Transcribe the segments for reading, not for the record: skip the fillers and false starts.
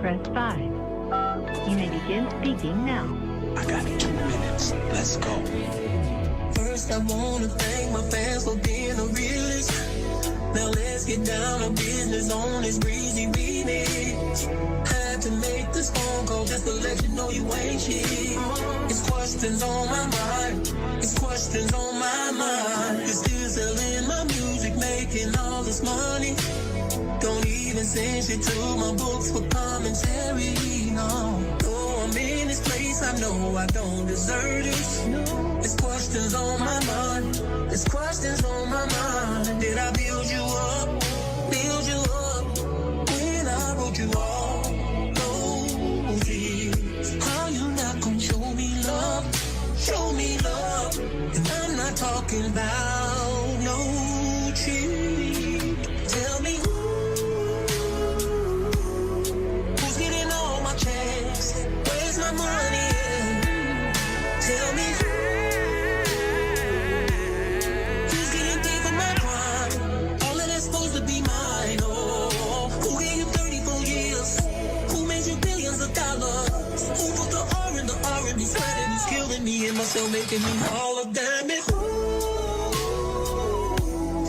press 5. You may begin speaking now. I got 2 minutes. Let's go. First, I wanna thank my fans for being the realest. Now let's get down to business on this breezy remix. Had to make this phone call just to let you know you ain't shit. It's questions on my mind. It's questions on my mind. You're still selling my music, making all this money. Don't even send shit to my books for commentary, no. Though I'm in this place, I know I don't deserve this. It's questions on my mind. It's questions on my mind. Did I build you up? Build you up when I wrote you all those years? How you not gonna show me love? Show me love. And I'm not talking about no cheat. Tell me who's getting all my checks? Where's my money? Tell me who's getting paid for my crime? All of that's supposed to be mine. Oh, who gave you 34 years? Who made you billions of dollars? Who put the R in the R&B sweating? It's killing me and myself, making me all of damn it.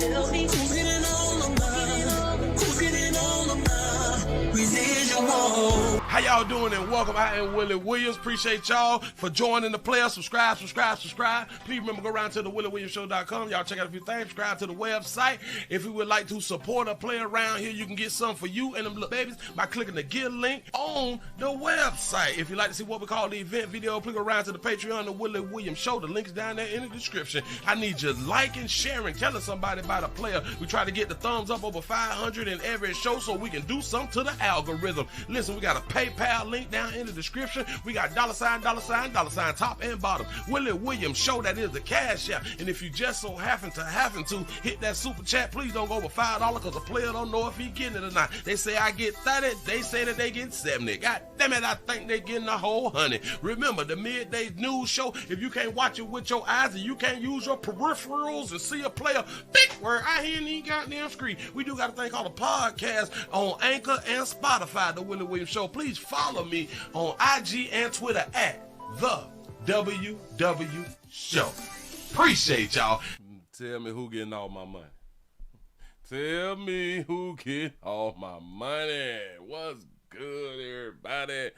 Tell me who's getting all of mine? Who's getting all of my residual? How y'all doing and welcome. I am Willie Williams. Appreciate y'all for joining the player. Subscribe. Please remember, go around to the WillieWilliamsShow.com. Y'all check out a few things. Subscribe to the website. If you would like to support a player around here, you can get some for you and them little babies by clicking the Get link on the website. If you'd like to see what we call the event video, click around to the Patreon, the Willie Williams Show. The link is down there in the description. I need you liking, sharing, telling somebody about a player. We try to get the thumbs up over 500 in every show so we can do something to the algorithm. Listen, we got a PayPal link down in the description. We got $, top and bottom. Willie Williams Show, that is the cash app. And if you just so happen to hit that super chat, please don't go over $5 because the player don't know if he getting it or not. They say I get 30, they say that they get 70. God damn it, I think they getting a whole 100. Remember, the midday news show, if you can't watch it with your eyes and you can't use your peripherals and see a player, big word, I hear any goddamn screen. We do got a thing called a podcast on Anchor and Spotify, the Willie Williams Show. Please follow me on IG and Twitter at the WW Show. Appreciate y'all. Tell me who getting all my money. Tell me who getting all my money. What's good, everybody?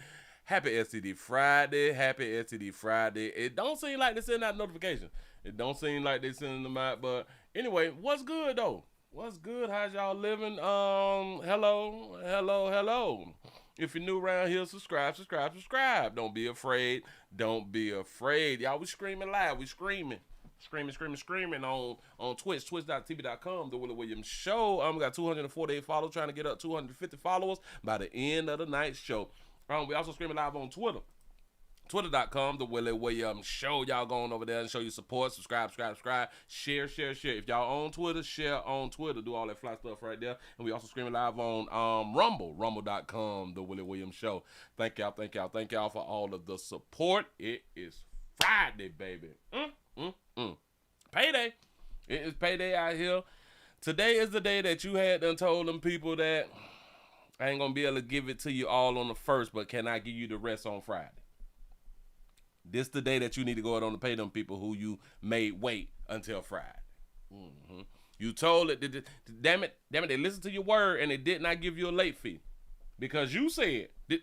Happy STD Friday. Happy STD Friday. It don't seem like they send out notifications. It don't seem like they sending them out. But anyway, what's good though? What's good? How's y'all living? Hello. If you're new around here, subscribe. Don't be afraid. Y'all, we screaming live. We screaming on Twitch, twitch.tv.com, the Willie Williams Show. We got 248 followers, trying to get up 250 followers by the end of the night's show. We also screaming live on Twitter. Twitter.com, the Willie Williams Show. Y'all going over there and show your support. Subscribe. Share. If y'all on Twitter, share on Twitter. Do all that fly stuff right there. And we also streaming live on Rumble. Rumble.com, the Willie Williams Show. Thank y'all for all of the support. It is Friday, baby. Payday. It is payday out here. Today is the day that you had done told them people that I ain't going to be able to give it to you all on the first, but can I give you the rest on Friday? This the day that you need to go out on to pay them people who you made wait until Friday. You told it, damn it, they listened to your word and they did not give you a late fee. Because you said, this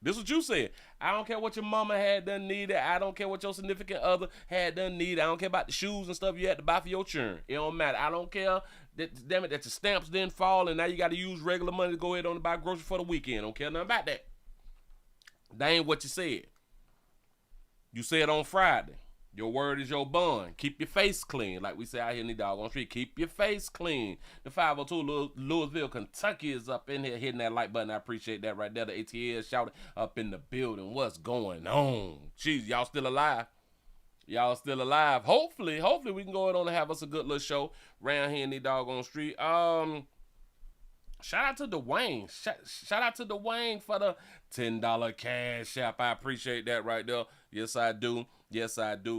is what you said. I don't care what your mama had done needed. I don't care what your significant other had done needed. I don't care about the shoes and stuff you had to buy for your children. It don't matter. I don't care that, damn it, that your stamps didn't fall and now you got to use regular money to go ahead on and buy groceries for the weekend. I don't care nothing about that. That ain't what you said. You said on Friday, your word is your bond. Keep your face clean. Like we say out here in the doggone street, keep your face clean. The 502 Louisville, Kentucky is up in here hitting that like button. I appreciate that right there. The ATL shouted up in the building. What's going on? Jeez, y'all still alive? Hopefully we can go on and have us a good little show around here in the doggone street. Shout out to Dwayne. Shout out to Dwayne for the $10 cash app. I appreciate that right there. Yes, I do.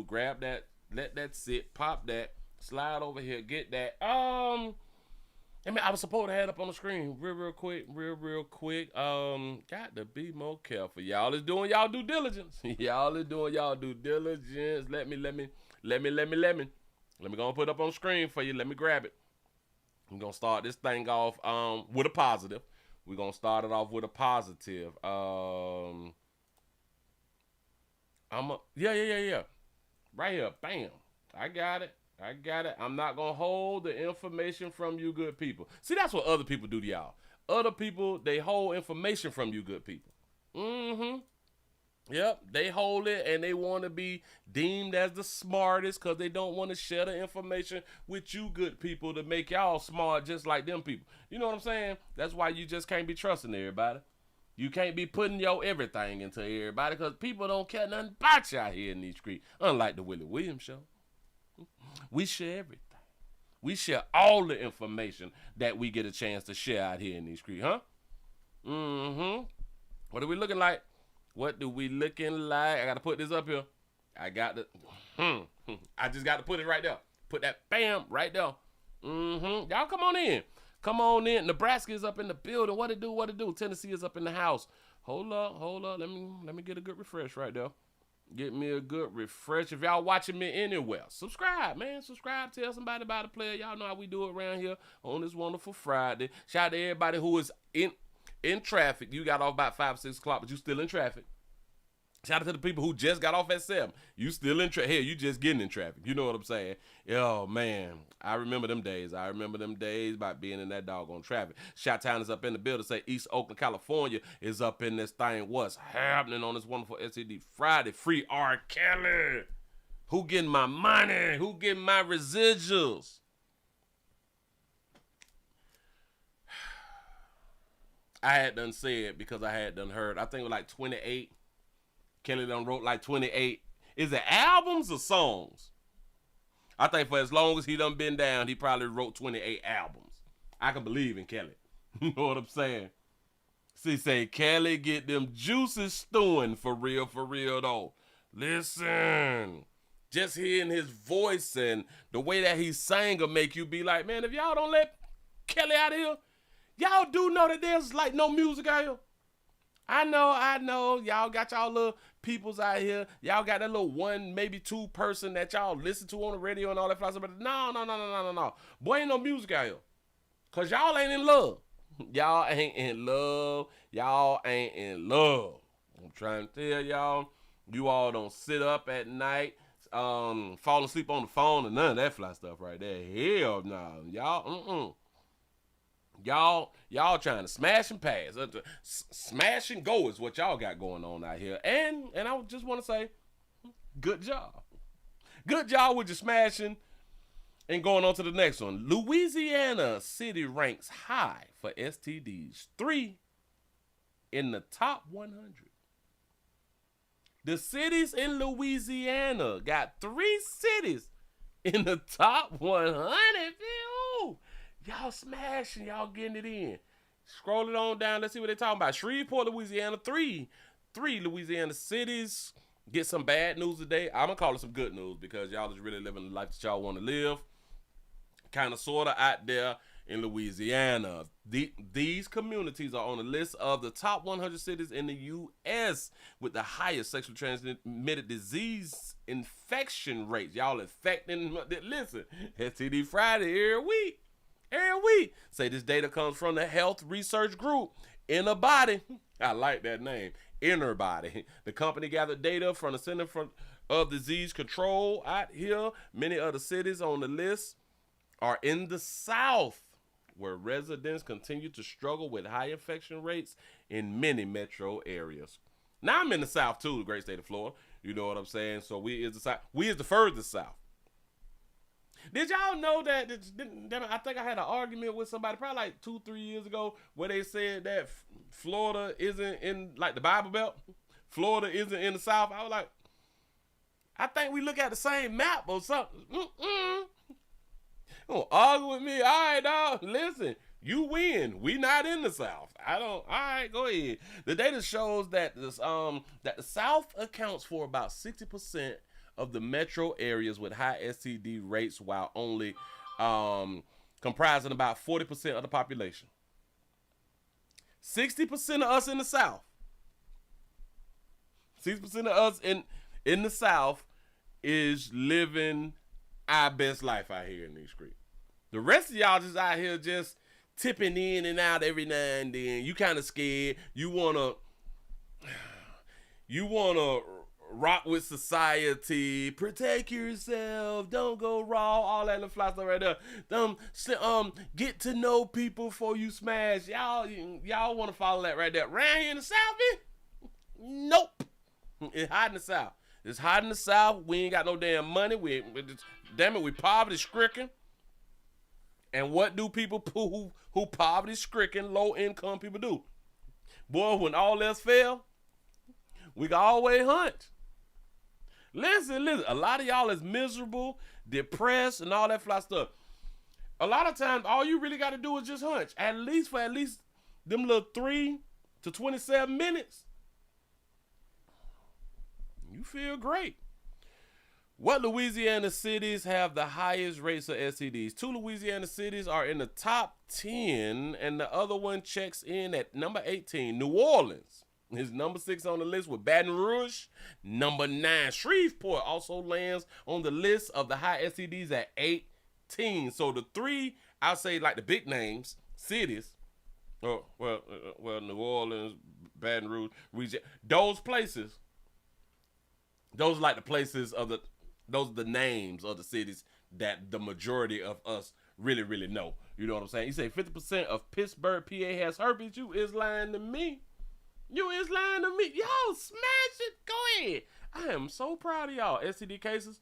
Grab that. Let that sit. Pop that. Slide over here. Get that. I mean, I was supposed to have it up on the screen real quick. Got to be more careful. Y'all is doing y'all due diligence. Y'all is doing y'all due diligence. Let me go and put it up on the screen for you. Let me grab it. We're going to start this thing off with a positive. We're going to start it off with a positive. Yeah. Right here. Bam. I got it. I'm not going to hold the information from you good people. See, that's what other people do to y'all. Other people, they hold information from you good people. Yep, they hold it and they want to be deemed as the smartest because they don't want to share the information with you good people to make y'all smart just like them people. You know what I'm saying? That's why you just can't be trusting everybody. You can't be putting your everything into everybody because people don't care nothing about you out here in these streets. Unlike the Willie Williams show. We share everything. We share all the information that we get a chance to share out here in these streets, huh? What are we looking like? I got to put this up here. I just got to put it right there. Put that bam right there. Y'all come on in. Nebraska is up in the building. What it do? Tennessee is up in the house. Hold up. Let me get a good refresh right there. Get me a good refresh. If y'all watching me anywhere, subscribe, man. Subscribe. Tell somebody about the player. Y'all know how we do it around here on this wonderful Friday. Shout out to everybody who is in traffic. You got off about 5, 6 o'clock, but you still in traffic. Shout out to the people who just got off at 7. You still in traffic. Hell, you just getting in traffic. You know what I'm saying? Oh, man. I remember them days. About being in that doggone traffic. Chi-Town is up in the building. Say East Oakland, California is up in this thing. What's happening on this wonderful STD Friday? Free R. Kelly. Who getting my money? Who getting my residuals? I had done said because I had done heard. I think it was like 28. Kelly done wrote like 28. Is it albums or songs? I think for as long as he done been down, he probably wrote 28 albums. I can believe in Kelly. You know what I'm saying? See, say Kelly get them juices stewing for real though. Listen, just hearing his voice and the way that he sang will make you be like, man, if y'all don't let Kelly out of here, y'all do know that there's like no music out here. I know. Y'all got y'all little peoples out here. Y'all got that little 1, maybe 2 person that y'all listen to on the radio and all that stuff. But no. Boy, ain't no music out here. Because y'all ain't in love. Y'all ain't in love. I'm trying to tell y'all, you all don't sit up at night, fall asleep on the phone and none of that fly stuff right there. Hell no. Y'all trying to smash and pass. Smash and go is what y'all got going on out here. And I just want to say, good job. Good job with your smashing. And going on to the next one. Louisiana city ranks high for STDs. 3 in the top 100. The cities in Louisiana got 3 cities in the top 100. Ooh. Y'all smashing, y'all getting it in. Scroll it on down. Let's see what they're talking about. Shreveport, Louisiana, 3 Louisiana cities. Get some bad news today. I'm going to call it some good news because y'all is really living the life that y'all want to live. Kind of, sort of out there in Louisiana. These communities are on the list of the top 100 cities in the U.S. with the highest sexually transmitted disease infection rates. Y'all infecting, listen, STD Friday every week. Say this data comes from the health research group Inner Body. I like that name, Inner Body. The company gathered data from the Center for Disease Control out here. Many other cities on the list are in the South, where residents continue to struggle with high infection rates in many metro areas. Now I'm in the South too, the great state of Florida. You know what I'm saying? So we is the South. We is the furthest South. Did y'all know that? I think I had an argument with somebody probably like 2-3 years ago where they said that Florida isn't in like the Bible Belt. Florida isn't in the South. I was like, I think we look at the same map or something. Don't argue with me. All right, dog. Listen, you win. We not in the South. I don't. All right, go ahead. The data shows that that the South accounts for about 60% of the metro areas with high STD rates, while only comprising about 40% of the population. 60% of us in the South. 60% of us in the South is living our best life out here in these streets. The rest of y'all just out here just tipping in and out every now and then. You kind of scared. You wanna rock with society, protect yourself, don't go raw, all that little fly stuff right there. Get to know people before you smash. Y'all want to follow that right there. Around here in the South, nope. It's hot in the South. It's hot in the South. We ain't got no damn money. We poverty stricken. And what do people who poverty stricken, low income people do? Boy, when all else fail, we can always hunt. Listen. A lot of y'all is miserable, depressed, and all that fly stuff. A lot of times, all you really got to do is just hunch. At least them little 3 to 27 minutes. You feel great. What Louisiana cities have the highest rates of STDs? 2 Louisiana cities are in the top 10, and the other one checks in at number 18. New Orleans is number 6 on the list with Baton Rouge, number 9. Shreveport also lands on the list of the high STDs at 18. So the 3, I'll say like the big names, cities, New Orleans, Baton Rouge, those places, those are like the places of those are the names of the cities that the majority of us really, really know. You know what I'm saying? You say 50% of Pittsburgh, PA has herpes. You is lying to me. Yo, smash it. Go ahead. I am so proud of y'all. STD cases.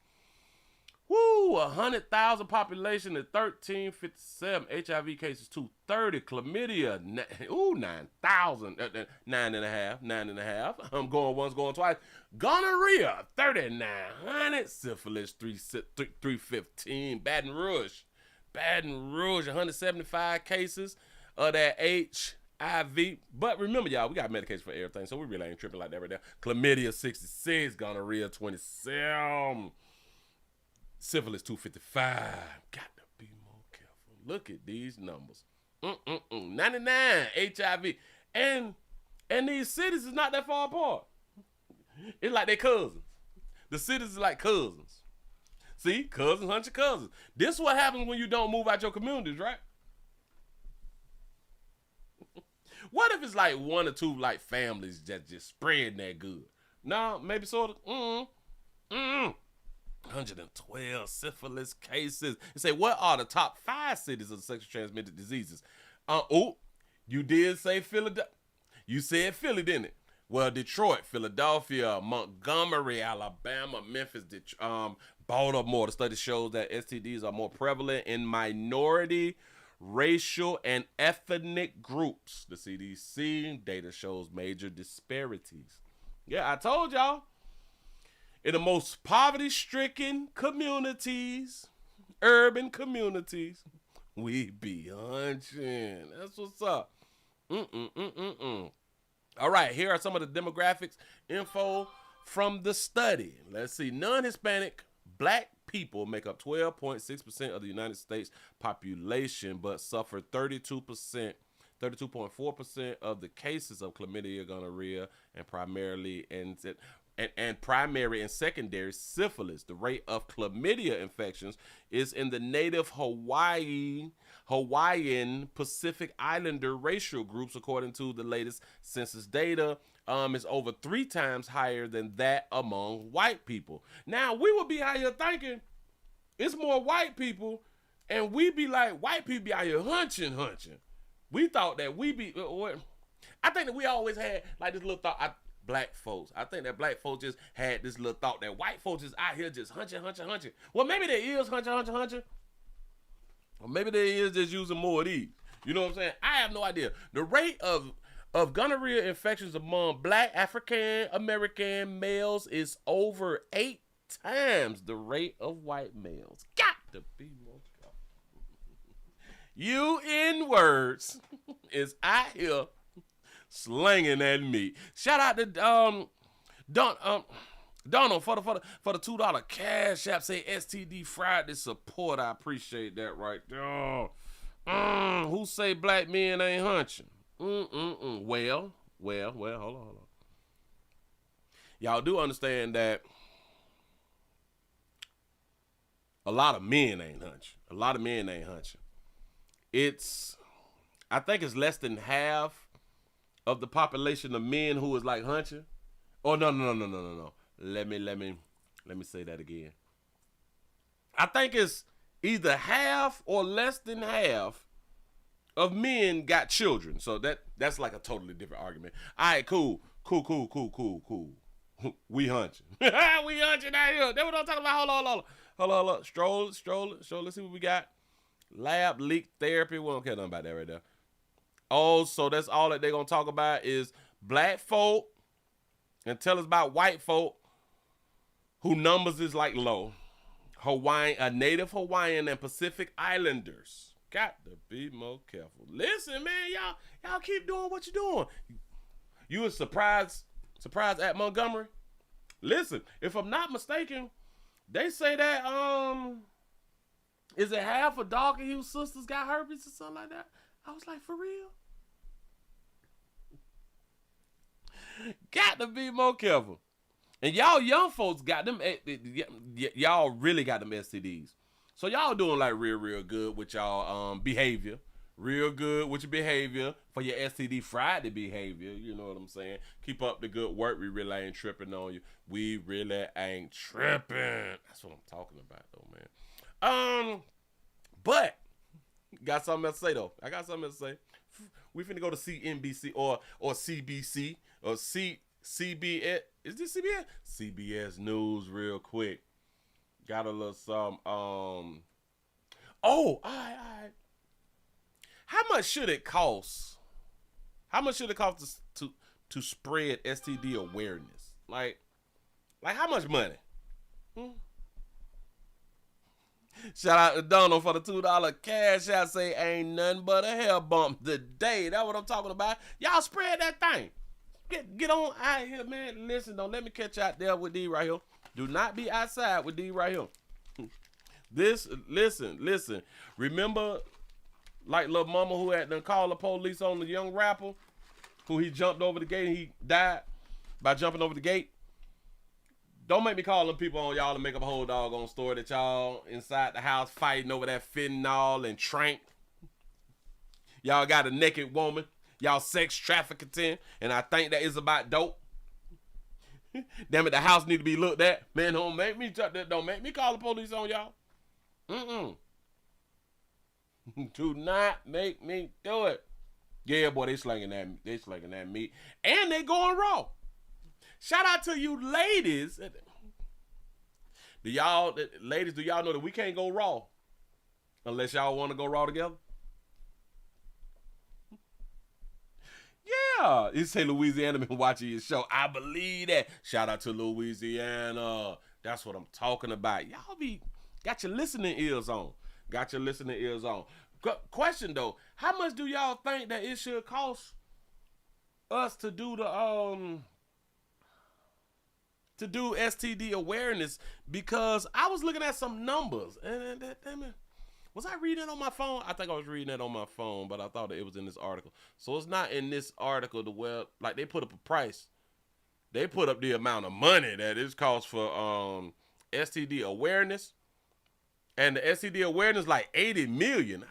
Woo, 100,000 population to 1,357. HIV cases 230. Chlamydia, 9,000. 9.5. I'm going once, going twice. Gonorrhea, 3,900. Syphilis, 315. Baton Rouge, 175 cases of that HIV. But remember, y'all, we got medication for everything, so we really ain't tripping like that right now. Chlamydia, 66. Gonorrhea, 27. Syphilis, 255. Got to be more careful. Look at these numbers. 99 HIV. And these cities is not that far apart. It's like they cousins. The cities is like cousins. See, cousins hunt your cousins. This is what happens when you don't move out your communities, right? What if it's like 1 or 2 like families that just spreading that good? No, maybe sort of. 112 syphilis cases. You say, what are the top 5 cities of sexually transmitted diseases? You did say Philadelphia. You said Philly, didn't it? Well, Detroit, Philadelphia, Montgomery, Alabama, Memphis, Baltimore. The study shows that STDs are more prevalent in minority, racial, and ethnic groups. The CDC data shows major disparities. Yeah, I told y'all. In the most poverty-stricken communities, urban communities, we be hunching. That's what's up. All right, here are some of the demographics info from the study. Let's see. Non-Hispanic black people make up 12.6% of the United States population, but suffer 32.4% of the cases of chlamydia, gonorrhea, and primary and secondary syphilis. The rate of chlamydia infections is in the native Hawaiian Pacific Islander racial groups, according to the latest census data. Is over 3 times higher than that among white people. Now, we would be out here thinking it's more white people, and we be like, white people be out here hunching. We thought that we be, I think that we always had like this little thought, black folks. I think that black folks just had this little thought that white folks is out here just hunching. Well, maybe they is hunching. Or maybe they is just using more of these. You know what I'm saying? I have no idea. The rate of gonorrhea infections among black African American males is over 8 times the rate of white males. Got to be more careful. You N-words is out here slanging at me. Shout out to Donald for the $2 cash app. Say STD Friday support. I appreciate that right there. Who say black men ain't hunching? Well, hold on. Y'all do understand that a lot of men ain't hunching. I think it's less than half of the population of men who is like hunching. Oh, no. Let me say that again. I think it's either half or less than half of men got children. So that's like a totally different argument. All right, cool. We hunching. We hunching out here. That's what I'm talking about. Hold on. Stroll. Let's see what we got. Lab leak therapy. We don't care nothing about that right there. Oh, so that's all that they're going to talk about is black folk and tell us about white folk who numbers is like low. Native Hawaiian and Pacific Islanders. Got to be more careful. Listen, man, y'all keep doing what you're doing. You was surprised at Montgomery? Listen, if I'm not mistaken, they say that is it half of Dog and Hughes sisters got herpes or something like that? I was like, for real? Got to be more careful. And y'all young folks got them, y'all really got them STDs. So y'all doing like real good with y'all behavior. Real good with your behavior for your STD Friday behavior. You know what I'm saying? Keep up the good work. We really ain't tripping on you. We really ain't tripping. That's what I'm talking about though, man. But got something else to say though. I got something else to say. We finna go to CNBC or CBC or CBS. Is this CBS? CBS News real quick. Got a little some. All right. How much should it cost? How much should it cost to spread STD awareness? Like how much money? Shout out to Donald for the $2 cash out. Say ain't nothing but a hair bump today. That's what I'm talking about. Y'all spread that thing. Get on out here, man. Listen, don't let me catch you out there with D right here. Do not be outside with D right here. Listen. Remember, like little mama who had to call the police on the young rapper who he jumped over the gate and he died by jumping over the gate? Don't make me call them people on y'all to make up a whole doggone story that y'all inside the house fighting over that fentanyl and trank. Y'all got a naked woman. Y'all sex trafficking, and I think that is about dope. Damn it, the house need to be looked at. Man, don't make me call the police on y'all. Do not make me do it. Yeah, boy, they slinging that meat. And they going raw. Shout out to you ladies. Do y'all know that we can't go raw unless y'all want to go raw together? Yeah, you say Louisiana been watching your show. I believe that. Shout out to Louisiana. That's what I'm talking about. Y'all got your listening ears on. Question though, how much do y'all think that it should cost us to do STD awareness? Because I was looking at some numbers and damn it. Was I reading it on my phone? I think I was reading it on my phone, but I thought that it was in this article. So it's not in this article. Like they put up a price. They put up the amount of money that it costs for STD awareness. And the STD awareness like 80 million.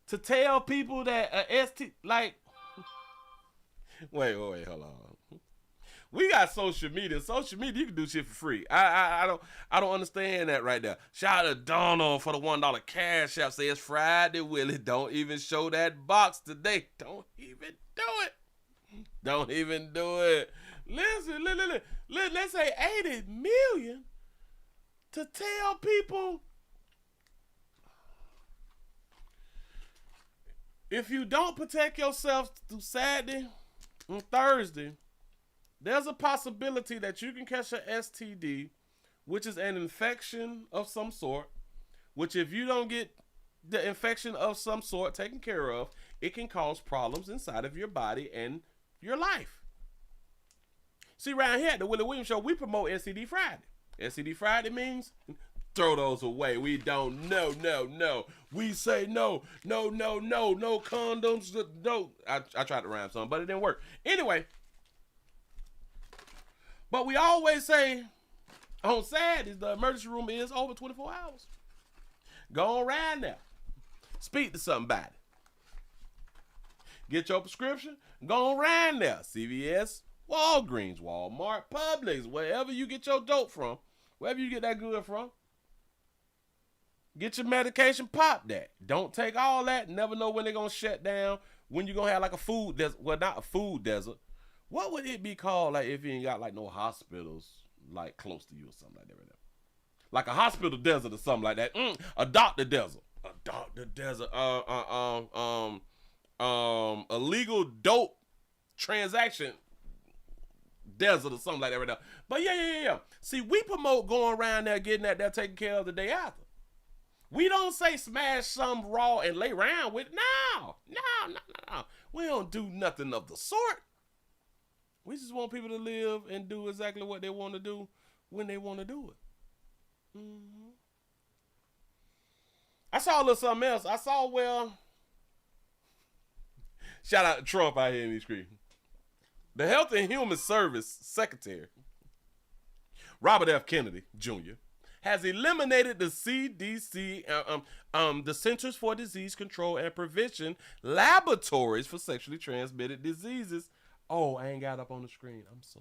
To tell people that like wait, hold on. We got social media. Social media, you can do shit for free. I don't understand that right there. Shout out to Donald for the $1 cash app. Say it's Friday, Willie. Don't even show that box today. Don't even do it. Listen. Let's say 80 million to tell people if you don't protect yourself through Saturday and Thursday, there's a possibility that you can catch an STD, which is an infection of some sort, which if you don't get the infection of some sort taken care of, it can cause problems inside of your body and your life. See, around here at the Willie Williams Show, we promote STD Friday. STD Friday means throw those away. We don't. No. We say no condoms. No. I tried to rhyme something, but it didn't work. Anyway, but we always say on Saturdays the emergency room is over 24 hours. Go around there. Speak to somebody. Get your prescription. Go around there. CVS, Walgreens, Walmart, Publix, wherever you get your dope from, wherever you get that good from. Get your medication, pop that. Don't take all that. Never know when they're going to shut down. When you're going to have like a food desert. Well, not a food desert. What would it be called like if you ain't got like no hospitals like close to you or something like that right now? Like a hospital desert or something like that. A doctor desert. A doctor desert. Illegal dope transaction desert or something like that right now. But yeah. See, we promote going around there getting that there taken care of the day after. We don't say smash some raw and lay around with it. No. We don't do nothing of the sort. We just want people to live and do exactly what they want to do when they want to do it. Mm-hmm. I saw a little something else. Shout out to Trump out here in these streets. The Health and Human Service Secretary, Robert F. Kennedy Jr., has eliminated the CDC, the Centers for Disease Control and Prevention laboratories for sexually transmitted diseases. Oh, I ain't got it up on the screen. I'm so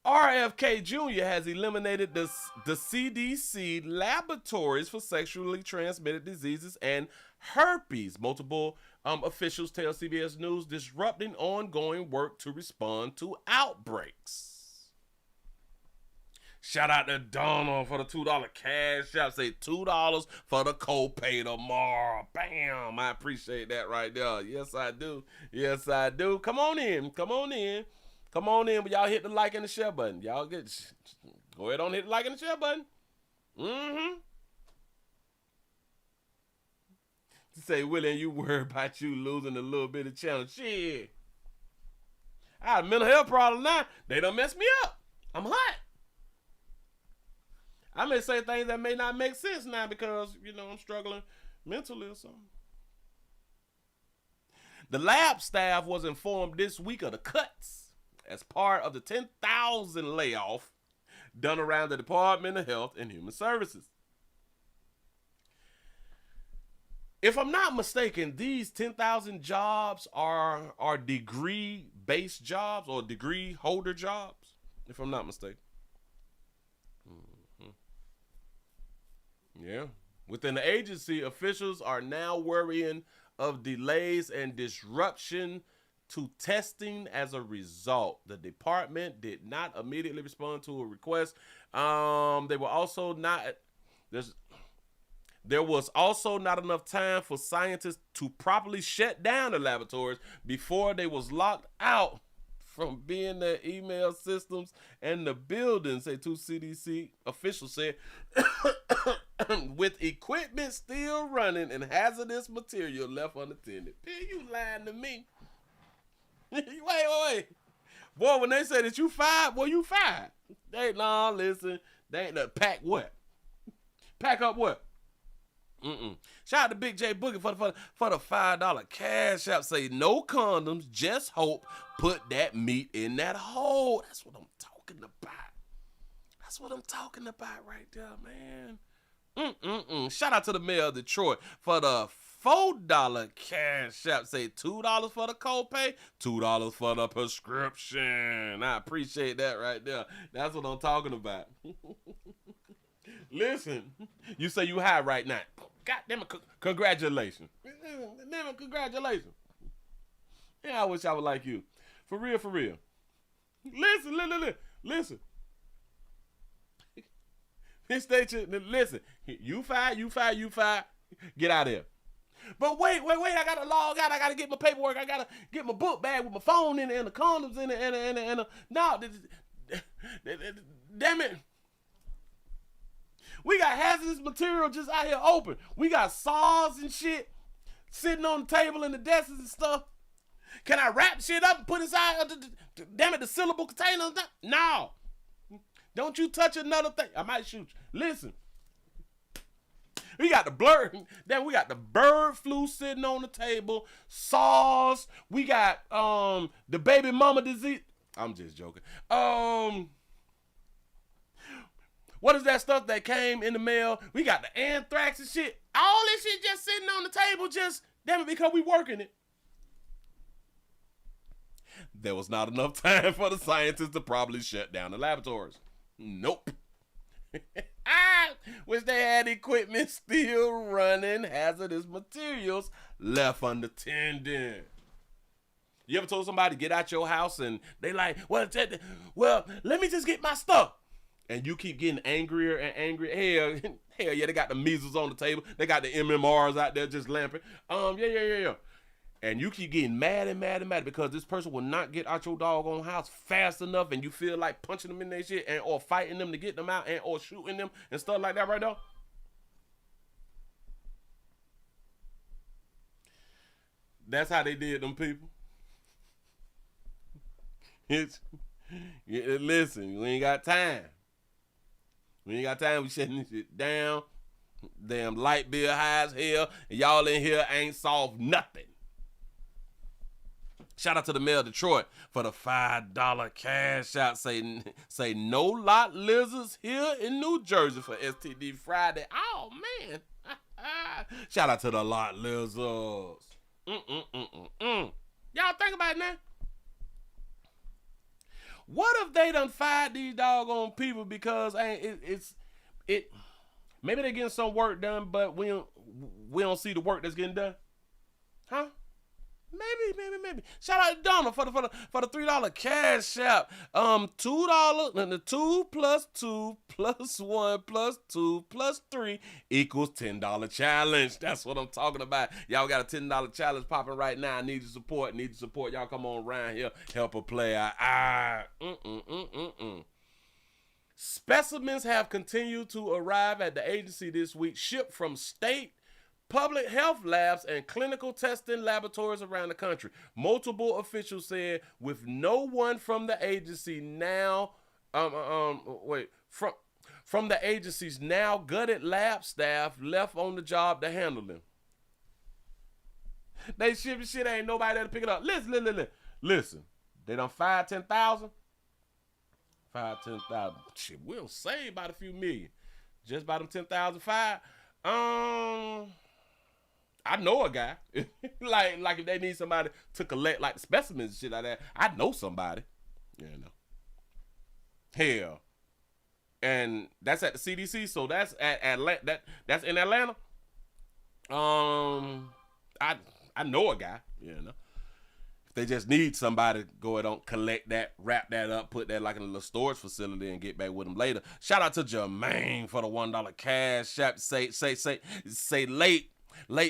sorry. RFK Jr. has eliminated the CDC laboratories for sexually transmitted diseases and herpes. Multiple officials tell CBS News, disrupting ongoing work to respond to outbreaks. Shout out to Donald for the $2 cash app. Say $2 for the copay tomorrow. Bam. I appreciate that right there. Yes, I do. Come on in. But y'all hit the like and the share button. Y'all go ahead on hit the like and the share button. Say, Willie, you worried about you losing a little bit of channel. Shit. I have a mental health problem now. They done messed me up. I'm hot. I may say things that may not make sense now because, I'm struggling mentally or something. The lab staff was informed this week of the cuts as part of the 10,000 layoff done around the Department of Health and Human Services. If I'm not mistaken, these 10,000 jobs are degree-based jobs or degree holder jobs, if I'm not mistaken. Yeah. Within the agency, officials are now worrying of delays and disruption to testing as a result. The department did not immediately respond to a request. There was also not enough time for scientists to properly shut down the laboratories before they was locked out from being their email systems and the buildings, say two CDC officials said, with equipment still running and hazardous material left unattended. Man, you lying to me. Wait. Boy, when they say that you fired, boy, you fired. Listen. They ain't nothing. Pack what? Pack up what? Shout out to Big J Boogie for the $5 cash app. Say no condoms, just hope. Put that meat in that hole. That's what I'm talking about right there, man. Shout out to the mayor of Detroit for the $4 cash app. Say $2 for the copay, $2 for the prescription. I appreciate that right there. That's what I'm talking about. Listen, you say you high right now. God damn it, congratulations. Damn it, congratulations. Yeah, I wish I was like you. For real. Listen. Listen. You fired. Get out of here. But wait. I gotta log out. I gotta get my paperwork. I gotta get my book bag with my phone in it and the condoms in it and no. Damn it. We got hazardous material just out here open. We got saws and shit sitting on the table and the desks and stuff. Can I wrap shit up and put inside? Damn it, the sealable containers? No. Don't you touch another thing. I might shoot you. Listen. We got the bird flu sitting on the table, SARS. We got the baby mama disease. I'm just joking. What is that stuff that came in the mail? We got the anthrax and shit. All this shit just sitting on the table, just damn it, because we working it. There was not enough time for the scientists to probably shut down the laboratories. Nope. I wish they had equipment still running, hazardous materials left unattended. You ever told somebody to get out your house and they like, well, let me just get my stuff. And you keep getting angrier and angrier. Hell yeah, they got the measles on the table. They got the MMRs out there just lamping. Yeah. And you keep getting mad and mad and mad because this person will not get out your doggone house fast enough, and you feel like punching them in their shit and or fighting them to get them out and or shooting them and stuff like that right now. That's how they did them people. Listen, we ain't got time. We shutting this shit down. Damn light bill high as hell, and y'all in here ain't solved nothing. Shout out to the Mayor of Detroit for the $5 cash out. Say no lot lizards here in New Jersey for STD Friday. Oh, man. Shout out to the lot lizards. Y'all think about it now. What if they done fired these doggone people because maybe they getting some work done, but we don't see the work that's getting done? Huh? Maybe. Shout out to Donna for the $3 cash out. $2 and the 2 plus 2 plus 1 plus 2 plus 3 equals $10 challenge. That's what I'm talking about. Y'all got a $10 challenge popping right now. I need your support. Y'all come on around here. Help a player. Specimens have continued to arrive at the agency this week, shipped from state public health labs and clinical testing laboratories around the country. Multiple officials said with no one from the agency now, from the agency's now gutted lab staff left on the job to handle them. They shipping shit, ain't nobody there to pick it up. Listen. They done 10,000. 10,000. Shit, we'll save about a few million. Just by them 10,000 fired. I know a guy. like if they need somebody to collect like the specimens and shit like that, I know somebody. You know. Hell. And that's at the CDC, so that's at Atlanta. That's in Atlanta. I know a guy, you know. If they just need somebody to go ahead and collect that, wrap that up, put that like in a little storage facility and get back with them later. Shout out to Jermaine for the $1 cash app. Say late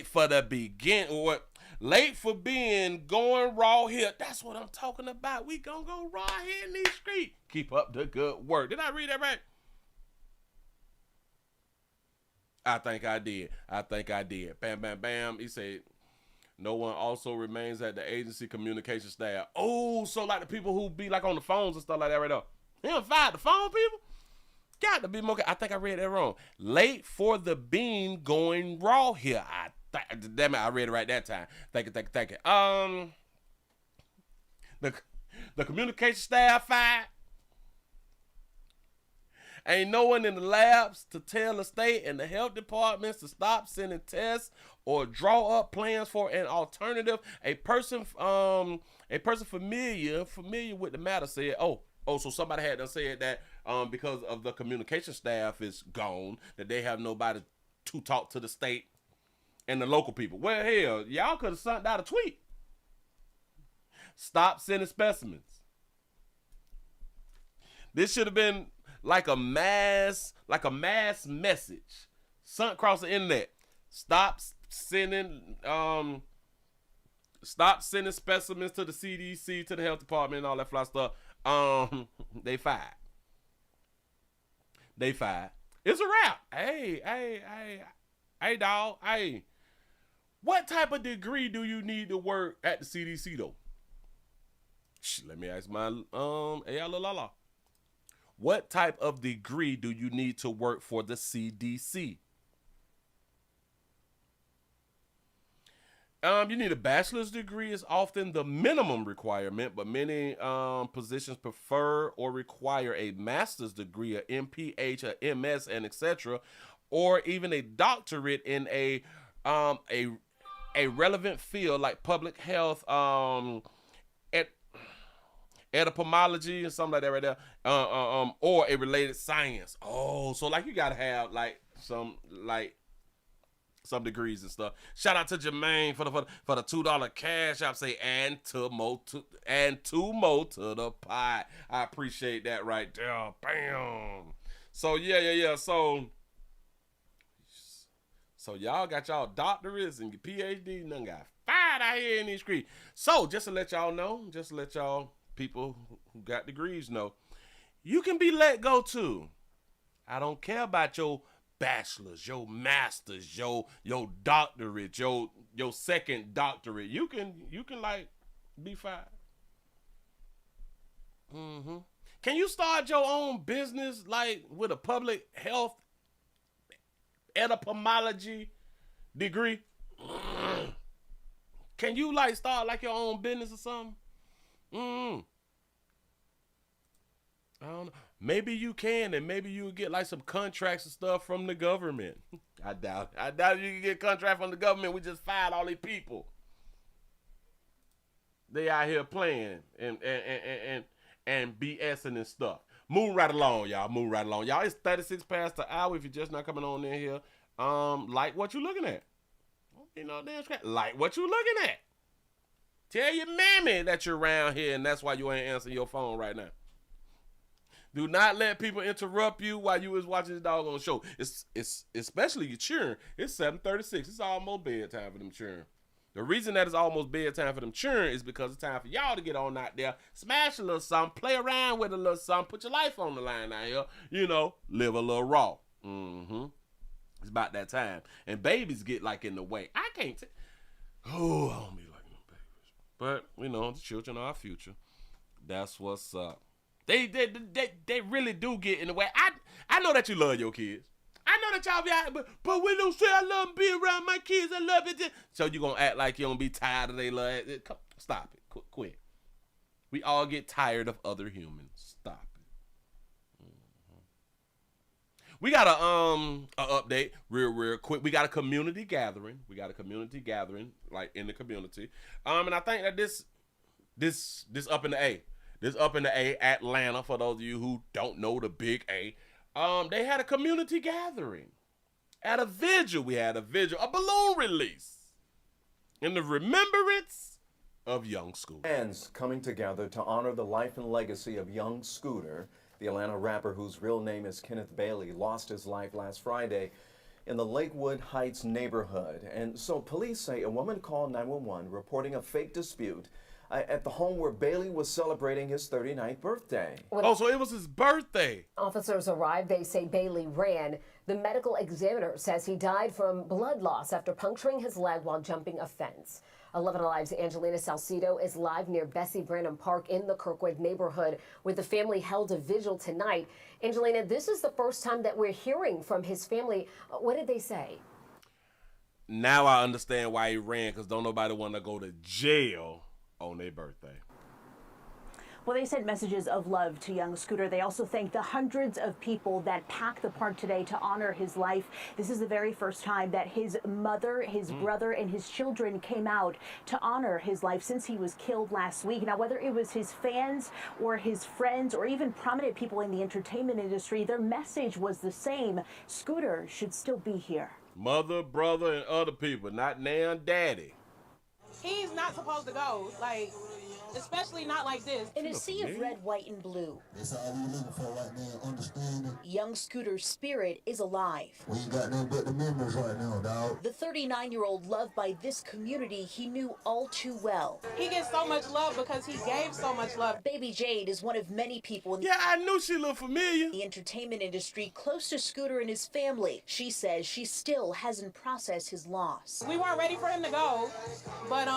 for the late for being going raw here. That's what I'm talking about. We gonna go raw here in these streets. Keep up the good work. Did I read that right? I think I did. Bam, bam, bam. He said, no one also remains at the agency communication staff. Oh, so like the people who be like on the phones and stuff like that right now. He done fired the phone people? Got to be more. I think I read that wrong. Late for the bean going raw here. Damn it, I read it right that time. Thank you. The communication staff fired. Ain't no one in the labs to tell the state and the health departments to stop sending tests or draw up plans for an alternative. A person familiar with the matter said, oh, so somebody had done said that because of the communication staff is gone, that they have nobody to talk to the state and the local people. Well, hell, y'all could have sent out a tweet. Stop sending specimens. This should have been like a mass message sent across the internet. Stop sending specimens to the CDC, to the health department, and all that fly stuff. They fired. It's a wrap. Hey, dog. Hey, what type of degree do you need to work at the CDC though? Let me ask my la. What type of degree do you need to work for the CDC? You need a bachelor's degree is often the minimum requirement, but many positions prefer or require a master's degree, a MPH, a MS, and etc., or even a doctorate in a relevant field like public health, epidemiology and something like that right there, or a related science. Oh, so like you gotta have some degrees and stuff. Shout out to Jermaine for the $2 cash app. Say and two more to the pot. I appreciate that right there. Bam. So yeah. So y'all got y'all doctorates and your PhD, none got fired out here in these streets. So just to let y'all know, people who got degrees know, you can be let go too. I don't care about your bachelor's, your master's, your doctorate, your second doctorate. You can like be fired. Can you start your own business like with a public health epidemiology degree? Can you like start like your own business or something? I don't know. Maybe you can, and maybe you'll get like some contracts and stuff from the government. I doubt it. I doubt you can get a contract from the government. We just fired all these people. They out here playing and BSing and stuff. Move right along, y'all. Move right along. Y'all, it's 36 past the hour. If you're just not coming on in here, like what you looking at. You know, damn straight. Like what you looking at. Tell your mammy that you're around here, and that's why you ain't answering your phone right now. Do not let people interrupt you while you was watching this doggone show. It's especially your children. It's 7:36. It's almost bedtime for them children. The reason that it's almost bedtime for them children is because it's time for y'all to get on out there, smash a little something, play around with a little something, put your life on the line out here. You know, live a little raw. It's about that time. And babies get like in the way. I don't be like no babies. But, you know, the children are our future. That's what's up. They really do get in the way. I know that you love your kids. I know that y'all be out, but we don't say I love being around my kids. I love it. So you gonna act like you don't be tired of they love it. Stop it. Quit. We all get tired of other humans. Stop it. We got a update real quick. We got a community gathering. Like in the community. And I think that this up in the A. This up in the A, Atlanta, for those of you who don't know the big A. They had a community gathering. At a vigil, a balloon release in the remembrance of young Scooter. Fans coming together to honor the life and legacy of young Scooter. The Atlanta rapper, whose real name is Kenneth Bailey, lost his life last Friday in the Lakewood Heights neighborhood. And so police say a woman called 911 reporting a fake dispute at the home where Bailey was celebrating his 39th birthday. So it was his birthday. Officers arrived. They say Bailey ran. The medical examiner says he died from blood loss after puncturing his leg while jumping a fence. 11 Alive's Angelina Salcido is live near Bessie Branham Park in the Kirkwood neighborhood, where the family held a vigil tonight. Angelina, this is the first time that we're hearing from his family. What did they say? Now I understand why he ran, because don't nobody want to go to jail on their birthday. Well, they sent messages of love to young Scooter. They also thanked the hundreds of people that packed the park today to honor his life. This is the very first time that his mother, his brother, and his children came out to honor his life since he was killed last week. Now, whether it was his fans or his friends or even prominent people in the entertainment industry, their message was the same. Scooter should still be here. Mother, brother, and other people, not now daddy. He's not supposed to go, like, especially not like this. In a sea of red, white, and blue, that's all we looking for right now, understanding. young Scooter's spirit is alive. We ain't got nothing but the memories right now, dog. The 39-year-old loved by this community he knew all too well. He gets so much love because he gave so much love. Baby Jade is one of many people in I knew she looked familiar. the entertainment industry close to Scooter and his family. She says she still hasn't processed his loss. We weren't ready for him to go, but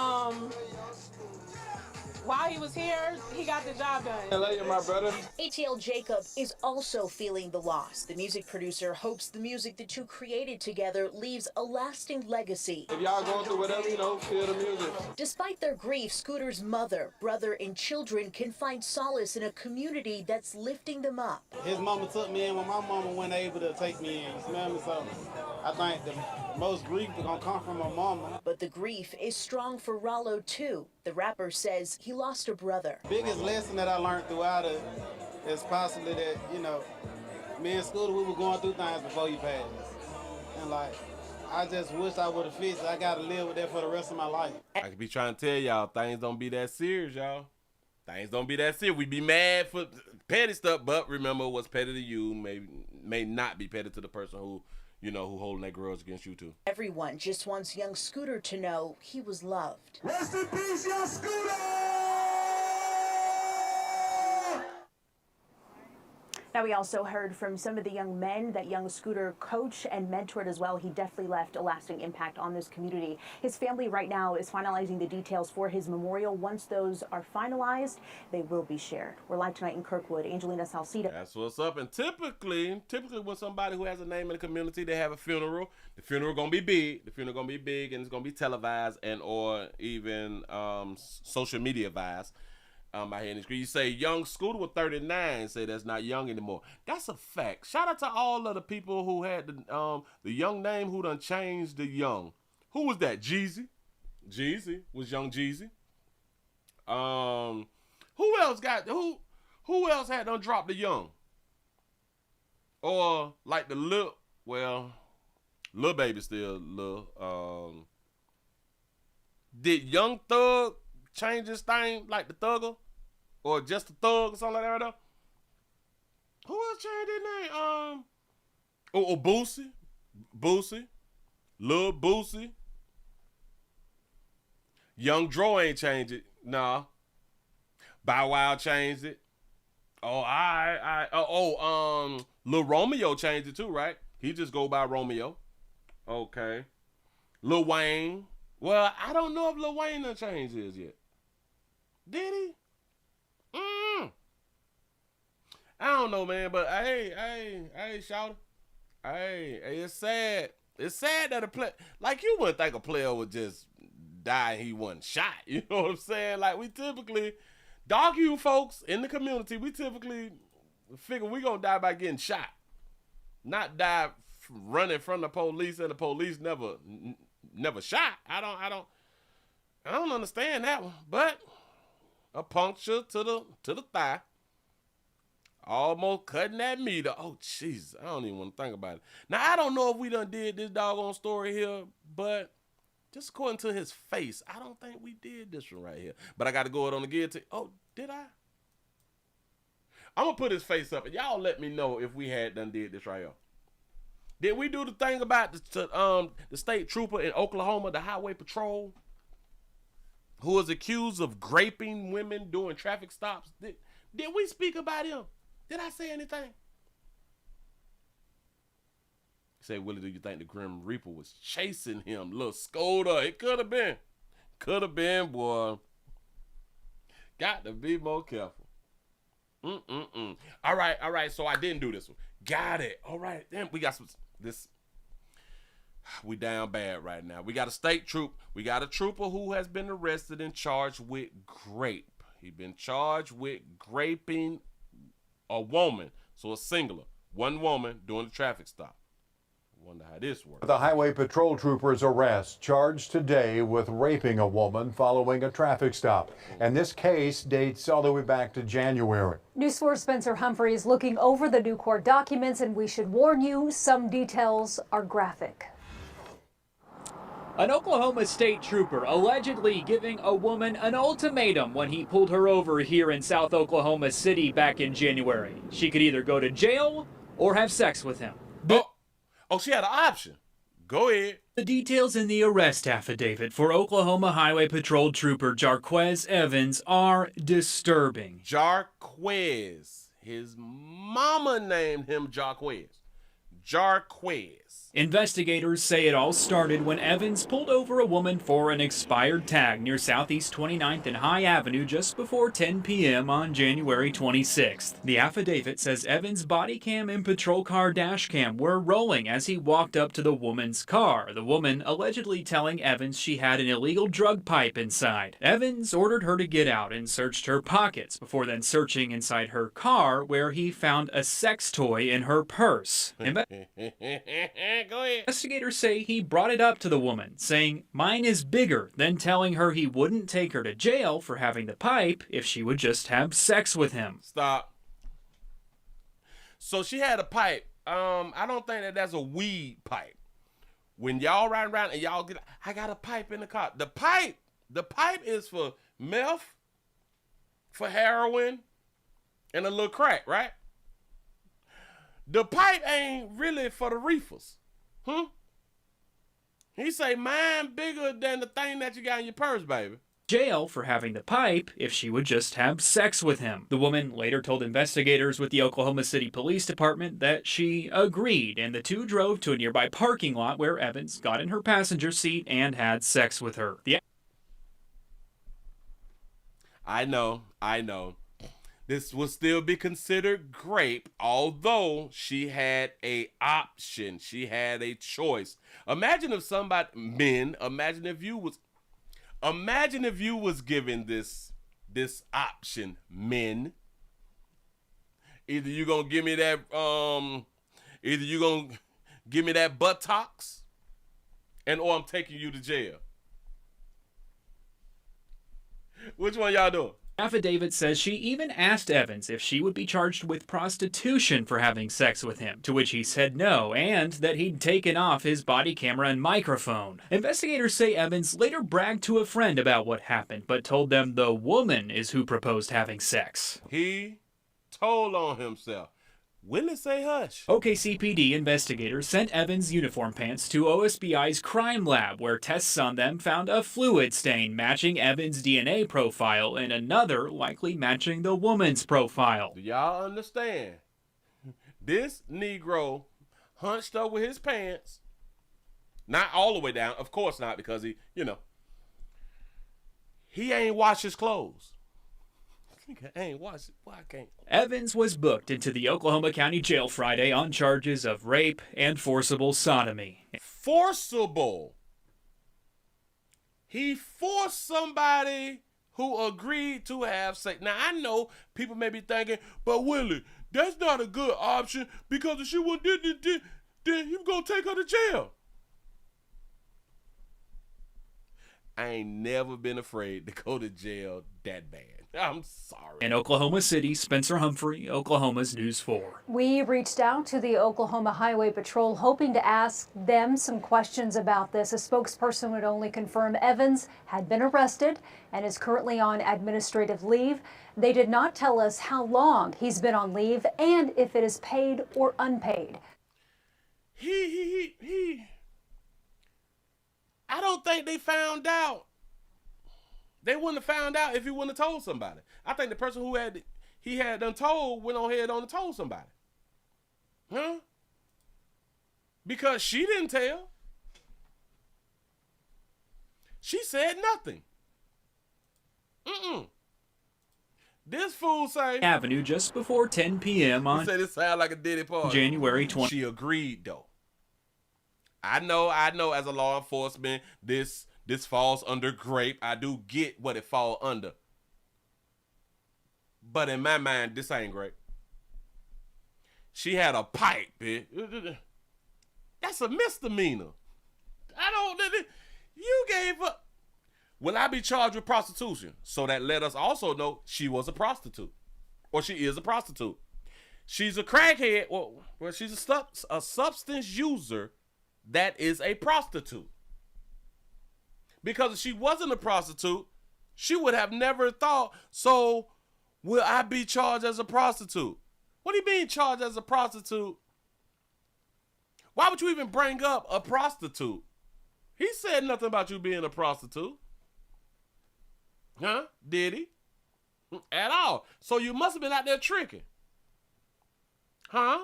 while he was here, he got the job done. I love you, my brother. ATL Jacob is also feeling the loss. The music producer hopes the music the two created together leaves a lasting legacy. If y'all going through whatever, feel the music. Despite their grief, Scooter's mother, brother, and children can find solace in a community that's lifting them up. His mama took me in when my mama wasn't able to take me in. You smell me? So I think the most grief is going to come from my mama. But the grief is strong for Rollo, too. The rapper says he lost a brother. Biggest lesson that I learned throughout it is possibly that, me and Scooter, we were going through things before he passed. And, I just wish I would have fixed it. I got to live with that for the rest of my life. I could be trying to tell y'all, things don't be that serious, y'all. Things don't be that serious. We be mad for petty stuff, but remember what's petty to you may not be petty to the person who holding that grudge against you too. Everyone just wants young Scooter to know he was loved. Rest in peace, young Scooter! Now, we also heard from some of the young men that young Scooter coached and mentored as well. He definitely left a lasting impact on this community. His family right now is finalizing the details for his memorial. Once those are finalized, they will be shared. We're live tonight in Kirkwood. Angelina Salcido. That's what's up. And typically when somebody who has a name in the community, they have a funeral. The funeral gonna be big. The funeral gonna be big, and it's gonna be televised and or even social media advised. I hear in the screen. You say young Scooter with 39, say that's not young anymore. That's a fact. Shout out to all of the people who had the young name who done changed the young. Who was that? Jeezy. Jeezy was young Jeezy. Who else who else had done dropped the young? Or like the Lil Baby still Lil. Did Young Thug change his thing like the Thugger? Or just the Thug or something like that right there? Who else changed his name? Boosie. Boosie. Lil Boosie. Young Dro ain't changed it. Nah. Bow Wow changed it. Lil Romeo changed it too, right? He just go by Romeo. Okay. Lil Wayne. Well, I don't know if Lil Wayne done changed his yet. Did he? I don't know, man, but hey, shout. Hey, it's sad. It's sad that a player, like, you wouldn't think a player would just die and he wasn't shot. You know what I'm saying? Like, we typically, dog you folks in the community, we typically figure we gonna die by getting shot. Not die running from the police and the police never shot. I don't understand that one, but a puncture to the thigh, almost cutting that meter. Oh, jeez, I don't even want to think about it. Now, I don't know if we done did this doggone story here, but just according to his face, I don't think we did this one right here. But I got to go it on the guillotine. Oh, did I? I'm going to put his face up, and y'all let me know if we had done did this right here. Did we do the thing about the state trooper in Oklahoma, the highway patrol, who was accused of raping women during traffic stops? Did we speak about him? Did I say anything? Say, Willie, do you think the Grim Reaper was chasing him? Little Skoda. It could have been. Could have been, boy. Got to be more careful. All right. So I didn't do this one. Got it. All right. Damn, we got this. We down bad right now. We got a state troop. We got a trooper who has been arrested and charged with grape. He's been charged with raping a woman. So a singular. One woman doing the traffic stop. Wonder how this works. The highway patrol trooper's arrest, charged today with raping a woman following a traffic stop. And this case dates all the way back to January. News 4's Spencer Humphrey is looking over the new court documents, and we should warn you, some details are graphic. An Oklahoma state trooper allegedly giving a woman an ultimatum when he pulled her over here in South Oklahoma City back in January. She could either go to jail or have sex with him. Oh, she had an option. Go ahead. The details in the arrest affidavit for Oklahoma Highway Patrol Trooper Jarquez Evans are disturbing. Jarquez. His mama named him Jarquez. Jarquez. Investigators say it all started when Evans pulled over a woman for an expired tag near Southeast 29th and High Avenue just before 10 p.m. on January 26th. The affidavit says Evans' body cam and patrol car dash cam were rolling as he walked up to the woman's car, the woman allegedly telling Evans she had an illegal drug pipe inside. Evans ordered her to get out and searched her pockets before then searching inside her car, where he found a sex toy in her purse. Go ahead. Investigators say he brought it up to the woman, saying, "Mine is bigger," then telling her he wouldn't take her to jail for having the pipe if she would just have sex with him. Stop. So she had a pipe. I don't think that's a weed pipe. When y'all ride around and y'all get, I got a pipe in the car. The pipe is for meth, for heroin, and a little crack, right? The pipe ain't really for the reefers. He say, mine bigger than the thing that you got in your purse, baby. Jail for having the pipe if she would just have sex with him. The woman later told investigators with the Oklahoma City Police Department that she agreed, and the two drove to a nearby parking lot where Evans got in her passenger seat and had sex with her. I know. This will still be considered grape, although she had a option. She had a choice. Imagine if you was given this option, men. Either you gonna give me that buttocks, or I'm taking you to jail. Which one y'all doing? Affidavit says she even asked Evans if she would be charged with prostitution for having sex with him, to which he said no, and that he'd taken off his body camera and microphone. Investigators say Evans later bragged to a friend about what happened, but told them the woman is who proposed having sex. He told on himself. Willie say hush. OKCPD investigators sent Evans' uniform pants to OSBI's crime lab, where tests on them found a fluid stain matching Evans' DNA profile and another likely matching the woman's profile. Do y'all understand? This Negro hunched over his pants, not all the way down, of course not, because he ain't washed his clothes. I ain't watched it. Why I can't? Evans was booked into the Oklahoma County Jail Friday on charges of rape and forcible sodomy. Forcible. He forced somebody who agreed to have sex. Now, I know people may be thinking, but Willie, that's not a good option, because if she wouldn't do then you gonna take her to jail. I ain't never been afraid to go to jail that bad. I'm sorry. In Oklahoma City, Spencer Humphrey, Oklahoma's News 4. We reached out to the Oklahoma Highway Patrol hoping to ask them some questions about this. A spokesperson would only confirm Evans had been arrested and is currently on administrative leave. They did not tell us how long he's been on leave and if it is paid or unpaid. I don't think they found out. They wouldn't have found out if he wouldn't have told somebody. I think the person who he had done told went on ahead and told somebody. Huh? Because she didn't tell. She said nothing. This fool say Avenue just before 10 p.m. on he said it sounded like a Diddy party. January 20. She agreed though. I know as a law enforcement, this falls under grape. I do get what it falls under. But in my mind, this ain't grape. She had a pipe, bitch. That's a misdemeanor. You gave up. Will I be charged with prostitution? So that let us also know she was a prostitute. Or she is a prostitute. She's a crackhead. Well, she's a substance user that is a prostitute. Because if she wasn't a prostitute, she would have never thought, so will I be charged as a prostitute? What do you mean charged as a prostitute? Why would you even bring up a prostitute? He said nothing about you being a prostitute. Huh? Did he? At all. So you must have been out there tricking. Huh?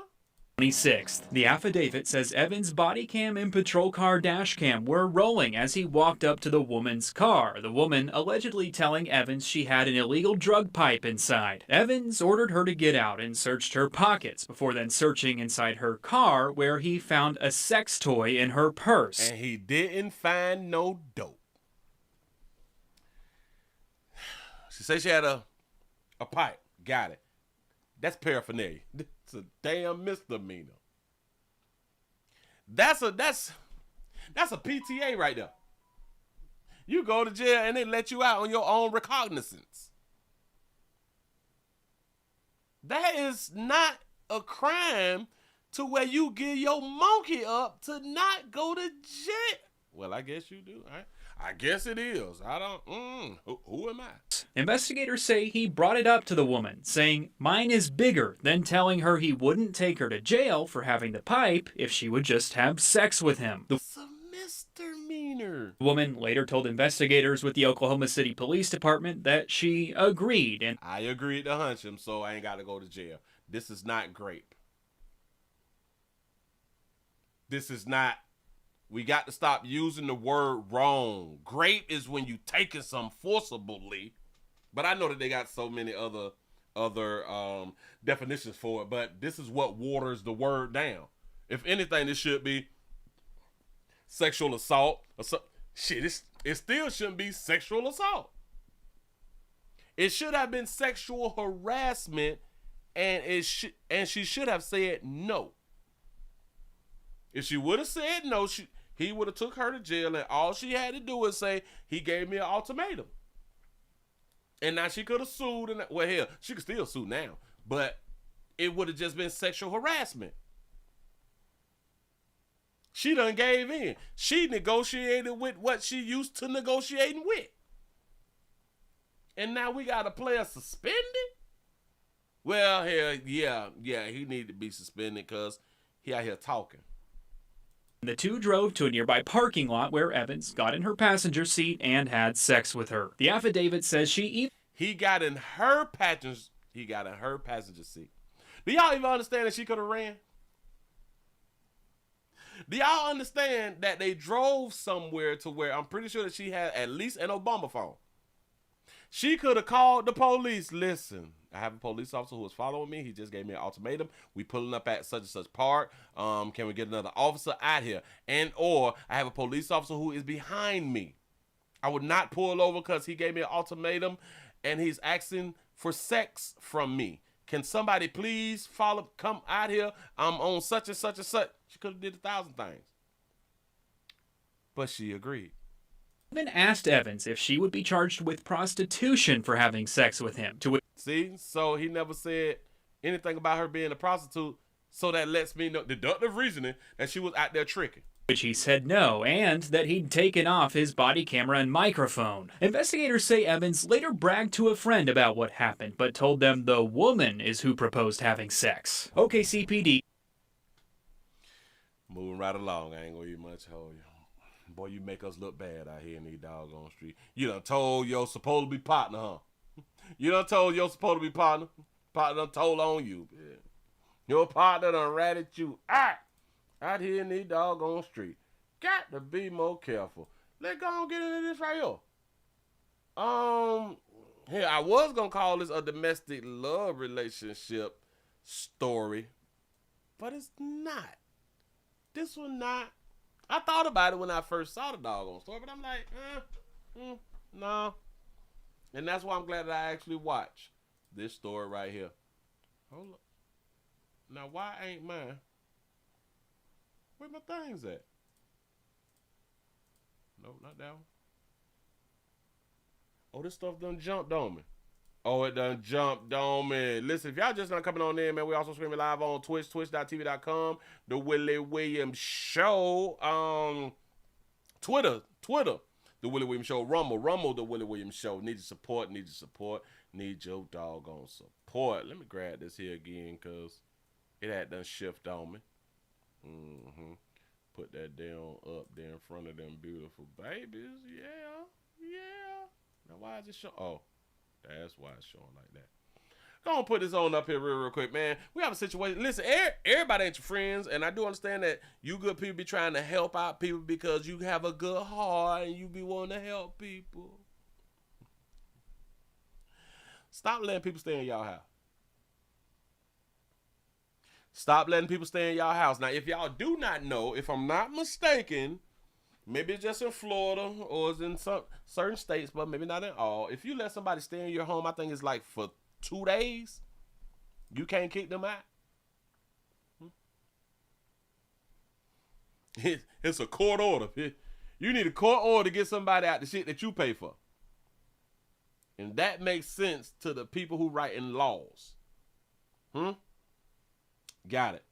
26th. The affidavit says Evans' body cam and patrol car dash cam were rolling as he walked up to the woman's car, the woman allegedly telling Evans she had an illegal drug pipe inside. Evans ordered her to get out and searched her pockets before then searching inside her car, where he found a sex toy in her purse. And he didn't find no dope. She said she had a pipe. Got it. That's paraphernalia. It's a damn misdemeanor. That's a PTA right there. You go to jail and they let you out on your own recognizance. That is not a crime to where you give your monkey up to not go to jail. Well, I guess you do. I guess it is. I don't. Who am I? Investigators say he brought it up to the woman, saying, "Mine is bigger," then telling her he wouldn't take her to jail for having the pipe if she would just have sex with him. It's a misdemeanor. The woman later told investigators with the Oklahoma City Police Department that she agreed. And I agreed to hunch him, so I ain't got to go to jail. This is not grape. This is not. We got to stop using the word wrong. Grape is when you taking some forcibly, but I know that they got so many other definitions for it. But this is what waters the word down. If anything, this should be sexual assault. Shit, it still shouldn't be sexual assault. It should have been sexual harassment, and she should have said no. If she would have said no, he would have took her to jail, and all she had to do was say, he gave me an ultimatum. And now she could have sued, and well, hell, she could still sue now, but it would have just been sexual harassment. She done gave in. She negotiated with what she used to negotiating with. And now we got a player suspended? Well, hell, yeah, he need to be suspended because he out here talking. The two drove to a nearby parking lot where Evans got in her passenger seat and had sex with her. The affidavit says he got in her passenger seat. Do y'all even understand that she could have ran? Do y'all understand that they drove somewhere to where I'm pretty sure that she had at least an Obama phone? She could have called the police. Listen, I have a police officer who is following me. He just gave me an ultimatum. We pulling up at such and such park. Can we get another officer out here? Or I have a police officer who is behind me. I would not pull over because he gave me an ultimatum and he's asking for sex from me. Can somebody please come out here? I'm on such and such and such. She could have did 1,000 things. But she agreed. Even asked Evans if she would be charged with prostitution for having sex with him. See, so he never said anything about her being a prostitute, so that lets me know, deductive reasoning, that she was out there tricking. Which he said no, and that he'd taken off his body camera and microphone. Investigators say Evans later bragged to a friend about what happened, but told them the woman is who proposed having sex. OKCPD. Moving right along, I ain't gonna eat much, hold you. Boy, you make us look bad out here in these doggone streets. You done told your supposed to be partner, huh? You done told your supposed to be partner. Partner done told on you. Yeah. Your partner done ratted you out here in these doggone streets. Got to be more careful. Let's go and get into this right here. Here, I was going to call this a domestic love relationship story, but it's not. This one not. I thought about it when I first saw the doggone story, but I'm like, no. And that's why I'm glad that I actually watched this story right here. Hold up. Now, why ain't mine? Where my things at? Nope, not that one. Oh, this stuff done jumped on me. Oh, it done jumped on me. Listen, if y'all just not coming on in, man, we also streaming live on Twitch, twitch.tv.com, The Willie Williams Show. Twitter, The Willie Williams Show. Rumble, The Willie Williams Show. Need your support. Need your doggone support. Let me grab this here again, because it had done shift on me. Put that down up there in front of them beautiful babies. Yeah. Now, why is it showing? Oh. That's why it's showing like that. Go on, put this on up here real quick, man. We have a situation. Listen, everybody ain't your friends, and I do understand that you good people be trying to help out people because you have a good heart and you be wanting to help people. Stop letting people stay in y'all house. Stop letting people stay in y'all house. Now, if y'all do not know, if I'm not mistaken, maybe it's just in Florida or it's in some certain states, but maybe not in all. If you let somebody stay in your home, I think it's like for 2 days, you can't kick them out. It's a court order. You need a court order to get somebody out the shit that you pay for. And that makes sense to the people who writing laws. Got it.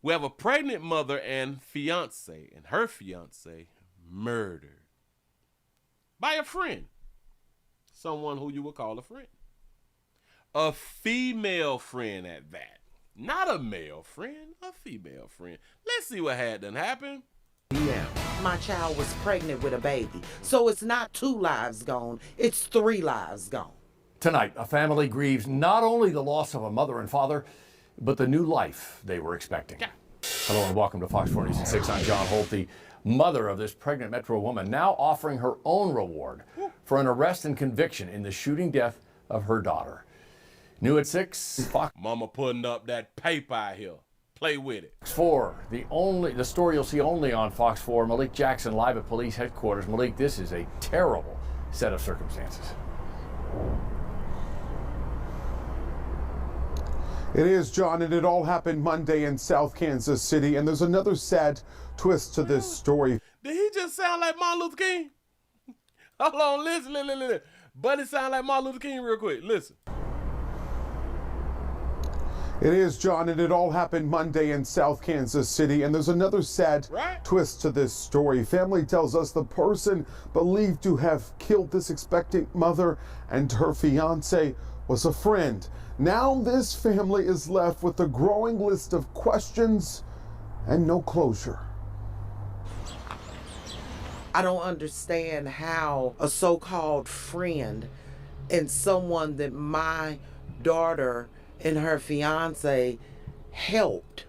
We have a pregnant mother and fiance, and her fiance murdered by a friend. Someone who you would call a friend. A female friend at that. Not a male friend, a female friend. Let's see what had done happened. Yeah, my child was pregnant with a baby. So it's not 2 lives gone, it's 3 lives gone. Tonight, a family grieves not only the loss of a mother and father, but the new life they were expecting. Yeah. Hello and welcome to Fox 4 News at 6. I'm John Holt. The mother of this pregnant Metro woman now offering her own reward for an arrest and conviction in the shooting death of her daughter. New at 6, Fox. Mama putting up that paper out here. Play with it. Fox 4, the story you'll see only on Fox 4. Malik Jackson live at police headquarters. Malik, this is a terrible set of circumstances. It is, John, and it all happened Monday in South Kansas City, and there's another sad twist to this story. Did he just sound like Martin Luther King? Hold on, listen. Buddy sound like Martin Luther King real quick. Listen. It is, John, and it all happened Monday in South Kansas City, and there's another sad twist to this story. Family tells us the person believed to have killed this expectant mother and her fiance was a friend. Now this family is left with a growing list of questions and no closure. I don't understand how a so-called friend and someone that my daughter and her fiance helped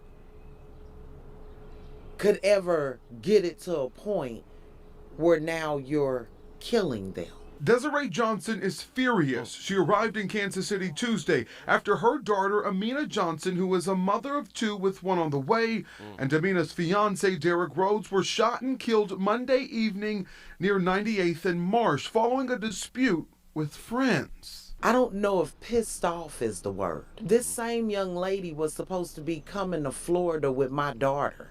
could ever get it to a point where now you're killing them. Desiree Johnson is furious. She arrived in Kansas City Tuesday after her daughter, Amina Johnson, who is a mother of 2 with 1 on the way, and Amina's fiance, Derek Rhodes, were shot and killed Monday evening near 98th and Marsh following a dispute with friends. I don't know if pissed off is the word. This same young lady was supposed to be coming to Florida with my daughter,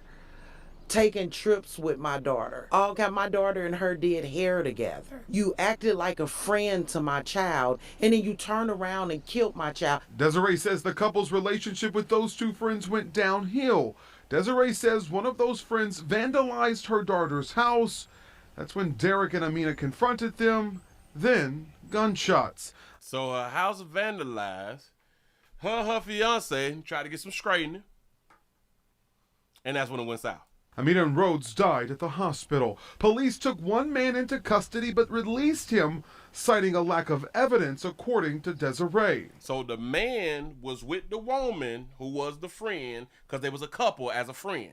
taking trips with my daughter. My daughter and her did hair together. You acted like a friend to my child, and then you turn around and killed my child. Desiree says the couple's relationship with those 2 friends went downhill. Desiree says one of those friends vandalized her daughter's house. That's when Derek and Amina confronted them. Then gunshots. So her house was vandalized. Her fiance tried to get some straightening. And that's when it went south. Amina and Rhodes died at the hospital. Police took 1 man into custody but released him, citing a lack of evidence, according to Desiree. So the man was with the woman who was the friend because they was a couple as a friend.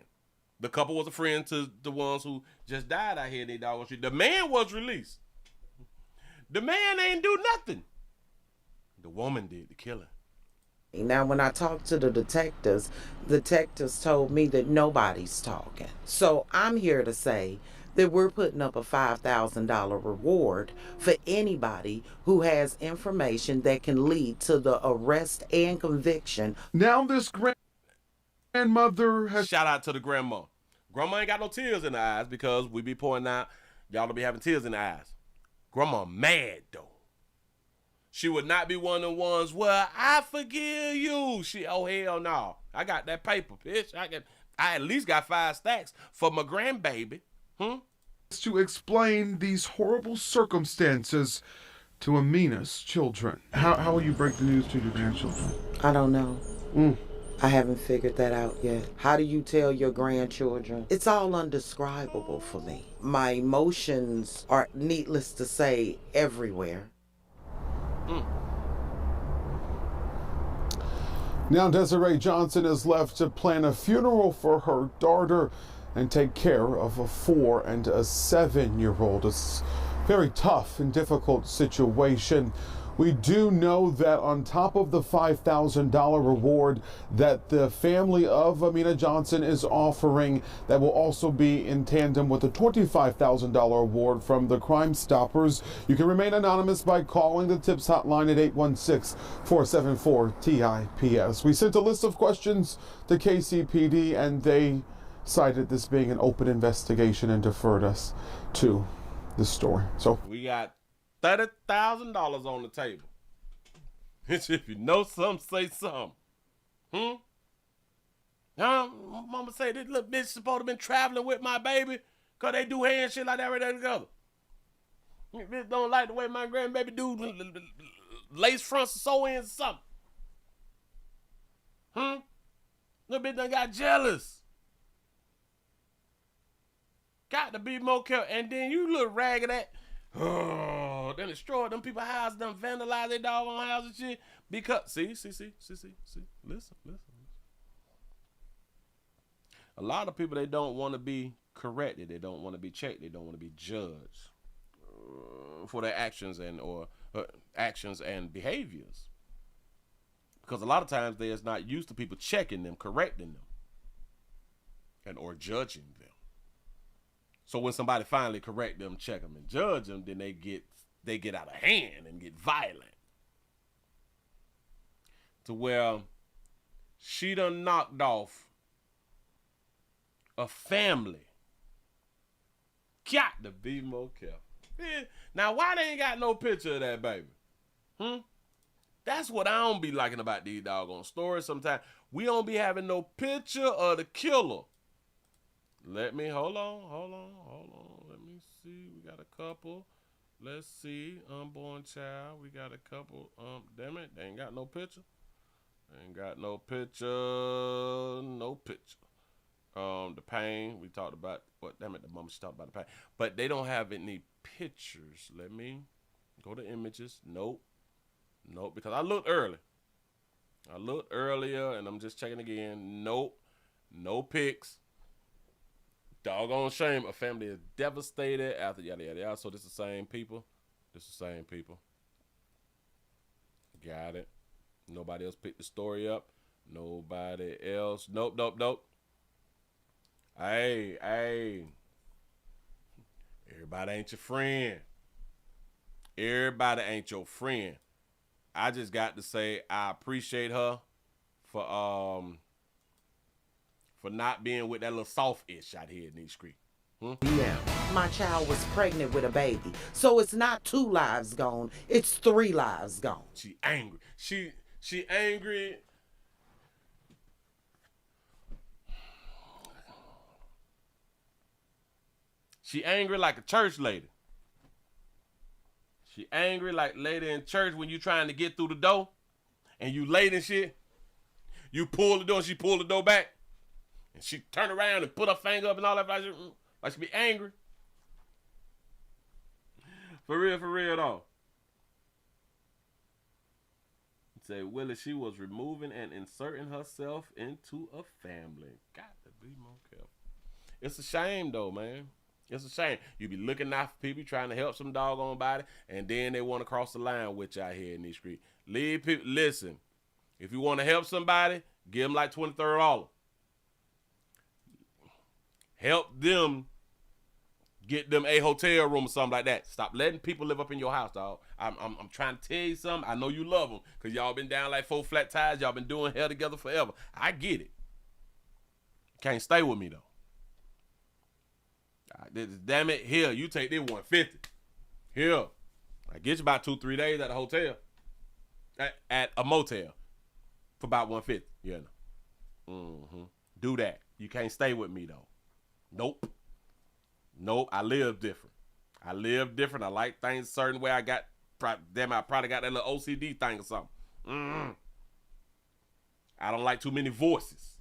The couple was a friend to the ones who just died out here in their dog street. The man was released. The man ain't do nothing. The woman did the killing. Now, when I talked to the detectives told me that nobody's talking. So I'm here to say that we're putting up a $5,000 reward for anybody who has information that can lead to the arrest and conviction. Now this grandmother has... Shout out to the grandma. Grandma ain't got no tears in her eyes because we be pointing out y'all don't be having tears in the eyes. Grandma mad, though. She would not be one of the ones, well, I forgive you. Oh, hell no. I got that paper, bitch. I at least got 5 stacks for my grandbaby. To explain these horrible circumstances to Amina's children. How will you break the news to your grandchildren? I don't know. I haven't figured that out yet. How do you tell your grandchildren? It's all undescribable for me. My emotions are, needless to say, everywhere. Now Desiree Johnson is left to plan a funeral for her daughter and take care of a 4 and a 7-year-old. It's a very tough and difficult situation. We do know that on top of the $5,000 reward that the family of Amina Johnson is offering, that will also be in tandem with a $25,000 award from the Crime Stoppers. You can remain anonymous by calling the TIPS hotline at 816-474-TIPS. We sent a list of questions to KCPD and they cited this being an open investigation and deferred us to the story. So we got $30,000 on the table. If you know something, say something. Mama say this little bitch supposed to have been traveling with my baby because they do hair and shit like that right there together. Bitch don't like the way my grandbaby do lace fronts or sew ins or something. Little bitch done got jealous. Got to be more careful. And then you look ragged at. Then destroyed them people's house, done vandalized their doggone house and shit. Because see. Listen. A lot of people, they don't want to be corrected. They don't want to be checked. They don't want to be judged for their actions and behaviors. Because a lot of times they're not used to people checking them, correcting them, or judging them. So when somebody finally correct them, check them, and judge them, then they get out of hand and get violent. To where she done knocked off a family. Got to be more careful. Now, why they ain't got no picture of that baby? That's what I don't be liking about these doggone stories sometimes. We don't be having no picture of the killer. Hold on. Let me see. We got a couple. Let's see. Unborn child. We got a couple. Damn it. They ain't got no picture. The pain. We talked about. The mama, she talked about the pain. But they don't have any pictures. Let me go to images. Nope. Because I looked early. Earlier, and I'm just checking again. Nope. No pics. Doggone shame. A family is devastated after yada yada yada. So this is the same people. Got it. Nobody else picked the story up. Nobody else. Nope. Hey. Everybody ain't your friend. I just got to say I appreciate her for not being with that little soft-ish out here in these streets. Yeah, my child was pregnant with a baby. So it's not 2 lives gone, it's 3 lives gone. She angry. She angry. She angry like a church lady. She angry like lady in church when you trying to get through the door and you late and shit. You pull the door and she pull the door back. And she turn around and put her finger up and all that. Like she be angry. For real though. Say, Willie, she was removing and inserting herself into a family. Got to be more careful. It's a shame though, man. It's a shame. You be looking out for people trying to help some doggone body, and then they want to cross the line with you out here in these streets. Leave people. Listen, if you want to help somebody, give them like $20, $30. Help them get them a hotel room or something like that. Stop letting people live up in your house, dog. I'm trying to tell you something. I know you love them because y'all been down like 4 flat tires. Y'all been doing hell together forever. I get it. Can't stay with me, though. Damn it. Here, you take this $150. Here. I get you about 2-3 days at a hotel. At a motel. For about $150. Yeah. Do that. You can't stay with me, though. Nope. I live different. I like things a certain way. I probably got that little OCD thing or something. I don't like too many voices.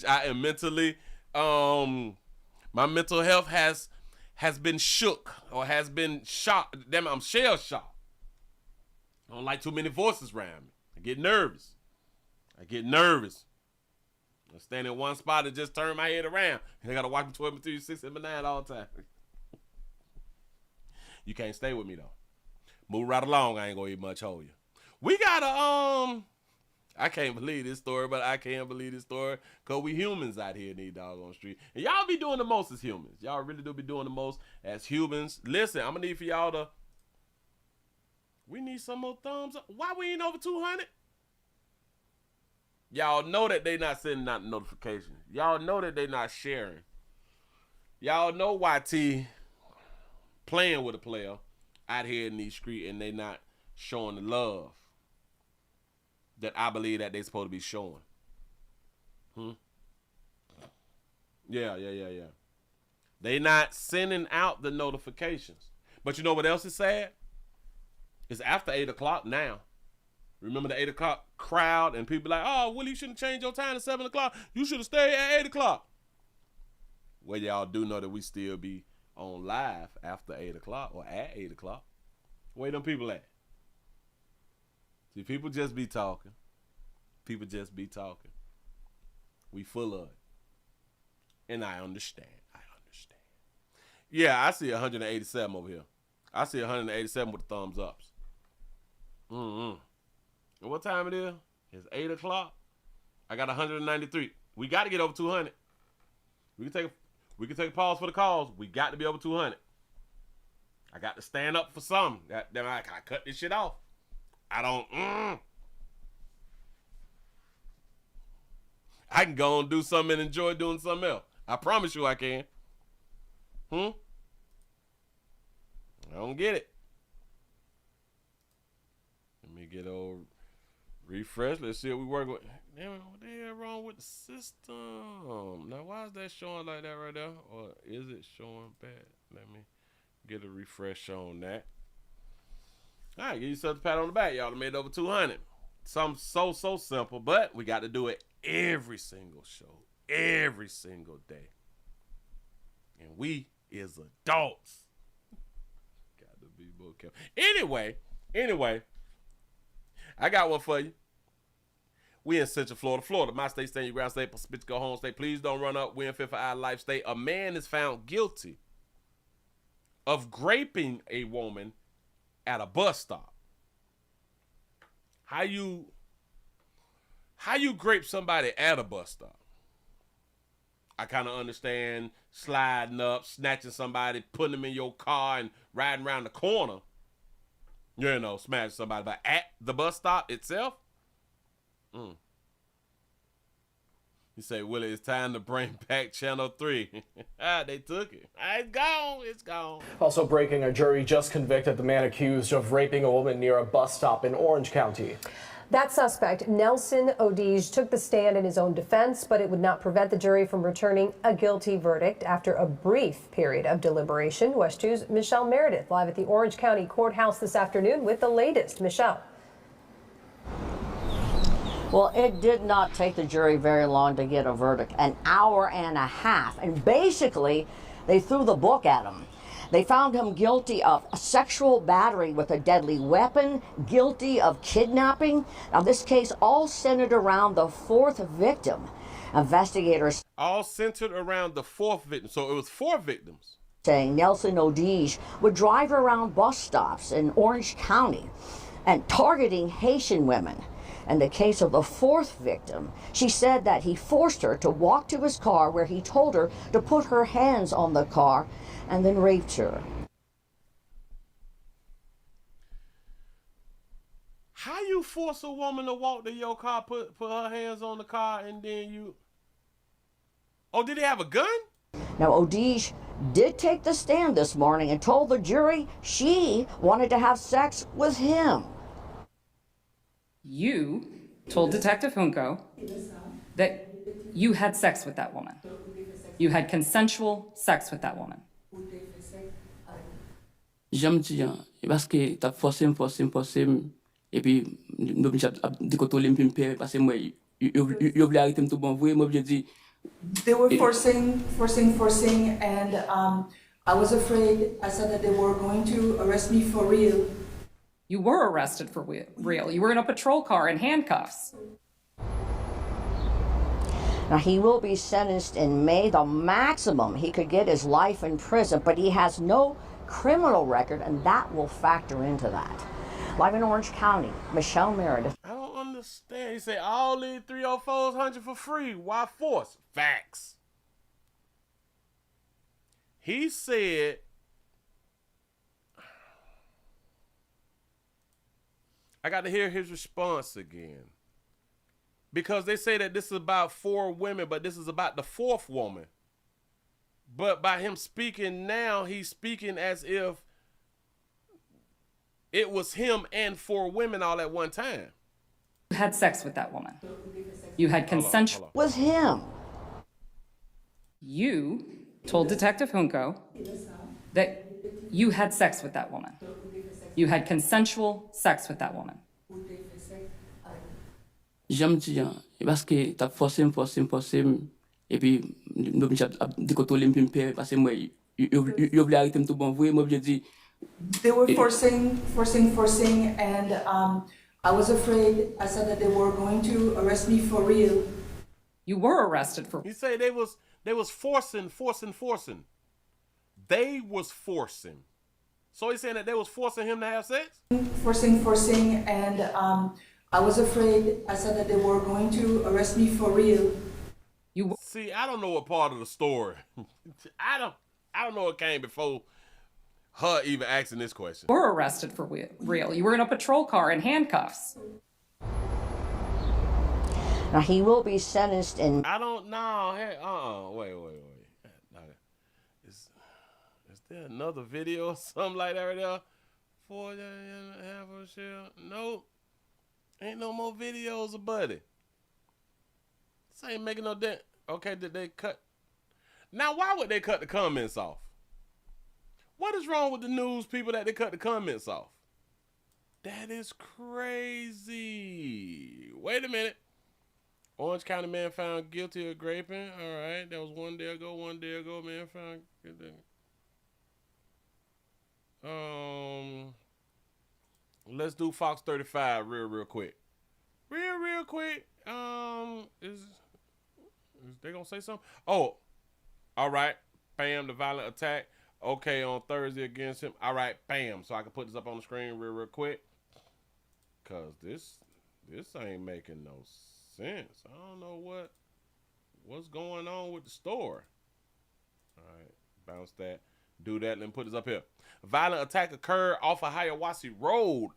I am mentally, my mental health has been shook or has been shocked. I'm shell shocked. I don't like too many voices around me. get nervous. I stand in one spot and just turn my head around. I got to watch between 2, 6, and 9 all the time. You can't stay with me, though. Move right along. I ain't going to eat much hold you. We got a, I can't believe this story, but I can't believe this story because we humans out here in these doggone street. And y'all be doing the most as humans. Y'all really do be doing the most as humans. Listen, I'm going to need for y'all to, we need some more thumbs up. Why we ain't over 200? Y'all know that they not sending out notifications. Y'all know that they not sharing. Y'all know YT playing with a player out here in these streets and they not showing the love that I believe that they supposed to be showing. Yeah. They not sending out the notifications. But you know what else is sad? It's after 8 o'clock now. Remember the 8 o'clock crowd and people like, oh, Willie, you shouldn't change your time to 7 o'clock. You should have stayed at 8 o'clock. Well, y'all do know that we still be on live after 8 o'clock or at 8 o'clock. Where them people at? See, people just be talking. We full of it. And I understand. Yeah, I see 187 over here. I see 187 with the thumbs ups. And what time it is? It's 8 o'clock. I got 193. We got to get over 200. We can take a pause for the calls. We got to be over 200. I got to stand up for something. Then I cut this shit off. I can go and do something and enjoy doing something else. I promise you I can. I don't get it. Let me get over refresh. Let's see what we work with. Damn, what the hell wrong with the system? Now, why is that showing like that right there? Or is it showing bad? Let me get a refresh on that. All right, give yourself a pat on the back. Y'all made over 200. Something so simple, but we got to do it every single show, every single day. And we is adults. Got to be more careful. Anyway, I got one for you. We in Central Florida. My state, stand your ground state, Pacific go home state. Please don't run up. We in 5th Eye Life State. A man is found guilty of graping a woman at a bus stop. How you grape somebody at a bus stop? I kind of understand sliding up, snatching somebody, putting them in your car and riding around the corner. You know, smashing somebody. But at the bus stop itself? You say, Willie, it's time to bring back Channel 3. They took it. It's gone. Also breaking, a jury just convicted the man accused of raping a woman near a bus stop in Orange County. That suspect, Nelson Odige, took the stand in his own defense, but it would not prevent the jury from returning a guilty verdict after a brief period of deliberation. West 2's Michelle Meredith live at the Orange County Courthouse this afternoon with the latest. Michelle. Well, it did not take the jury very long to get a verdict, an hour and a half. And basically, they threw the book at him. They found him guilty of sexual battery with a deadly weapon, guilty of kidnapping. Now, this case all centered around the 4th victim. Investigators all centered around the 4th victim. So it was 4 victims. Saying Nelson Odige would drive around bus stops in Orange County and targeting Haitian women. In the case of the 4th victim, she said that he forced her to walk to his car where he told her to put her hands on the car and then raped her. How you force a woman to walk to your car, put her hands on the car, and then you... Oh, did he have a gun? Now, Odige did take the stand this morning and told the jury she wanted to have sex with him. You told Detective Junco that you had sex with that woman. You had consensual sex with that woman. J'aime dire, parce que t'as forcé, et puis nous décontrôler me faire parce que moi, yo voulais arrêter tout bon vrai, moi je dis. They were forcing, and I was afraid. I said that they were going to arrest me for real. You were arrested for real. You were in a patrol car in handcuffs. Now, he will be sentenced in May. The maximum he could get is life in prison, but he has no criminal record, and that will factor into that. Live in Orange County, Michelle Meredith. I don't understand. He said all these 304s 100 for free. Why force? Facts. He said I got to hear his response again. Because they say that this is about 4 women, but this is about the 4th woman. But by him speaking now, he's speaking as if it was him and 4 women all at one time. You had sex with that woman. You had consensual. With him. You told Detective Junco that you had sex with that woman. You had consensual sex with that woman. J'aime dire, parce que t'as forcé, et puis nous dit que tout le monde parce que moi, il voulait arrêter tout bon vrai, moi je dis. They were forcing, and I was afraid. I said that they were going to arrest me for real. You were arrested for. He said they was forcing. They was forcing. So he's saying that they was forcing him to have sex? Forcing, and I was afraid. I said that they were going to arrest me for real. You see, I don't know what part of the story. I don't know what came before her even asking this question. You were arrested for real. You were in a patrol car in handcuffs. Now, he will be sentenced in. I don't know. Hey, wait. Is there another video or something like that right there? 4 and a half of a shell? Nope. Ain't no more videos of Buddy. This ain't making no dent. Okay, did they cut? Now, why would they cut the comments off? What is wrong with the news people that they cut the comments off? That is crazy. Wait a minute. Orange County man found guilty of raping. All right, that was 1 day ago. 1 day ago, man found guilty. Let's do Fox 35 real quick. Real quick. Is they gonna say something? Oh, all right. Bam, the violent attack. Okay, on Thursday against him. All right, bam. So I can put this up on the screen real quick. Cause this ain't making no sense. I don't know what's going on with the story. All right, bounce that. Do that and then put this up here. Violent attack occurred off of Hiawassee Road.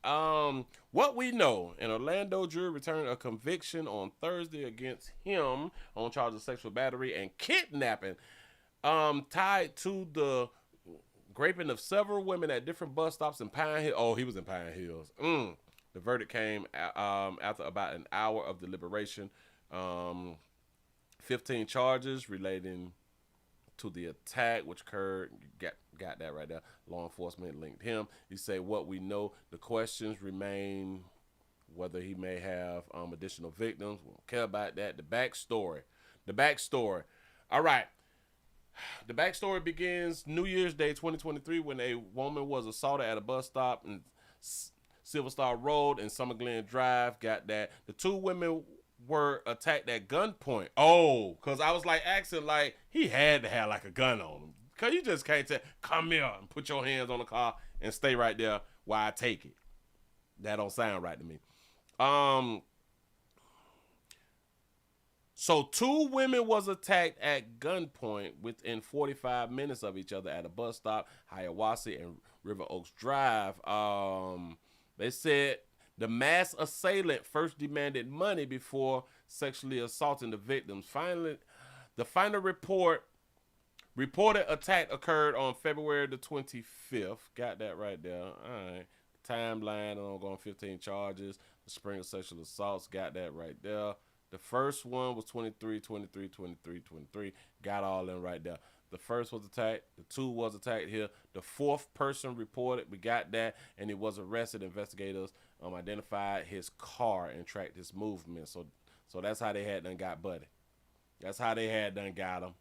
What we know, an Orlando jury returned a conviction on Thursday against him on charges of sexual battery and kidnapping, tied to the raping of several women at different bus stops in Pine Hill. Oh, he was in Pine Hills. The verdict came after about an hour of deliberation. 15 charges relating to the attack, which occurred. Got that right there. Law enforcement linked him. He said, what we know, the questions remain whether he may have additional victims. We don't care about that. The backstory. All right. The backstory begins New Year's Day 2023 when a woman was assaulted at a bus stop in Silver Star Road and Summer Glen Drive. Got that. The 2 women were attacked at gunpoint. Oh, because I was like asking, like, he had to have like a gun on him. Because you just can't say, come here and put your hands on the car and stay right there while I take it. That don't sound right to me. So 2 women was attacked at gunpoint within 45 minutes of each other at a bus stop, Hiawassee and River Oaks Drive. They said the mass assailant first demanded money before sexually assaulting the victims. Finally, the final reported attack occurred on February the 25th. Got that right there. All right. Timeline, ongoing 15 charges. The spring of sexual assaults. Got that right there. The first one was 23. Got all in right there. The first was attacked. The 2 was attacked here. The 4th person reported. We got that. And he was arrested. Investigators identified his car and tracked his movement. So that's how they had done got Buddy. That's how they had done got him.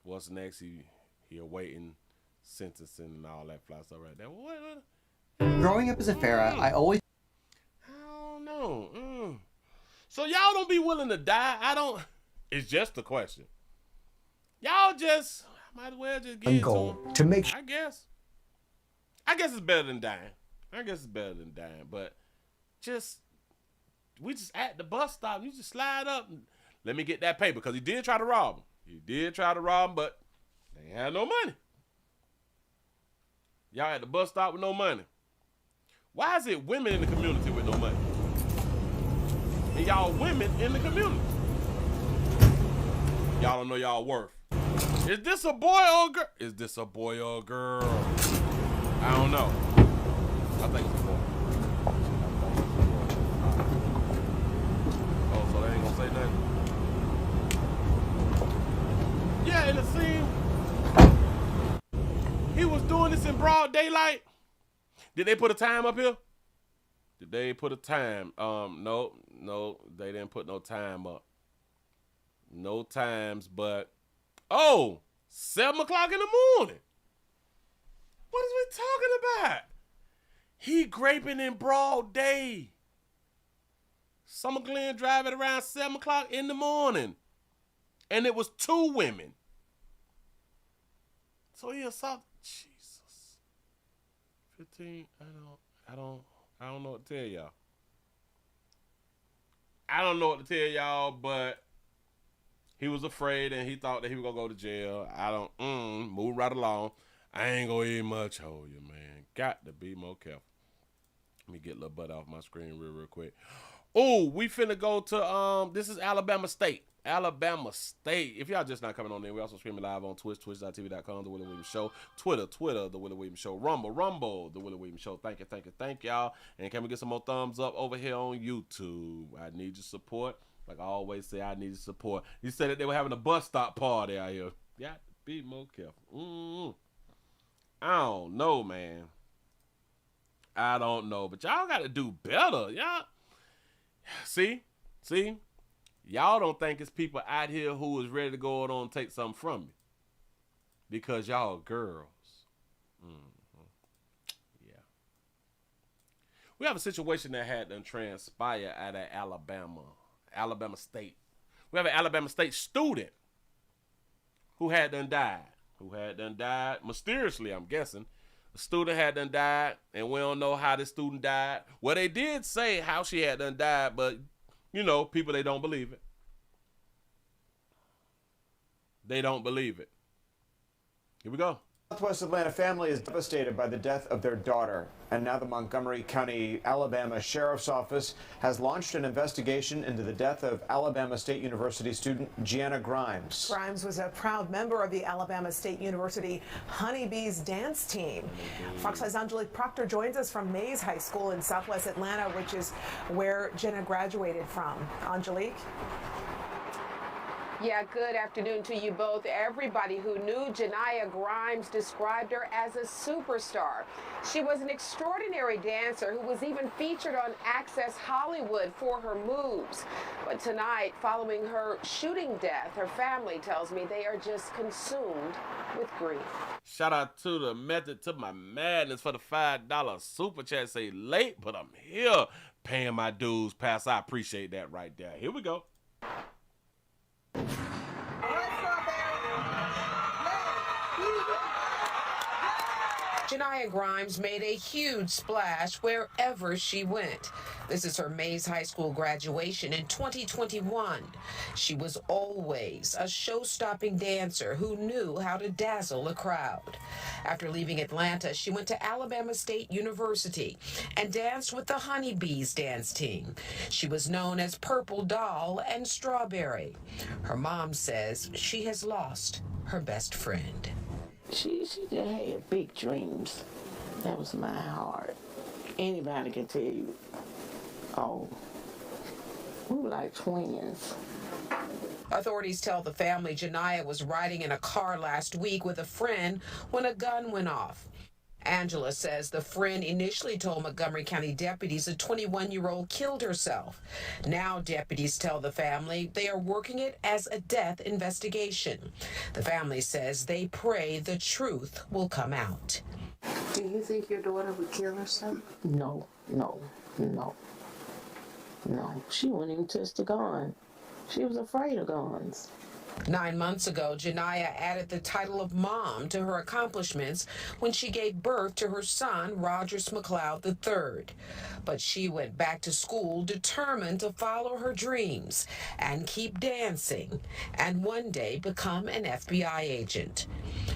What's next? He awaiting sentencing and all that fly stuff right there. What? Growing up as a Farrah, I always... I don't know. So y'all don't be willing to die? I don't. It's just a question. Y'all just might as well just get goal to make sure. I guess it's better than dying. But we just at the bus stop. You just slide up and let me get that paper, because he did try to rob him. But they ain't had no money. Y'all at the bus stop with no money. Why is it women in the community with no money? And y'all women in the community. Y'all don't know y'all worth. Is this a boy or a girl? I don't know. I think it's a boy. Oh, so they ain't gonna say nothing? Yeah, and it seemed he was doing this in broad daylight. Did they put a time up here? Did they put a time? No, they didn't put no time up. No times, but 7 o'clock in the morning. What is we talking about? He graping in broad day. Summer Glen driving around 7 o'clock in the morning. And it was 2 women. So he assaulted. Jesus. 15, I don't know what to tell y'all. I don't know what to tell y'all, but he was afraid and he thought that he was gonna go to jail. Move right along. I ain't gonna eat much hold you, man. Got to be more careful. Let me get a little butt off my screen real quick. Oh, we finna go to this is Alabama State. If y'all just not coming on in, we also streaming live on Twitch, twitch.tv.com, The Willie Williams Show, Twitter, The Willie Williams Show, Rumble, The Willie Williams Show. Thank y'all. And can we get some more thumbs up over here on YouTube? I need your support. Like I always say, I need your support. You said that they were having a bus stop party out here. Got to be more careful. I don't know, man. I don't know, but y'all got to do better. Y'all, see? Y'all don't think it's people out here who is ready to go on and take something from you because y'all girls. Yeah. We have a situation that had done transpire out of Alabama State. We have an Alabama State student who had done died. Mysteriously, I'm guessing. The student had done died, and we don't know how this student died. Well, they did say how she had done died, but people, they don't believe it. Here we go. Southwest Atlanta family is devastated by the death of their daughter. And now the Montgomery County, Alabama Sheriff's Office has launched an investigation into the death of Alabama State University student Gianna Grimes. Grimes was a proud member of the Alabama State University Honeybees dance team. Fox 5's Angelique Proctor joins us from Mays High School in Southwest Atlanta, which is where Gianna graduated from. Angelique? Yeah, good afternoon to you both. Everybody who knew Gianna Grimes described her as a superstar. She was an extraordinary dancer who was even featured on Access Hollywood for her moves. But tonight, following her shooting death, her family tells me they are just consumed with grief. Shout out to the Method to My Madness for the $5 super chat. Say late, but I'm here paying my dues. Pass, I appreciate that right there. Here we go. Gianna Grimes made a huge splash wherever she went. This is her Mays High School graduation in 2021. She was always a show-stopping dancer who knew how to dazzle a crowd. After leaving Atlanta, she went to Alabama State University and danced with the Honeybees dance team. She was known as Purple Doll and Strawberry. Her mom says she has lost her best friend. She just had big dreams. That was my heart. Anybody can tell you, we were like twins. Authorities tell the family Gianna was riding in a car last week with a friend when a gun went off. Angela says the friend initially told Montgomery County deputies a 21-year-old killed herself. Now deputies tell the family they are working it as a death investigation. The family says they pray the truth will come out. Do you think your daughter would kill herself? No, no, no. No, she wouldn't even touch the gun. She was afraid of guns. 9 months ago, Janiyah added the title of mom to her accomplishments when she gave birth to her son, Rogers McLeod III. But she went back to school determined to follow her dreams and keep dancing and one day become an FBI agent.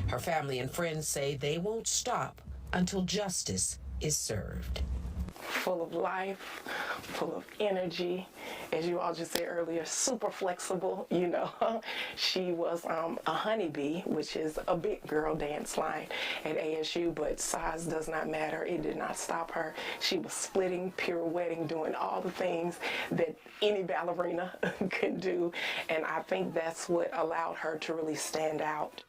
Her family and friends say they won't stop until justice is served. Full of life, full of energy, as you all just said earlier, super flexible, you know. She was a honeybee, which is a big girl dance line at ASU, but size does not matter. It did not stop her. She was splitting, pirouetting, doing all the things that any ballerina could do, and I think that's what allowed her to really stand out.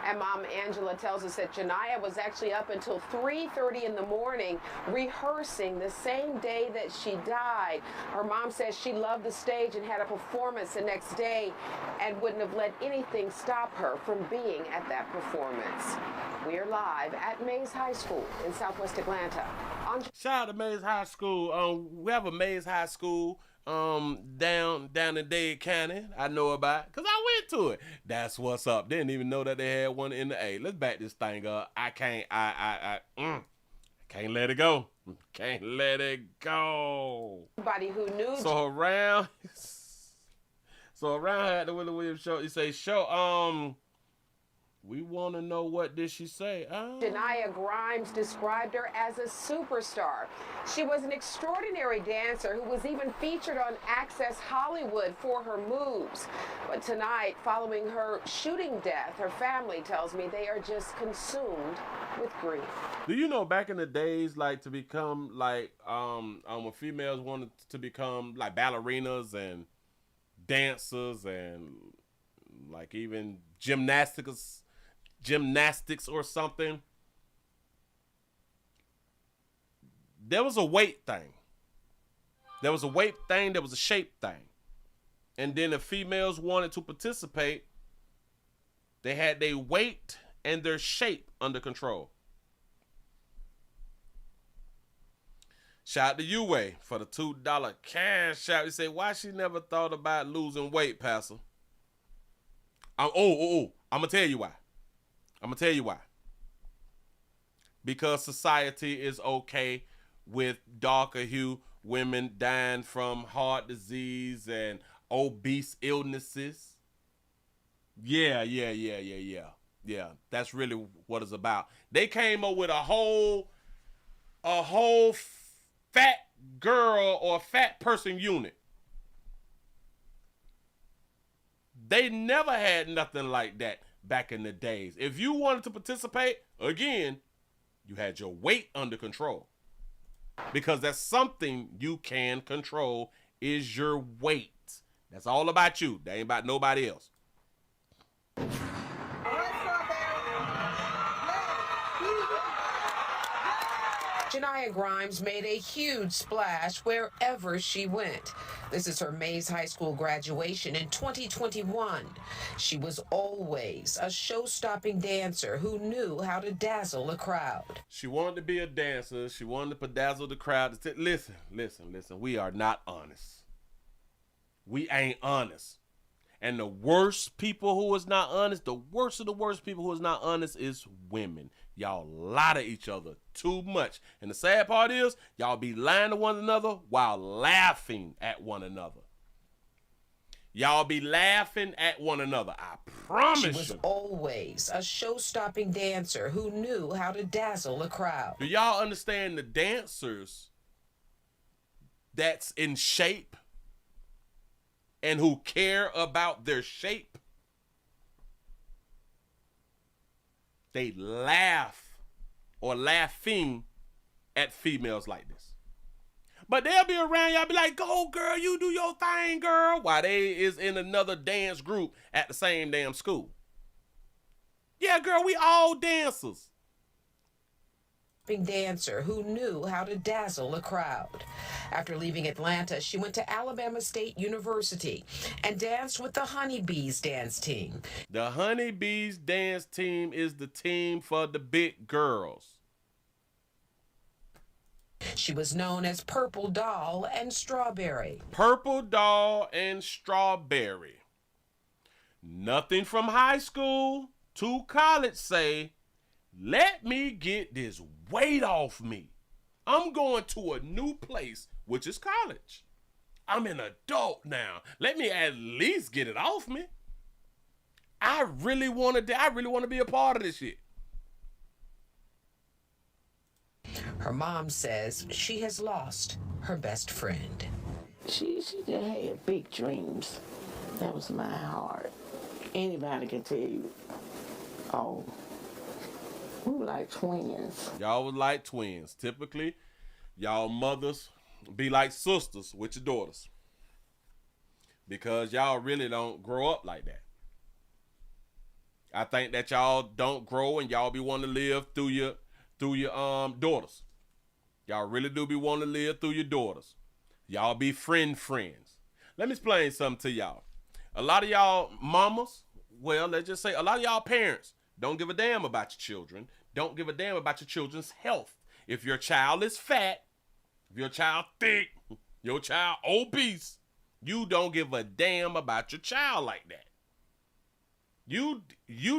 And Mom Angela tells us that Janiyah was actually up until 3:30 in the morning rehearsing the same day that she died. Her mom says she loved the stage and had a performance the next day and wouldn't have let anything stop her from being at that performance. We're live at Mays High School in Southwest Atlanta. Shout out to Mays High School. We have a Mays High School down in Dade County. I know about it because I went to it. That's what's up. Didn't even know that they had one in the A. Let's back this thing up. I can't let it go. Can't let it go. Somebody who knew. So around at the Willie Williams show, you say we want to know, what did she say? Janiyah Grimes described her as a superstar. She was an extraordinary dancer who was even featured on Access Hollywood for her moves. But tonight, following her shooting death, her family tells me they are just consumed with grief. Do you know back in the days, like to become like when females wanted to become like ballerinas and dancers and like even gymnastics or something, there was a weight thing. There was a weight thing, there was a shape thing. And then if females wanted to participate, they had their weight and their shape under control. Shout out to Uway for the $2 cash out. You say, why she never thought about losing weight, Pastor? I'm gonna tell you why. Because society is okay with darker hue women dying from heart disease and obese illnesses. Yeah. That's really what it's about. They came up with a whole fat girl or fat person unit. They never had nothing like that back in the days. If you wanted to participate, again, you had your weight under control. Because that's something you can control, is your weight. That's all about you. That ain't about nobody else. Janiyah Grimes made a huge splash wherever she went. This is her Mays High School graduation in 2021. She was always a show-stopping dancer who knew how to dazzle a crowd. She wanted to be a dancer. She wanted to bedazzle the crowd. Listen. We are not honest. We ain't honest. And the worst people who is not honest, the worst of the worst people who is not honest is women. Y'all lie to each other too much. And the sad part is, y'all be lying to one another while laughing at one another. Y'all be laughing at one another. I promise you. She was always a show-stopping dancer who knew how to dazzle a crowd. Do y'all understand the dancers that's in shape and who care about their shape? They laugh or laughing at females like this. But they'll be around, y'all be like, go girl, you do your thing, girl. While they is in another dance group at the same damn school. Yeah, girl, we all dancers. Dancer who knew how to dazzle a crowd. After leaving Atlanta, she went to Alabama State University and danced with the Honeybees dance team. The Honeybees dance team is the team for the big girls. She was known as Purple Doll and Strawberry. Purple Doll and Strawberry. Nothing from high school to college say, let me get this weight off me. I'm going to a new place, which is college. I'm an adult now. Let me at least get it off me. I really want to be a part of this shit. Her mom says she has lost her best friend. She just had big dreams. That was my heart. Anybody can tell you, oh, we were like twins. Y'all was like twins. Typically, y'all mothers be like sisters with your daughters. Because y'all really don't grow up like that. I think that y'all don't grow and y'all be wanting to live through your daughters. Y'all really do be wanting to live through your daughters. Y'all be friends. Let me explain something to y'all. A lot of y'all mamas, well, let's just say a lot of y'all parents don't give a damn about your children. Don't give a damn about your children's health. If your child is fat, if your child thick, your child obese, you don't give a damn about your child like that. You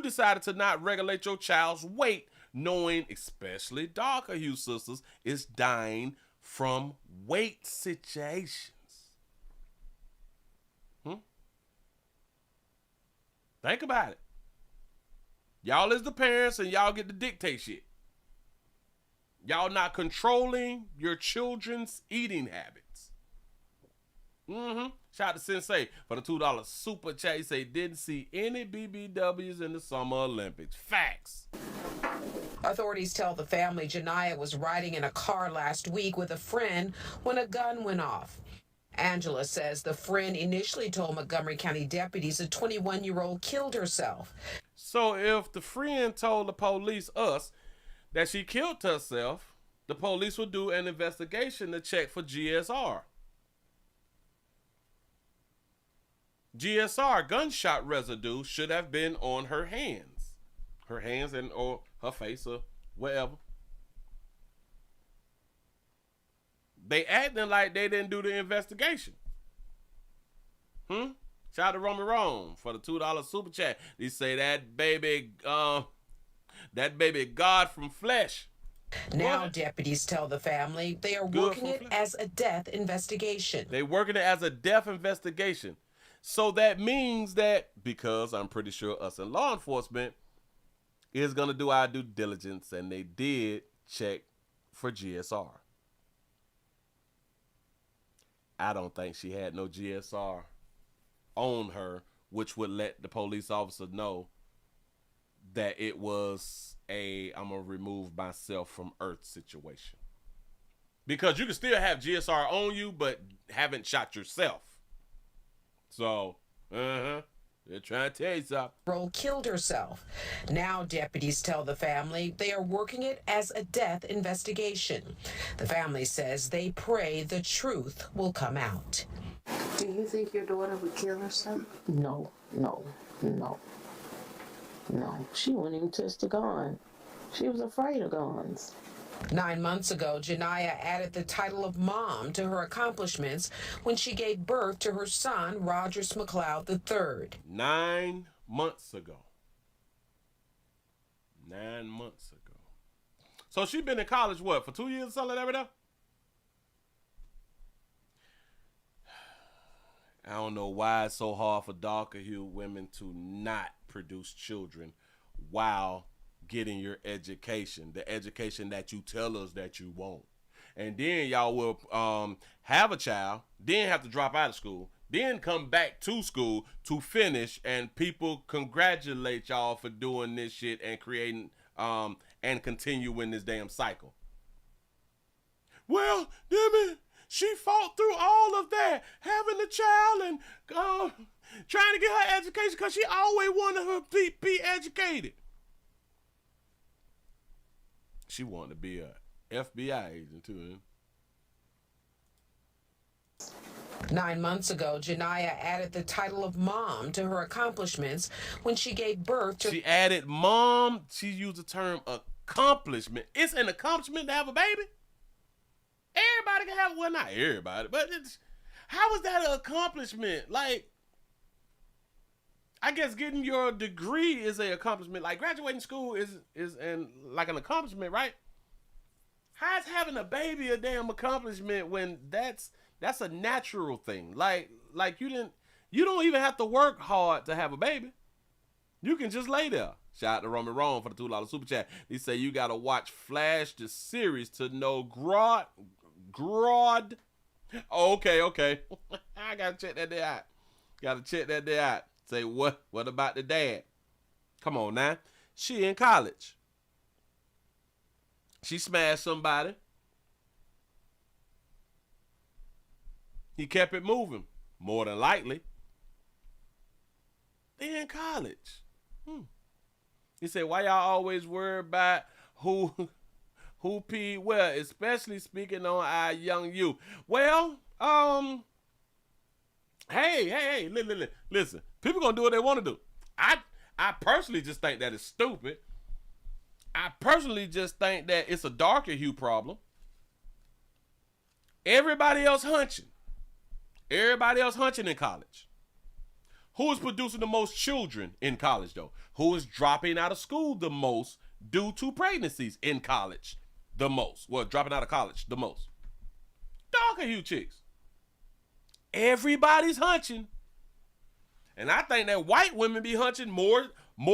decided to not regulate your child's weight, knowing especially darker hue sisters is dying from weight situations. Think about it. Y'all is the parents and y'all get to dictate shit. Y'all not controlling your children's eating habits. Shout out to Sensei for the $2 super chat. He say didn't see any BBWs in the Summer Olympics. Facts. Authorities tell the family Janiyah was riding in a car last week with a friend when a gun went off. Angela says the friend initially told Montgomery County deputies a 21-year-old killed herself. So if the friend told the police, us, that she killed herself, the police will do an investigation to check for GSR. GSR, gunshot residue, should have been on her hands. Her hands and or her face or wherever. They acting like they didn't do the investigation. Shout out to Romy Rome for the $2 super chat. They say that baby God from flesh. Now deputies tell the family they are working it as a death investigation. They working it as a death investigation. So that means that, because I'm pretty sure us in law enforcement is going to do our due diligence, and they did check for GSR. I don't think she had no GSR on her, which would let the police officer know that it was a I'm going to remove myself from Earth situation. Because you can still have GSR on you, but haven't shot yourself. So, they're trying to tell you something. Killed herself. Now deputies tell the family they are working it as a death investigation. The family says they pray the truth will come out. Do you think your daughter would kill herself? No. She wouldn't even touch the gun. She was afraid of guns. 9 months ago, Janiyah added the title of mom to her accomplishments when she gave birth to her son, Rogers McLeod III. 9 months ago. 9 months ago. So she been in college, what, for 2 years or something like that? I don't know why it's so hard for darker hue women to not produce children while getting your education, the education that you tell us that you want. And then y'all will have a child, then have to drop out of school, then come back to school to finish, and people congratulate y'all for doing this shit and creating and continuing this damn cycle. Well, damn it, she fought through all of that, having a child and trying to get her education because she always wanted her to be educated. She wanted to be a FBI agent too. 9 months ago, Janiyah added the title of mom to her accomplishments when she gave birth to... She added mom. She used the term accomplishment. It's an accomplishment to have a baby? Everybody can have one. Not everybody, but how is that an accomplishment? Like, I guess getting your degree is an accomplishment. Like, graduating school is like an accomplishment, right? How is having a baby a damn accomplishment when that's a natural thing? Like you don't even have to work hard to have a baby. You can just lay there. Shout out to Roman Rome for the $2 super chat. He say you gotta watch Flash the series to know Grodd. Okay. I gotta check that day out. Say what about the dad? Come on now. She in college. She smashed somebody. He kept it moving. More than likely. They in college. He said, why y'all always worry about who peed where, especially speaking on our young youth? Well, hey, listen. People gonna do what they want to do. I personally just think that it's stupid. I personally just think that it's a darker hue problem. Everybody else hunching in college. Who is producing the most children in college, though? Who is dropping out of school the most due to pregnancies in college the most? Well, dropping out of college the most. Darker hue chicks. Everybody's hunching. And I think that white women be hunching more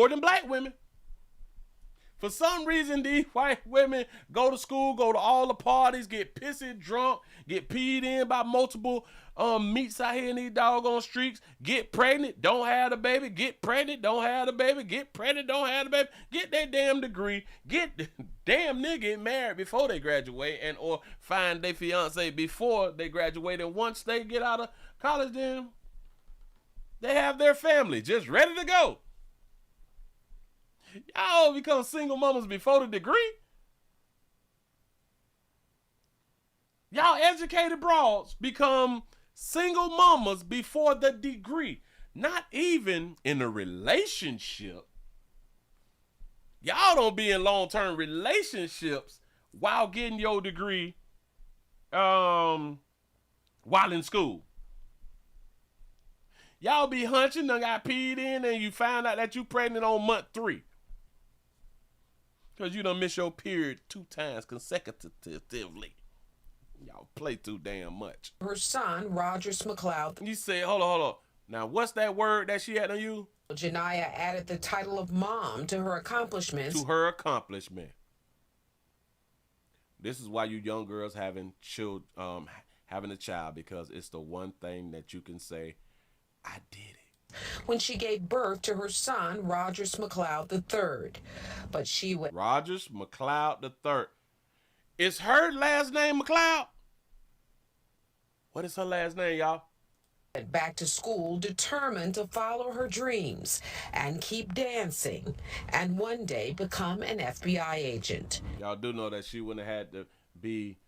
than black women. For some reason, these white women go to school, go to all the parties, get pissy drunk, get peed in by multiple meats out here in these doggone streets, get pregnant, don't have the baby, get pregnant, don't have the baby, get pregnant, don't have the baby, get their damn degree, get damn nigga get married before they graduate and or find their fiance before they graduate. And once they get out of college, then they have their family just ready to go. Y'all become single mamas before the degree. Y'all educated broads become single mamas before the degree. Not even in a relationship. Y'all don't be in long-term relationships while getting your degree while in school. Y'all be hunching, done got peed in, and you find out that you pregnant on month 3. Because you done miss your period 2 times consecutively. Y'all play too damn much. Her son, Rogers McLeod. You say, hold on. Now, what's that word that she had on you? Janiyah added the title of mom to her accomplishments. This is why you young girls having a child, because it's the one thing that you can say, I did it. When she gave birth to her son, Rogers McLeod III. But she went... Rogers McLeod III. Is her last name McLeod? What is her last name, y'all? Back to school, determined to follow her dreams and keep dancing, and one day become an FBI agent. Y'all do know that she wouldn't have had to be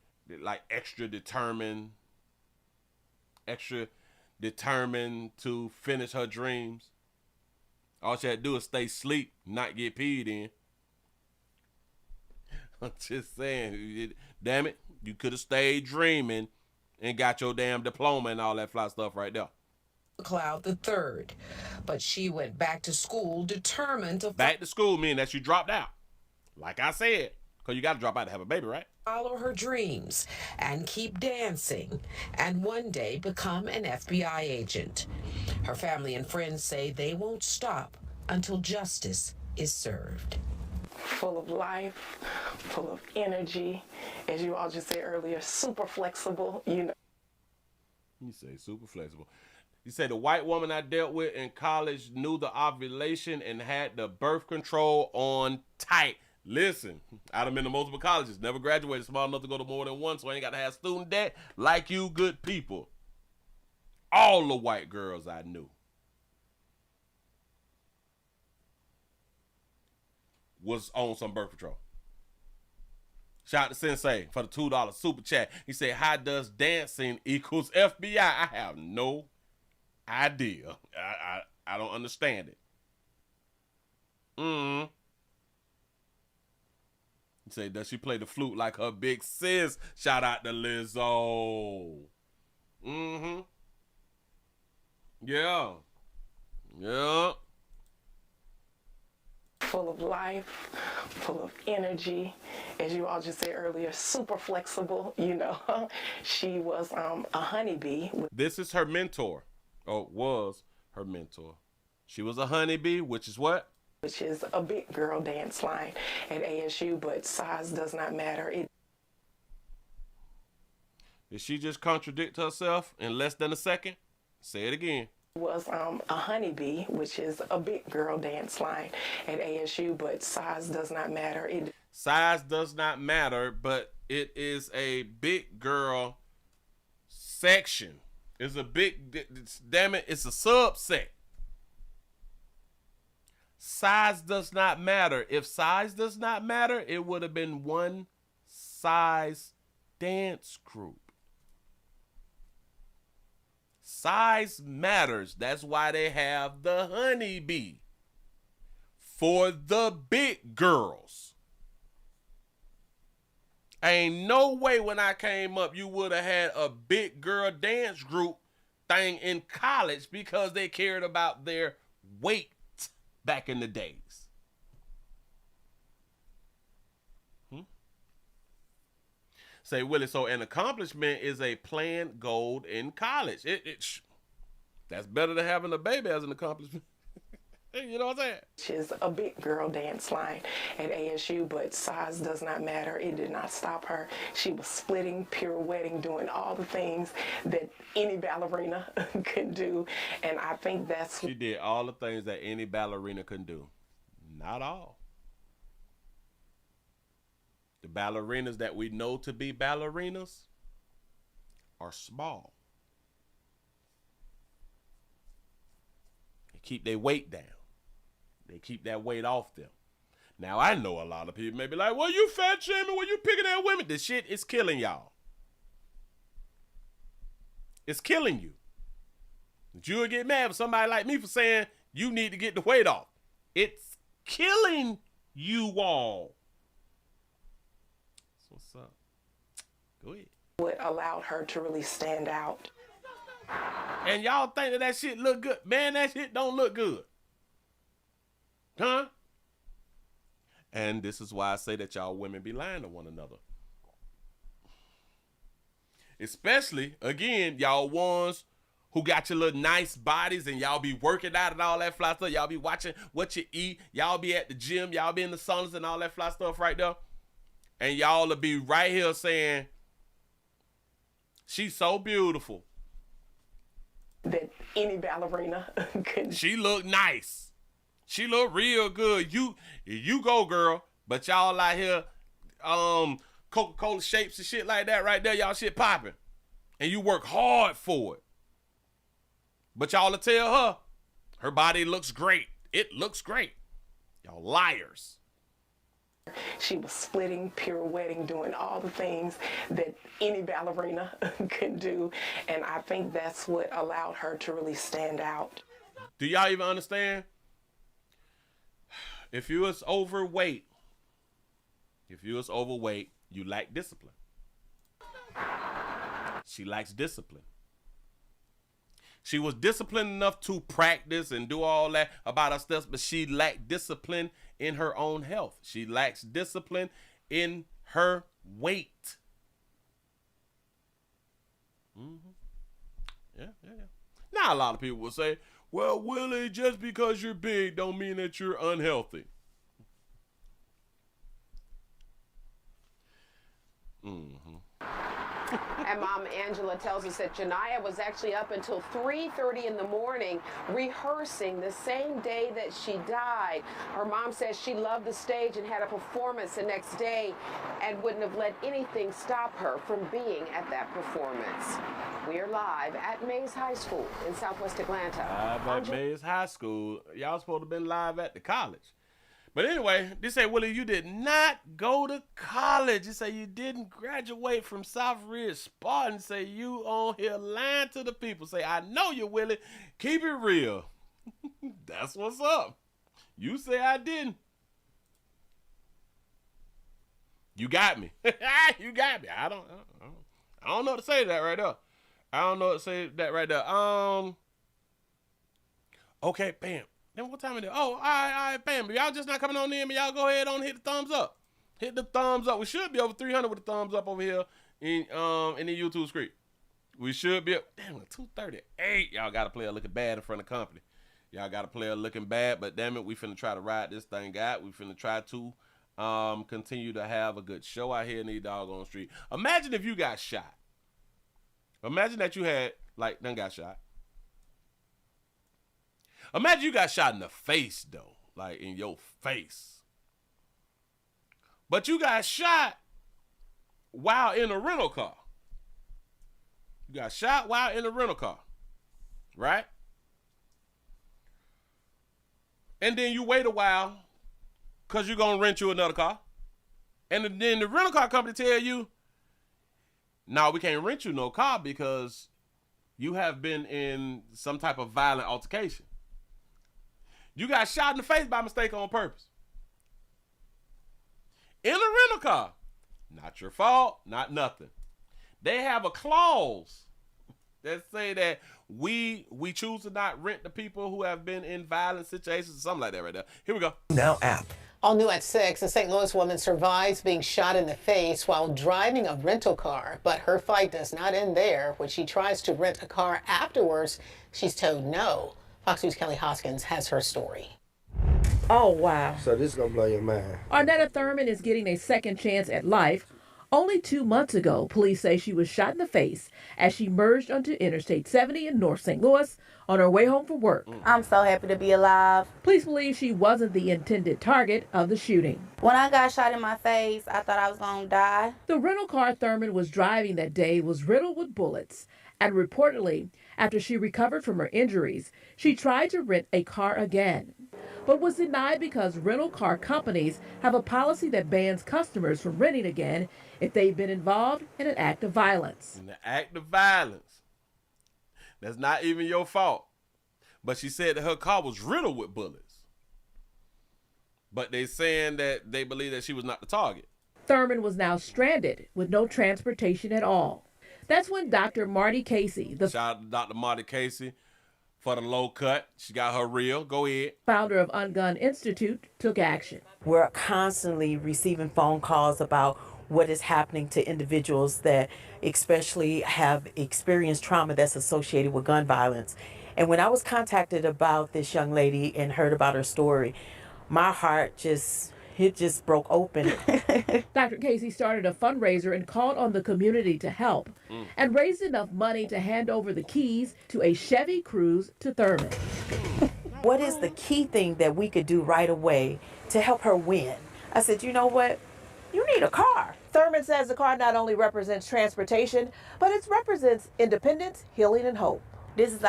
like extra determined to finish her dreams. All she had to do is stay asleep, not get peed in. I'm just saying, damn it, you could have stayed dreaming and got your damn diploma and all that fly stuff right there. McLeod III, but she went back to school determined to... Back to school meaning that you dropped out. Like I said, because you got to drop out to have a baby, right? Follow her dreams and keep dancing, and one day become an FBI agent. Her family and friends say they won't stop until justice is served. Full of life, full of energy, as you all just said earlier, super flexible, you know. You say super flexible. You say the white woman I dealt with in college knew the ovulation and had the birth control on tight. Listen, I done been to multiple colleges, never graduated small enough to go to more than one, so I ain't got to have student debt like you good people. All the white girls I knew was on some birth control. Shout out to Sensei for the $2 super chat. He said, how does dancing equals FBI? I have no idea. I don't understand it. He said, does she play the flute like her big sis? Shout out to Lizzo. Yeah. Yeah. Full of life, full of energy. As you all just said earlier, super flexible, you know. She was a honeybee. This is her mentor, or was her mentor. She was a honeybee, which is what? Which is a big girl dance line at ASU, but size does not matter. Did she just contradict herself in less than a second? Say it again. Was a honeybee, which is a big girl dance line at ASU, but size does not matter. Size does not matter, but it is a big girl section. It's a big, damn it, it's a subset. Size does not matter. If size does not matter, it would have been one size dance group. Size matters. That's why they have the honeybee for the big girls. Ain't no way when I came up you would have had a big girl dance group thing in college because they cared about their weight back in the days. Say, Willie, so an accomplishment is a planned goal in college. That's better than having a baby as an accomplishment. You know what I'm saying? She's a big girl dance line at ASU, but size does not matter. It did not stop her. She was splitting, pirouetting, doing all the things that any ballerina could do. And I think that's... She did all the things that any ballerina could do. Not all. The ballerinas that we know to be ballerinas are small. They keep their weight down. They keep that weight off them. Now, I know a lot of people may be like, well, you fat shaming, well, you picking at women. This shit is killing y'all. It's killing you. But you'll get mad with somebody like me for saying you need to get the weight off. It's killing you all. What's up? Go ahead. What allowed her to really stand out. And y'all think that shit look good. Man, that shit don't look good. Huh? And this is why I say that y'all women be lying to one another. Especially, again, y'all ones who got your little nice bodies and y'all be working out and all that fly stuff. Y'all be watching what you eat. Y'all be at the gym. Y'all be in the saunas and all that fly stuff right there. And y'all will be right here saying, she's so beautiful. That any ballerina could. She look nice. She look real good. You go, girl. But y'all out here, Coca-Cola shapes and shit like that right there. Y'all shit popping. And you work hard for it. But y'all will tell her body looks great. It looks great. Y'all liars. She was splitting, pirouetting, doing all the things that any ballerina could do. And I think that's what allowed her to really stand out. Do y'all even understand? If you was overweight, you lack discipline. She lacks discipline. She was disciplined enough to practice and do all that about her stuff, but she lacked discipline in her own health. She lacks discipline in her weight. Yeah. Now a lot of people will say, well, Willie, just because you're big don't mean that you're unhealthy. And Mom Angela tells us that Janiyah was actually up until 3:30 in the morning rehearsing the same day that she died. Her mom says she loved the stage and had a performance the next day and wouldn't have let anything stop her from being at that performance. We are live at Mays High School in Southwest Atlanta. Live at Mays High School. Y'all supposed to have been live at the college. But anyway, they say, Willie, you did not go to college. They say you didn't graduate from South Ridge Spartan. Say you on here lying to the people. Say, I know you, Willie. Keep it real. That's what's up. You say I didn't. You got me. You got me. I don't know what to say to that right there. I don't know what to say to that right there. Okay, bam. Then what time is it? Oh, all right, bam. But y'all just not coming on in, but y'all go ahead on and hit the thumbs up. Hit the thumbs up. We should be over 300 with the thumbs up over here in the YouTube screen. We should be, damn, 238. Y'all got to play a looking bad in front of company. Y'all got to play a looking bad, but damn it, we finna try to ride this thing out. We finna try to continue to have a good show out here in these doggone street. Imagine if you got shot. Imagine that you had, like, done got shot. Imagine you got shot in the face, though. Like, in your face. But you got shot while in a rental car. You got shot while in a rental car. Right? And then you wait a while because you're going to rent you another car. And then the rental car company tell you, no, we can't rent you no car because you have been in some type of violent altercation. You got shot in the face by mistake on purpose. In a rental car. Not your fault, not nothing. They have a clause that say that we choose to not rent the people who have been in violent situations or something like that right there. Here we go. Now app. All new at 6, a St. Louis woman survives being shot in the face while driving a rental car. But her fight does not end there. When she tries to rent a car afterwards, she's told no. Fox News' Kelly Hoskins has her story. Oh, wow. So this is going to blow your mind. Arnetta Thurman is getting a second chance at life. Only 2 months ago, police say she was shot in the face as she merged onto Interstate 70 in North St. Louis on her way home from work. I'm so happy to be alive. Police believe she wasn't the intended target of the shooting. When I got shot in my face, I thought I was going to die. The rental car Thurman was driving that day was riddled with bullets. And reportedly, after she recovered from her injuries, she tried to rent a car again, but was denied because rental car companies have a policy that bans customers from renting again if they've been involved in an act of violence. An act of violence. That's not even your fault. But she said that her car was riddled with bullets. But they're saying that they believe that she was not the target. Thurman was now stranded with no transportation at all. That's when Dr. Marty Casey, the shout out to Dr. Marty Casey for the low cut. She got her reel. Go ahead. Founder of Ungun Institute, took action. We're constantly receiving phone calls about what is happening to individuals that especially have experienced trauma that's associated with gun violence. And when I was contacted about this young lady and heard about her story, my heart just broke open. Dr. Casey started a fundraiser and called on the community to help and raised enough money to hand over the keys to a Chevy Cruze to Thurman. What is the key thing that we could do right away to help her win? I said, you know what? You need a car. Thurman says the car not only represents transportation, but it represents independence, healing, and hope. This is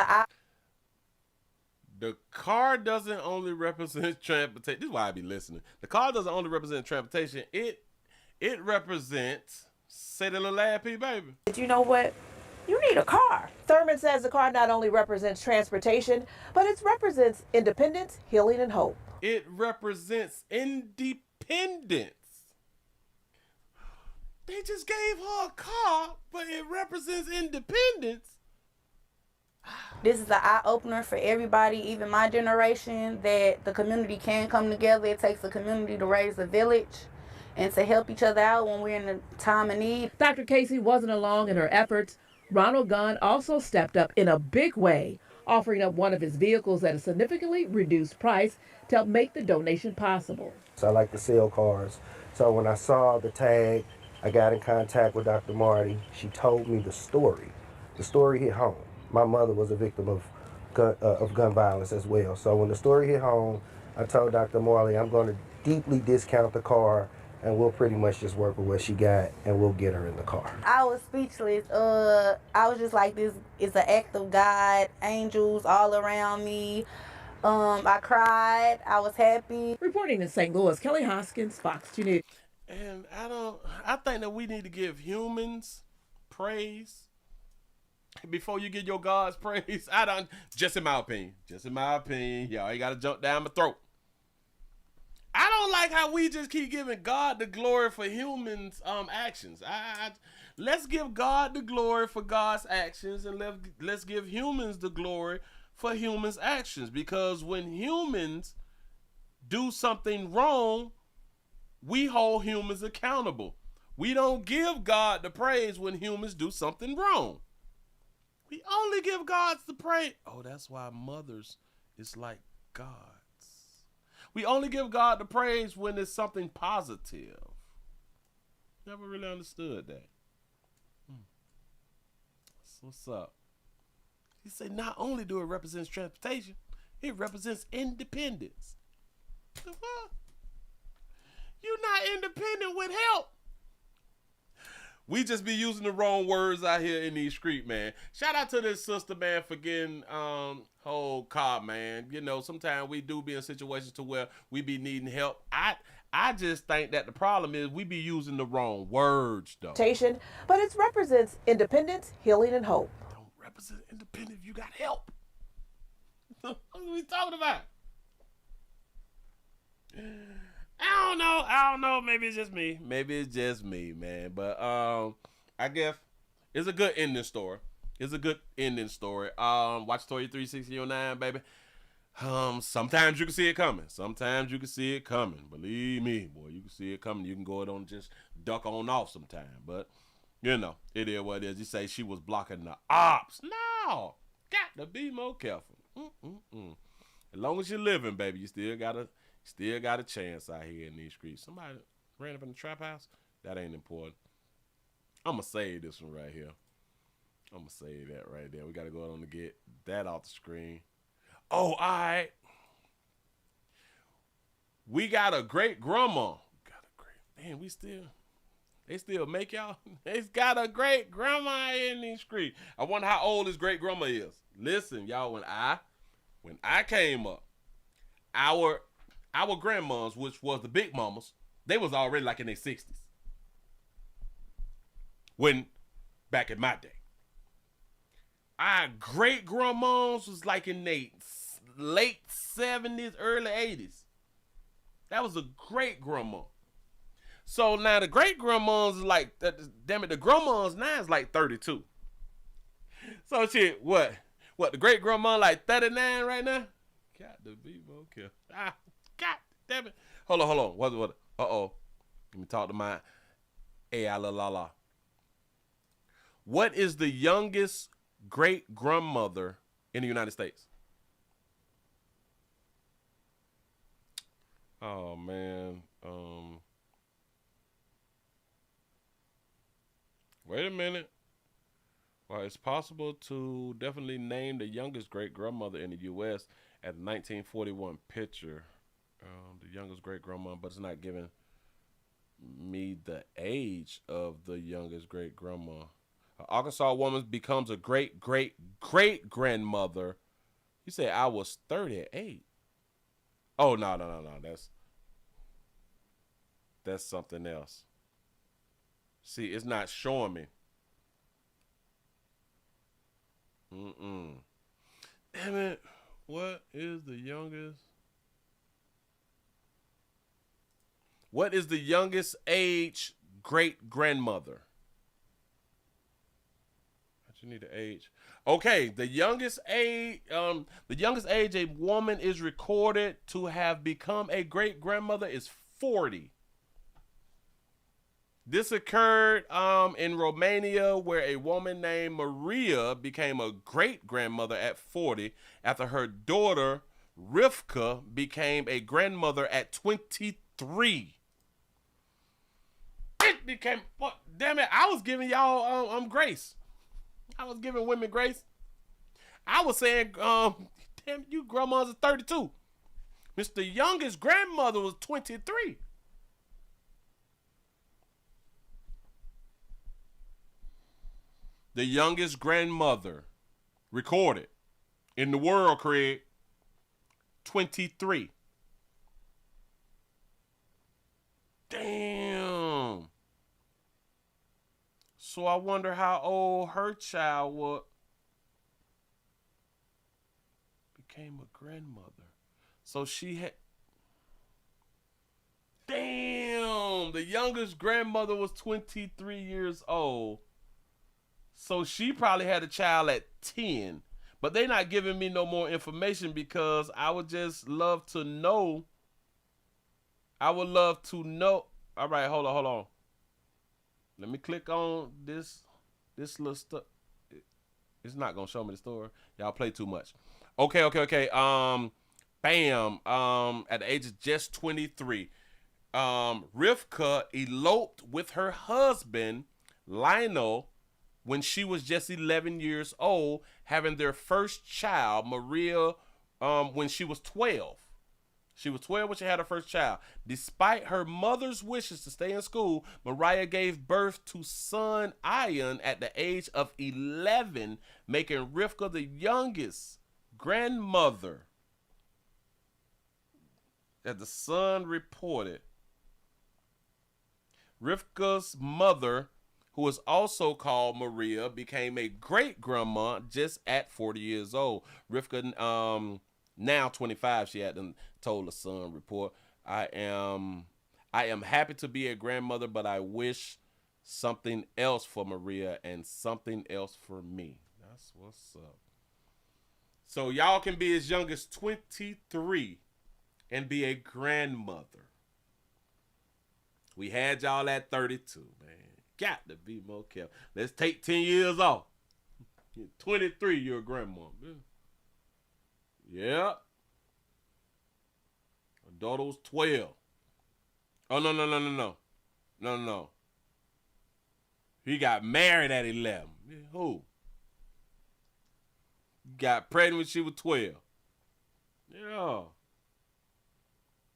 The car doesn't only represent transportation. This is why I be listening. The car doesn't only represent transportation. It represents, say the little lad P, baby. But you know what? You need a car. Thurman says the car not only represents transportation, but it represents independence, healing, and hope. It represents independence. They just gave her a car, but it represents independence. This is an eye-opener for everybody, even my generation, that the community can come together. It takes a community to raise a village and to help each other out when we're in a time of need. Dr. Casey wasn't alone in her efforts. Ronald Gunn also stepped up in a big way, offering up one of his vehicles at a significantly reduced price to help make the donation possible. So I like to sell cars. So when I saw the tag, I got in contact with Dr. Marty. She told me the story. The story hit home. My mother was a victim of gun violence as well. So when the story hit home, I told Dr. Marley, I'm going to deeply discount the car and we'll pretty much just work with what she got and we'll get her in the car. I was speechless. I was just like, this is an act of God, angels all around me. I cried. I was happy. Reporting in St. Louis, Kelly Hoskins, Fox 2 News. And I think that we need to give humans praise before you give your God's praise. Just in my opinion, y'all ain't got to jump down my throat. I don't like how we just keep giving God the glory for humans' actions. Let's give God the glory for God's actions, and let's give humans the glory for humans' actions. Because when humans do something wrong, we hold humans accountable. We don't give God the praise when humans do something wrong. We only give God the praise. Oh, that's why mothers is like gods. We only give God the praise when it's something positive. Never really understood that. So what's up? He said not only do it represent transportation, it represents independence. The fuck? You're not independent with help. We just be using the wrong words out here in these streets, man. Shout out to this sister, man, for getting whole car, man. You know, sometimes we do be in situations to where we be needing help. I just think that the problem is we be using the wrong words, though. But it represents independence, healing, and hope. Don't represent independence if you got help. What are we talking about? I don't know. Maybe it's just me, man. But I guess it's a good ending story. Watch Story 36009, baby. Sometimes you can see it coming. Believe me, boy, you can see it coming. You can go on and just duck on off sometime. But you know, it is what it is. You say she was blocking the ops. No, got to be more careful. As long as you're living, baby, you still got a chance out here in these streets. Somebody ran up in the trap house. That ain't important. I'm going to save this one right here. I'm going to save that right there. We got to go on to get that off the screen. Oh, all right. We got a great grandma. Man, they still make y'all. It's got a great grandma in these streets. I wonder how old this great grandma is. Listen, y'all, when I came up, our grandmas, which was the big mamas, they was already like in their 60s. When back in my day, our great grandmas was like in their late 70s, early 80s. That was a great grandma. So now the great grandmas is like, damn it, the grandmas now is like 32. So shit, what the great grandma like 39 right now? Got to be more careful. God damn it. Hold on. What? Uh-oh. Let me talk to my AI la. What is the youngest great grandmother in the United States? Oh man. Wait a minute. Well, it's possible to definitely name the youngest great grandmother in the U.S. at the 1941 picture. The youngest great grandma, but it's not giving me the age of the youngest great grandma. An Arkansas woman becomes a great grandmother. You say I was 38. Oh no. That's something else. See, it's not showing me. Damn it. What is the youngest age great grandmother? You need the age. Okay, the youngest age a woman is recorded to have become a great grandmother is 40. This occurred in Romania, where a woman named Maria became a great grandmother at 40 after her daughter Rivka became a grandmother at 23. It became, damn it! I was giving y'all grace. I was giving women grace. I was saying, damn, you grandmas are 32. Mr. Youngest grandmother was 23. The youngest grandmother recorded in the world, Craig, 23. Damn. So I wonder how old her child became a grandmother. So she had... Damn. The youngest grandmother was 23 years old. So she probably had a child at 10. But they not giving me no more information because I would just love to know. I would love to know. All right, hold on. Let me click on this little stuff. It's not going to show me the story. Y'all play too much. Okay. Bam. At the age of just 23. Rivka eloped with her husband, Lionel, when she was just 11 years old, having their first child, Maria, when she was 12. She was 12 when she had her first child. Despite her mother's wishes to stay in school, Mariah gave birth to son Ian at the age of 11, making Rivka the youngest grandmother that the Sun reported. Rivka's mother, who was also called Maria, became a great-grandma just at 40 years old. Rivka, now 25, she had told the Sun report, I am happy to be a grandmother, but I wish something else for Maria and something else for me. That's what's up. So y'all can be as young as 23 and be a grandmother. We had y'all at 32, man. Got to be more careful. Let's take 10 years off. You're 23, you're a grandma. Yeah. Her daughter was 12. Oh, no. He got married at 11. Who? Got pregnant when she was 12. Yeah.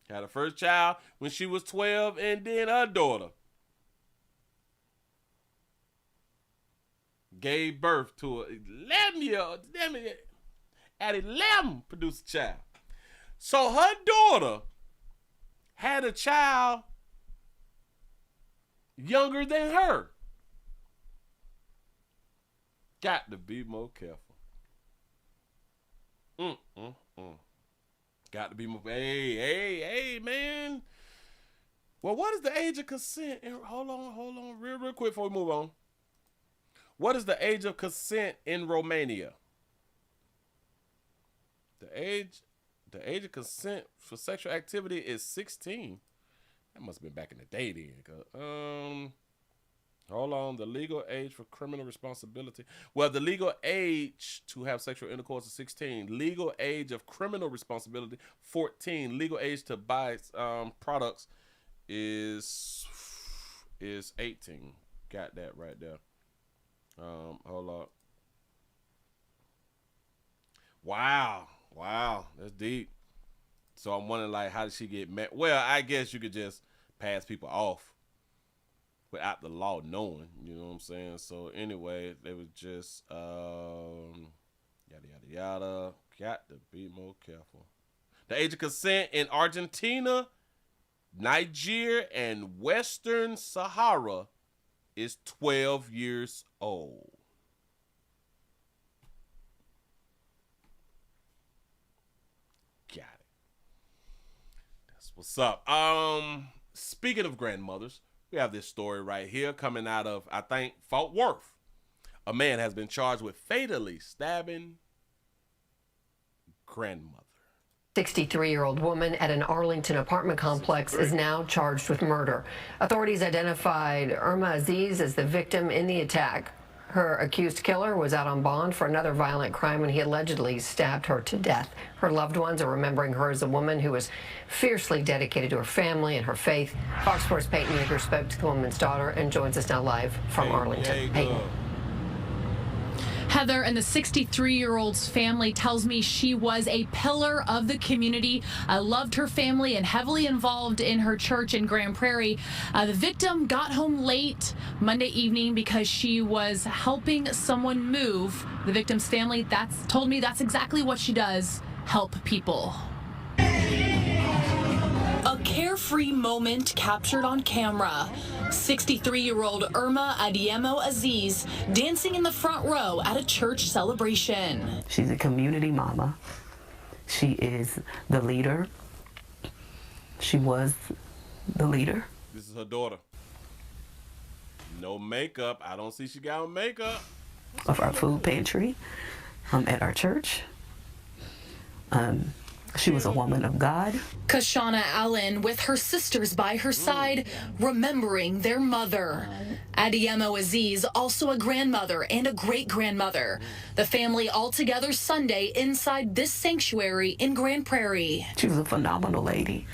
Had her first child when she was 12, and then her daughter gave birth to a 11-year-old. At 11, produced a child. So her daughter had a child younger than her. Got to be more careful. Got to be more. Hey, man. Well, what is the age of consent? Hold on, real quick before we move on. What is the age of consent in Romania? The age of consent for sexual activity is 16. That must have been back in the day then. Hold on. The legal age for criminal responsibility. Well, the legal age to have sexual intercourse is 16. Legal age of criminal responsibility, 14. Legal age to buy products is 18. Got that right there. Hold on. Wow, that's deep. So I'm wondering, like, how did she get met? Well, I guess you could just pass people off without the law knowing, you know what I'm saying? So anyway, they was just yada. Got to be more careful. The age of consent in Argentina, Niger, and Western Sahara is 12 years old. Got it. That's what's up. Speaking of grandmothers, we have this story right here coming out of, I think, Fort Worth. A man has been charged with fatally stabbing grandmother. 63-year-old woman at an Arlington apartment complex is now charged with murder. Authorities identified Irma Aziz as the victim in the attack. Her accused killer was out on bond for another violent crime when he allegedly stabbed her to death. Her loved ones are remembering her as a woman who was fiercely dedicated to her family and her faith. Fox Sports' Peyton Yeager spoke to the woman's daughter and joins us now live from Arlington. Peyton. Heather and the 63-year-old's family tells me she was a pillar of the community, loved her family and heavily involved in her church in Grand Prairie. The victim got home late Monday evening because she was helping someone move. The victim's family told me that's exactly what she does, help people. carefree moment captured on camera. 63-year-old Irma Adiemo Aziz dancing in the front row at a church celebration. She's a community mama. She is the leader. She was the leader. This is her daughter. No makeup. I don't see she got on makeup. Of our food pantry at our church. She was a woman of God. Kashana Allen with her sisters by her side, remembering their mother. Adiemo Aziz, also a grandmother and a great-grandmother. The family all together Sunday inside this sanctuary in Grand Prairie. She was a phenomenal lady,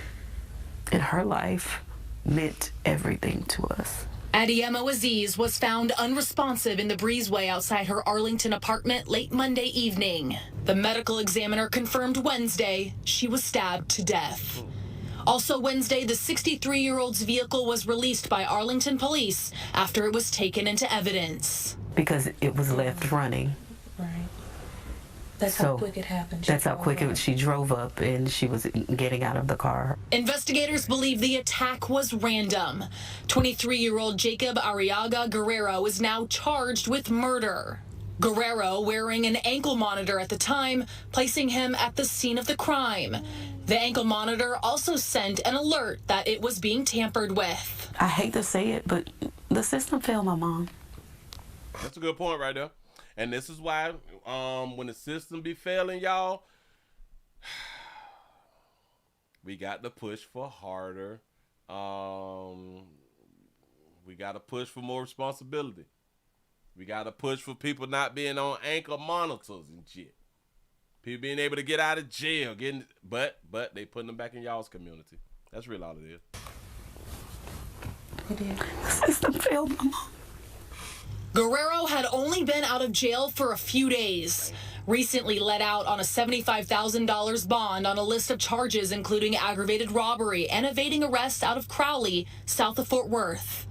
and her life meant everything to us. Adiemo Aziz was found unresponsive in the breezeway outside her Arlington apartment late Monday evening. The medical examiner confirmed Wednesday she was stabbed to death. Also Wednesday, the 63-year-old's vehicle was released by Arlington police after it was taken into evidence. Because it was left running. Right. That's how quick it happened. That's how quick she drove up and she was getting out of the car. Investigators believe the attack was random. 23-year-old Jacob Arriaga Guerrero is now charged with murder. Guerrero wearing an ankle monitor at the time, placing him at the scene of the crime. The ankle monitor also sent an alert that it was being tampered with. I hate to say it, but the system failed my mom. That's a good point right there. And this is why when the system be failing, y'all, we got to push for harder. We got to push for more responsibility. We got to push for people not being on ankle monitors and shit. People being able to get out of jail, but they putting them back in y'all's community. That's really all it is. It did. The system failed my mom. Guerrero had only been out of jail for a few days. Recently let out on a $75,000 bond on a list of charges including aggravated robbery and evading arrest out of Crowley, south of Fort Worth.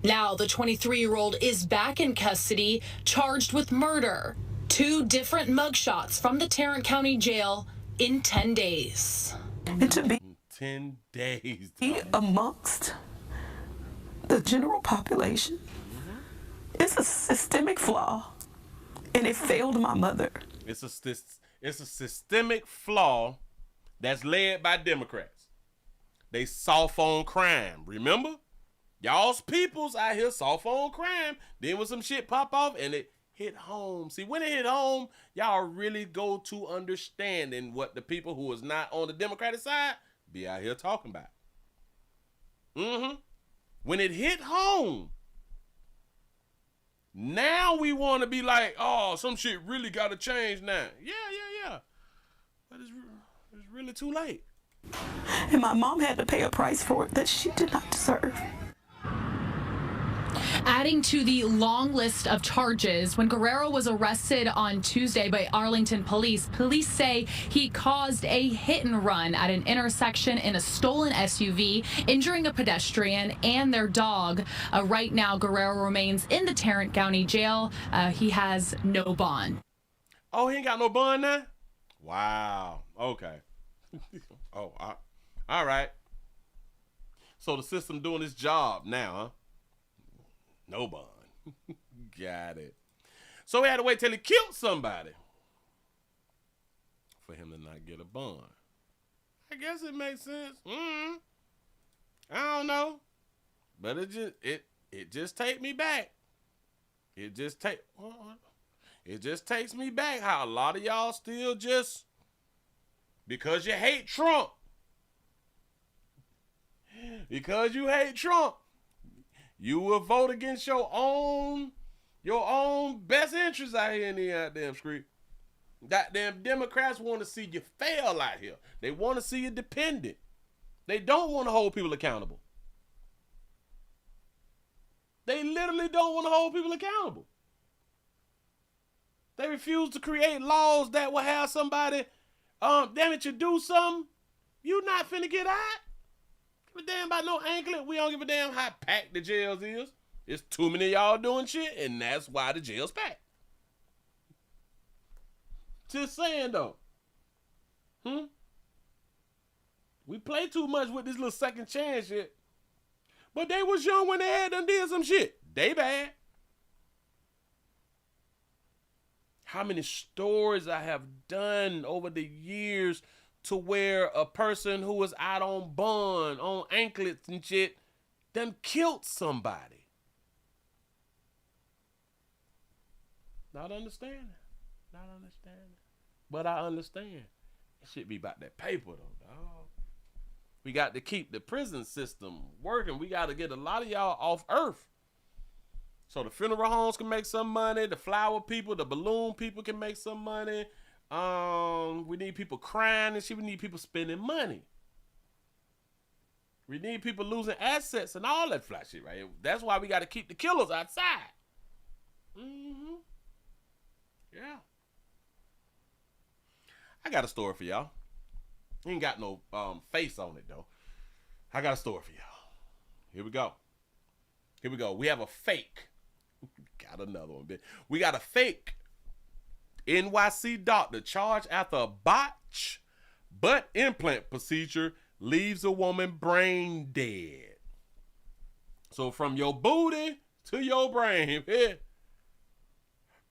Now the 23-year-old is back in custody, charged with murder. 2 different mugshots from the Tarrant County Jail in 10 days. And to be 10 days amongst the general population, it's a systemic flaw, and it failed my mother. It's a systemic flaw that's led by Democrats. They soft on crime, remember? Y'all's peoples out here soft on crime. Then when some shit pop off and it hit home. See, when it hit home, y'all really go to understanding what the people who is not on the Democratic side be out here talking about. When it hit home, now we want to be like, oh, some shit really got to change now. Yeah. But it's really too late. And my mom had to pay a price for it that she did not deserve. Adding to the long list of charges, when Guerrero was arrested on Tuesday by Arlington police say he caused a hit and run at an intersection in a stolen SUV, injuring a pedestrian and their dog. Right now, Guerrero remains in the Tarrant County Jail. He has no bond. Oh, he ain't got no bond now? Wow. Okay. All right. So the system doing its job now, huh? No bond. Got it. So we had to wait till he killed somebody for him to not get a bond. I guess it makes sense. I don't know. But it just take me back. It just takes me back how a lot of y'all still just, because you hate Trump. Because you hate Trump, you will vote against your own best interests out here in the goddamn street. Goddamn Democrats want to see you fail out here. They want to see you dependent. They don't want to hold people accountable. They literally don't want to hold people accountable. They refuse to create laws that will have somebody, damn it, you do something, you not finna get out. Give a damn about no anklet. We don't give a damn how packed the jails is. It's too many of y'all doing shit, and that's why the jail's packed. Just saying though. We play too much with this little second chance shit. But they was young when they had done did some shit. They bad. How many stories I have done over the years to where a person who was out on bond, on anklets and shit, done killed somebody. Not understanding. Not understanding. But I understand. It should be about that paper though, dog. We got to keep the prison system working. We got to get a lot of y'all off earth. So the funeral homes can make some money. The flower people, the balloon people can make some money. We need people crying and shit. We need people spending money. We need people losing assets and all that fly shit, right? That's why we got to keep the killers outside. Mm-hmm. Yeah. I got a story for y'all. Ain't got no face on it, though. I got a story for y'all. Here we go. Here we go. We have a fake. Got another one, bitch. We got a fake NYC doctor charged after a botch butt implant procedure leaves a woman brain dead. So from your booty to your brain.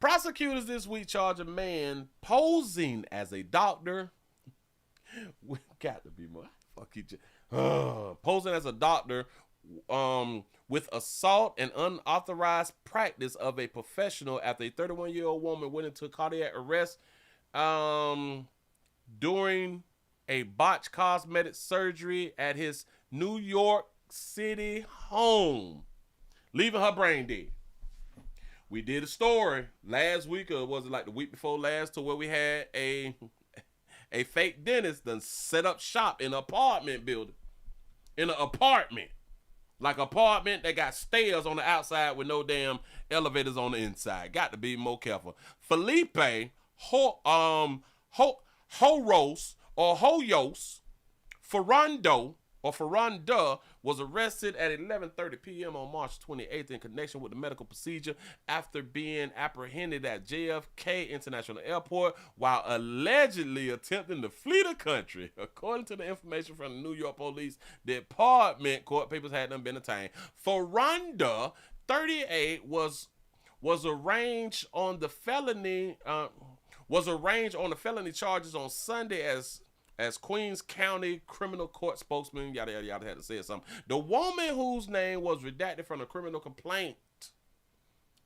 Prosecutors this week charge a man posing as a doctor. We got to be more. Fuck you. Posing as a doctor with assault and unauthorized practice of a professional after a 31-year-old woman went into cardiac arrest during a botched cosmetic surgery at his New York City home, leaving her brain dead. We did a story last week, or was it like the week before last, to where we had a fake dentist done set up shop in an apartment building. In an apartment. Like apartment that got stairs on the outside with no damn elevators on the inside. Got to be more careful. Felipe Hoyos Ferrando was arrested at 11:30 p.m. on March 28th in connection with the medical procedure after being apprehended at JFK International Airport while allegedly attempting to flee the country. According to the information from the New York Police Department, court papers had not been obtained. Ferrando, 38, was arraigned on the felony charges on Sunday as Queens County Criminal Court spokesman, yada, yada, yada, had to say something. The woman whose name was redacted from the criminal complaint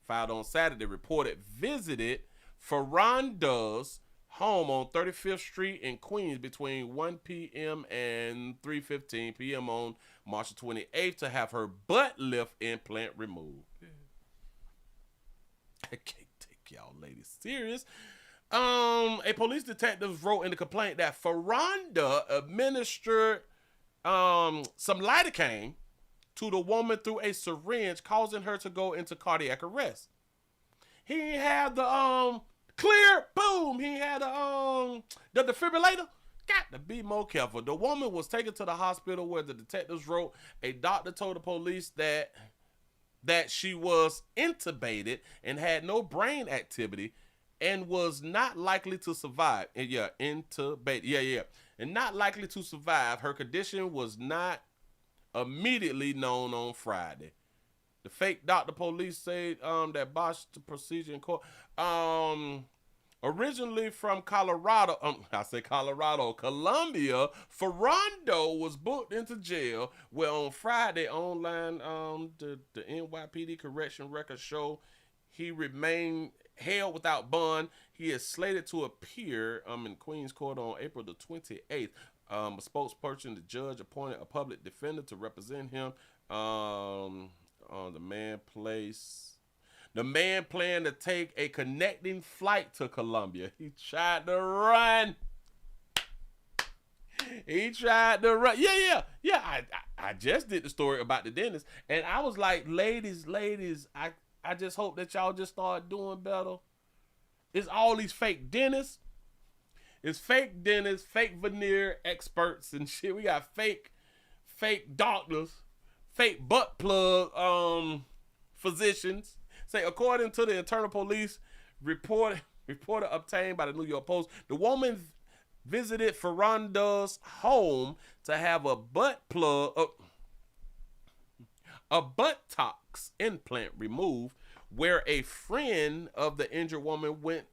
filed on Saturday reported visited Ferrando's home on 35th Street in Queens between 1 p.m. and 3:15 p.m. on March 28th to have her butt lift implant removed. I can't take y'all ladies serious. A police detective wrote in the complaint that Ferrando administered some lidocaine to the woman through a syringe, causing her to go into cardiac arrest. He ain't had the clear, boom. He had the defibrillator. Got to be more careful. The woman was taken to the hospital where the detectives wrote a doctor told the police that she was intubated and had no brain activity and was not likely to survive. And intubated. And not likely to survive. Her condition was not immediately known on Friday. The fake doctor police said that botched the procedure in court. Originally from Columbia, Ferrando was booked into jail where on Friday online the NYPD correction records show he remained held without bond. He is slated to appear in Queens Court on April the 28th. A spokesperson, the judge appointed a public defender to represent him. The man planned to take a connecting flight to Colombia. He tried to run. Yeah. I just did the story about the dentist, and I was like, ladies, I just hope that y'all just start doing better. It's all these fake dentists. It's fake dentists, fake veneer experts and shit. We got fake doctors, fake butt plug physicians. Say, according to the internal police report obtained by the New York Post, the woman visited Ferranda's home to have a buttocks implant removed, where a friend of the injured woman went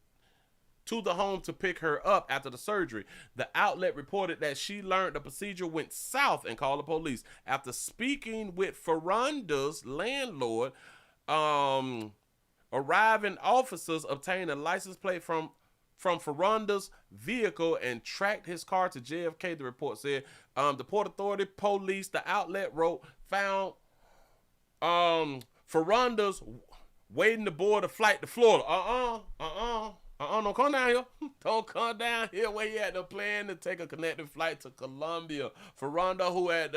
to the home to pick her up after the surgery. The outlet reported that she learned the procedure went south and called the police. After speaking with Ferranda's landlord, arriving officers obtained a license plate from Ferranda's vehicle and tracked his car to JFK, the report said. The Port Authority police, the outlet wrote, found Ferranda's waiting to board a flight to Florida. Don't come down here. Don't come down here where he had the plan to take a connecting flight to Colombia. Ferranda, who had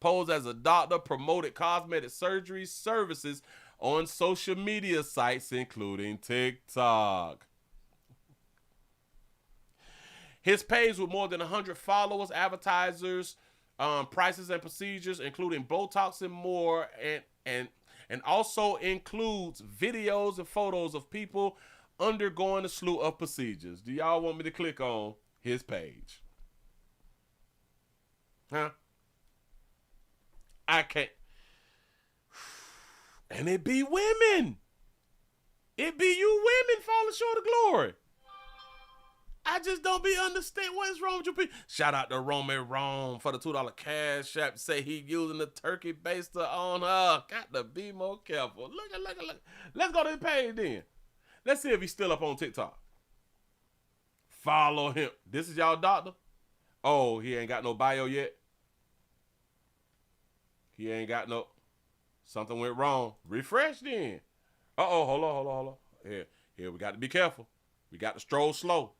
posed as a doctor, promoted cosmetic surgery services on social media sites, including TikTok. His page with more than 100 followers, advertisers, prices and procedures, including Botox and more, and also includes videos and photos of people undergoing a slew of procedures. Do y'all want me to click on his page? Huh? I can't. And it be women. It be you women falling short of glory. I just don't be understand what is wrong with you people. Shout out to Roman Rome for the $2 cash app. Say he using the turkey baster on her. Got to be more careful. Look. Let's go to the page then. Let's see if he's still up on TikTok. Follow him. This is y'all doctor? Oh, he ain't got no bio yet. He ain't got no. Something went wrong. Refresh then. Uh-oh, hold on. Here, we got to be careful. We got to stroll slow.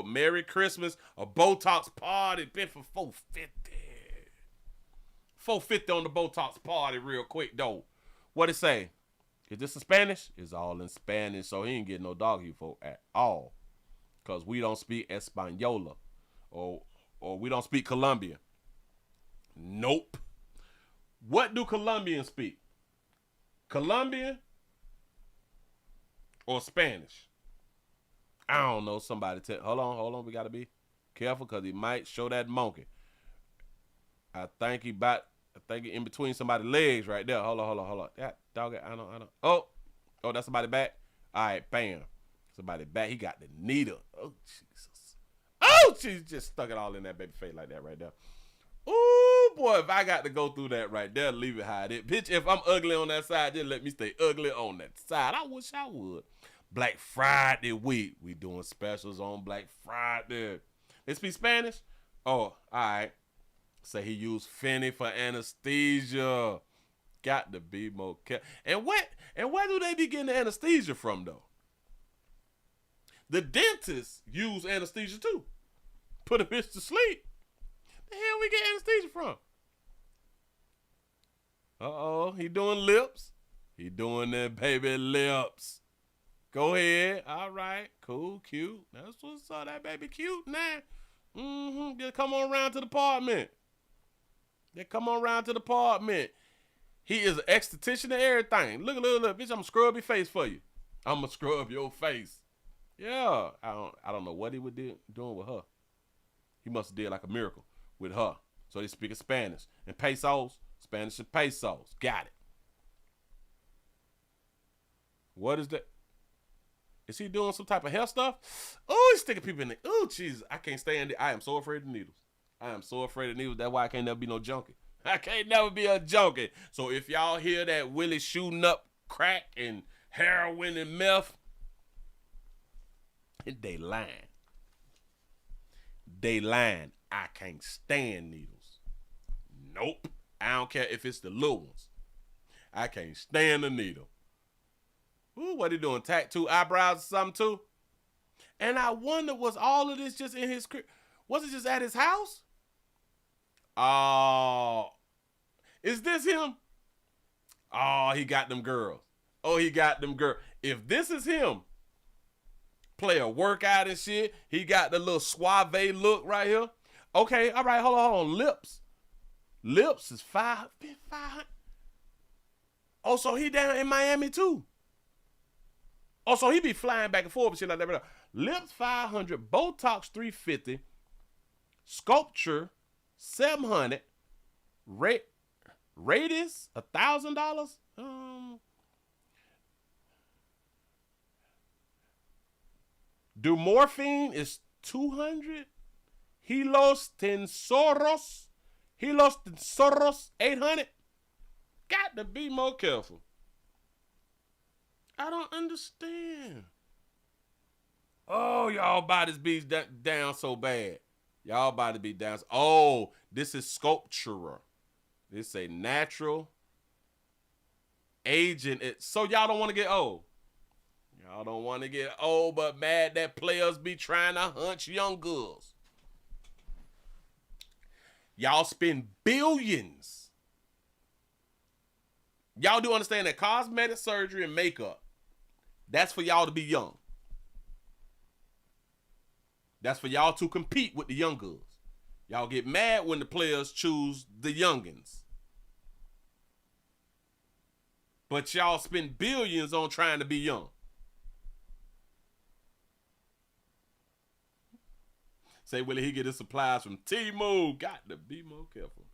Merry Christmas, a Botox party. Been for $450. $450 on the Botox party real quick, though. What it say? Is this in Spanish? It's all in Spanish, so he ain't getting no doggy folk at all. Because we don't speak Española. Or we don't speak Colombian. Nope. What do Colombians speak? Colombian or Spanish? I don't know. Somebody tell. Hold on. We got to be careful because he might show that monkey. I think he in between somebody's legs right there. Hold on. That dog, I don't. Oh, that's somebody back. All right, bam. Somebody back. He got the needle. Oh, Jesus. Oh, she's just stuck it all in that baby face like that right there. Ooh, boy, if I got to go through that right there, leave it how it is. Bitch, if I'm ugly on that side, just let me stay ugly on that side. I wish I would. Black Friday week. We doing specials on Black Friday. They speak Spanish? Oh, all right. Say he used Finney for anesthesia. Got to be more careful. And where do they be getting the anesthesia from, though? The dentists use anesthesia, too. Put a bitch to sleep. The hell we get anesthesia from? Uh-oh, he doing lips. He doing them baby lips. Go ahead. All right. Cool, cute. That's what's up. That baby cute now. Just come on around to the apartment. He is an esthetician and everything. Look. Bitch, I'm going to scrub your face for you. I'm going to scrub your face. Yeah. I don't know what he was doing with her. He must have did like a miracle with her. So they speak Spanish and pesos. Spanish and pesos. Got it. What is that? Is he doing some type of hair stuff? Oh, he's sticking people in the. Oh, Jesus. I can't stand it. I am so afraid of needles. That's why I can't never be no junkie. I can't never be a junkie. So if y'all hear that Willie shooting up crack and heroin and meth, they lying. I can't stand needles. Nope. I don't care if it's the little ones. I can't stand the needle. Ooh, what he doing? Tattoo eyebrows or something too? And I wonder, was all of this just in his crib? Was it just at his house? Oh, is this him? Oh, he got them girls. If this is him, play a workout and shit. He got the little suave look right here. Okay, all right, hold on. Lips is 500. Oh, so he down in Miami too. Oh, so he be flying back and forth and shit like that. lips 500, Botox 350, sculpture 700, radius $1,000. Do morphine is 200. Hilos tensoros 800. Got to be more careful. I don't understand. Oh, y'all bodies be down so bad. Y'all body be down. Oh, this is sculptural. This a natural agent. So y'all don't want to get old. Y'all don't want to get old, but mad that players be trying to hunch young girls. Y'all spend billions. Y'all do understand that cosmetic surgery and makeup, that's for y'all to be young. That's for y'all to compete with the young girls. Y'all get mad when the players choose the youngins. But y'all spend billions on trying to be young. Say, Willie, he get his supplies from T-Move. Got to be more careful.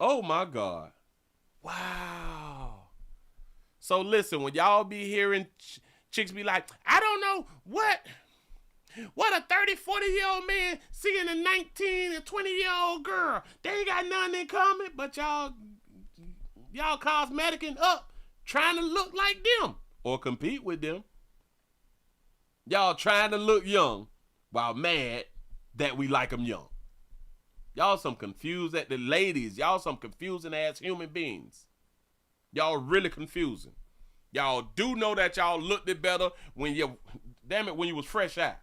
Oh, my God. Wow. So, listen, when y'all be hearing chicks be like, I don't know what a 30, 40-year-old man seeing a 19 and 20-year-old girl. They ain't got nothing in common, but y'all cosmeticing up, trying to look like them or compete with them. Y'all trying to look young while mad that we like them young. Y'all some confused at the ladies. Y'all some confusing ass human beings. Y'all really confusing. Y'all do know that y'all looked it better when you was fresh out.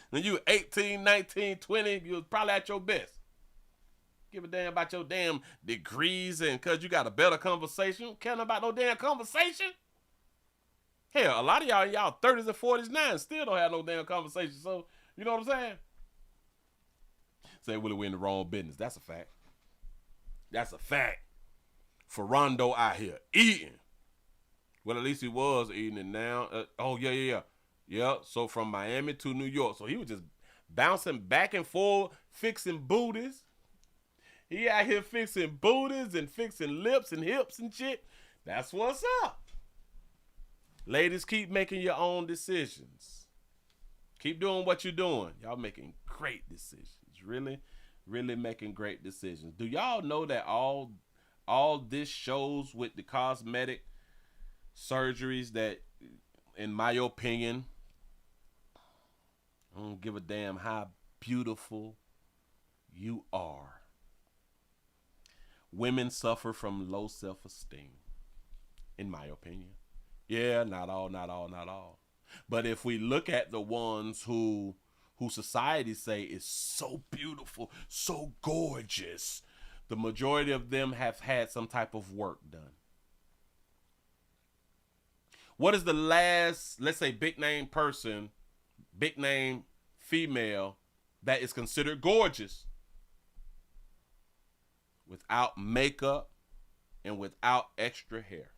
When you 18, 19, 20, you was probably at your best. Give a damn about your damn degrees and cause you got a better conversation. Don't care about no damn conversation. Hell, a lot of y'all 30s and 40s now still don't have no damn conversation. So, you know what I'm saying? Say, Willie, we're in the wrong business. That's a fact. That's a fact. Ferrando out here eating. Well, at least he was eating it now. Yeah, so from Miami to New York. So he was just bouncing back and forth, fixing booties. He out here fixing booties and fixing lips and hips and shit. That's what's up. Ladies, keep making your own decisions. Keep doing what you're doing. Y'all making great decisions. Really, really making great decisions. Do y'all know that all this shows with the cosmetic surgeries that, in my opinion, I don't give a damn how beautiful you are. Women suffer from low self-esteem, in my opinion. Yeah, not all. But if we look at the ones who society say is so beautiful, so gorgeous, the majority of them have had some type of work done. What is the last, let's say, big name person, big name female that is considered gorgeous without makeup and without extra hair?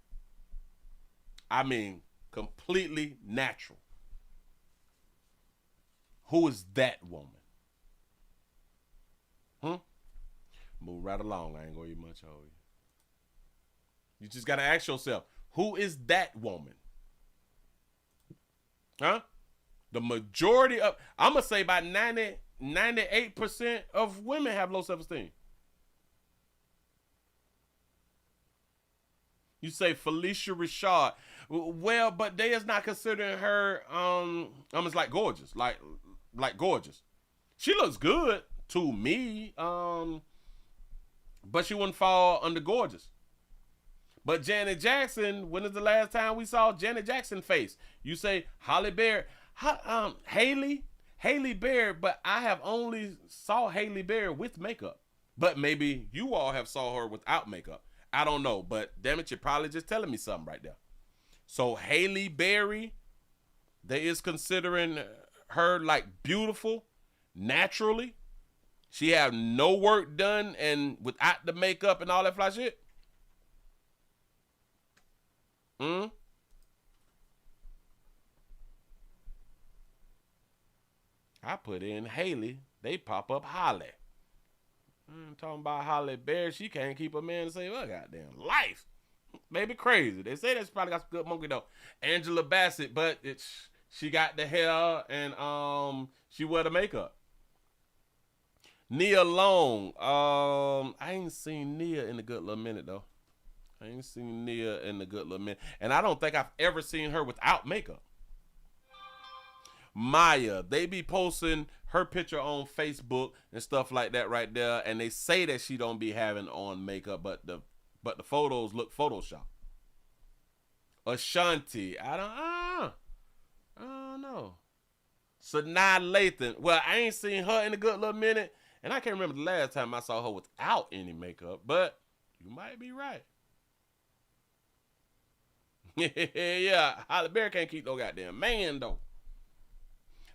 I mean, completely natural. Who is that woman? Move right along. I ain't gonna eat much of you. You just gotta ask yourself, who is that woman? Huh? The majority of, I'm gonna say about 98% of women have low self-esteem. You say Felicia Rashad. Well, but they is not considering her almost like gorgeous. Like gorgeous. She looks good to me. But she wouldn't fall under gorgeous. But Janet Jackson, when is the last time we saw Janet Jackson face? You say Halle Berry. Halle Berry, but I have only saw Halle Berry with makeup. But maybe you all have saw her without makeup. I don't know, but damn it, you're probably just telling me something right there. So Halle Berry, they is considering her like beautiful, naturally. She have no work done and without the makeup and all that fly shit. I put in Haley. They pop up Holly. I'm talking about Holly Berry. She can't keep a man to save her goddamn life. Maybe crazy. They say that's probably got some good monkey though. Angela Bassett, but she got the hair and she wear the makeup. Nia Long. I ain't seen Nia in a good little minute though. And I don't think I've ever seen her without makeup. Maya, they be posting her picture on Facebook and stuff like that right there, and they say that she don't be having on makeup, but the photos look Photoshop. Ashanti, I don't know. Sanaa Lathan, well, I ain't seen her in a good little minute, and I can't remember the last time I saw her without any makeup, but you might be right. Yeah, Holly Berry can't keep no goddamn man though.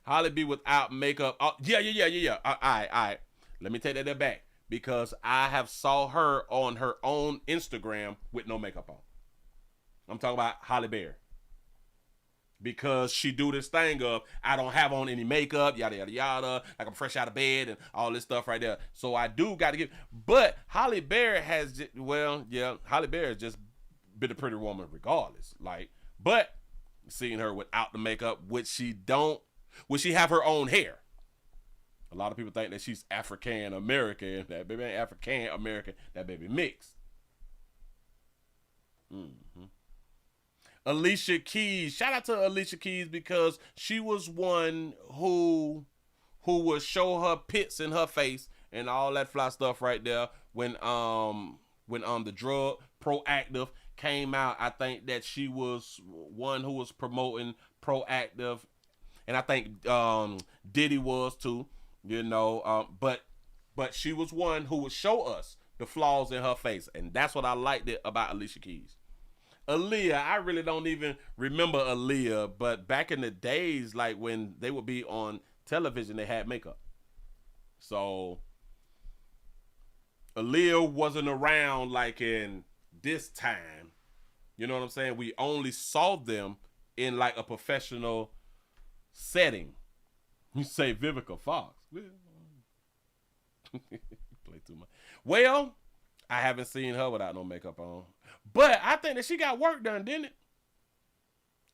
Holly be without makeup. Oh, yeah. All right. Let me take that back because I have saw her on her own Instagram with no makeup on. I'm talking about Holly Berry. Because she do this thing of, I don't have on any makeup, yada, yada, yada, like I'm fresh out of bed and all this stuff right there. So I do got to get, but Holly Berry has, Holly Berry has just been a pretty woman regardless. Like, but seeing her without the makeup, would she have her own hair? A lot of people think that she's African American. That baby ain't African American. That baby mixed. Alicia Keys. Shout out to Alicia Keys because she was one who would show her pits in her face and all that fly stuff right there when the drug Proactive came out. I think that she was one who was promoting Proactive, and I think Diddy was too, but she was one who would show us the flaws in her face, and that's what I liked about Alicia Keys. Aaliyah, I really don't even remember Aaliyah, but back in the days, like when they would be on television, they had makeup. So Aaliyah wasn't around like in this time. You know what I'm saying? We only saw them in like a professional setting. You say Vivica Fox. Play too much. Well, I haven't seen her without no makeup on. But I think that she got work done, didn't it?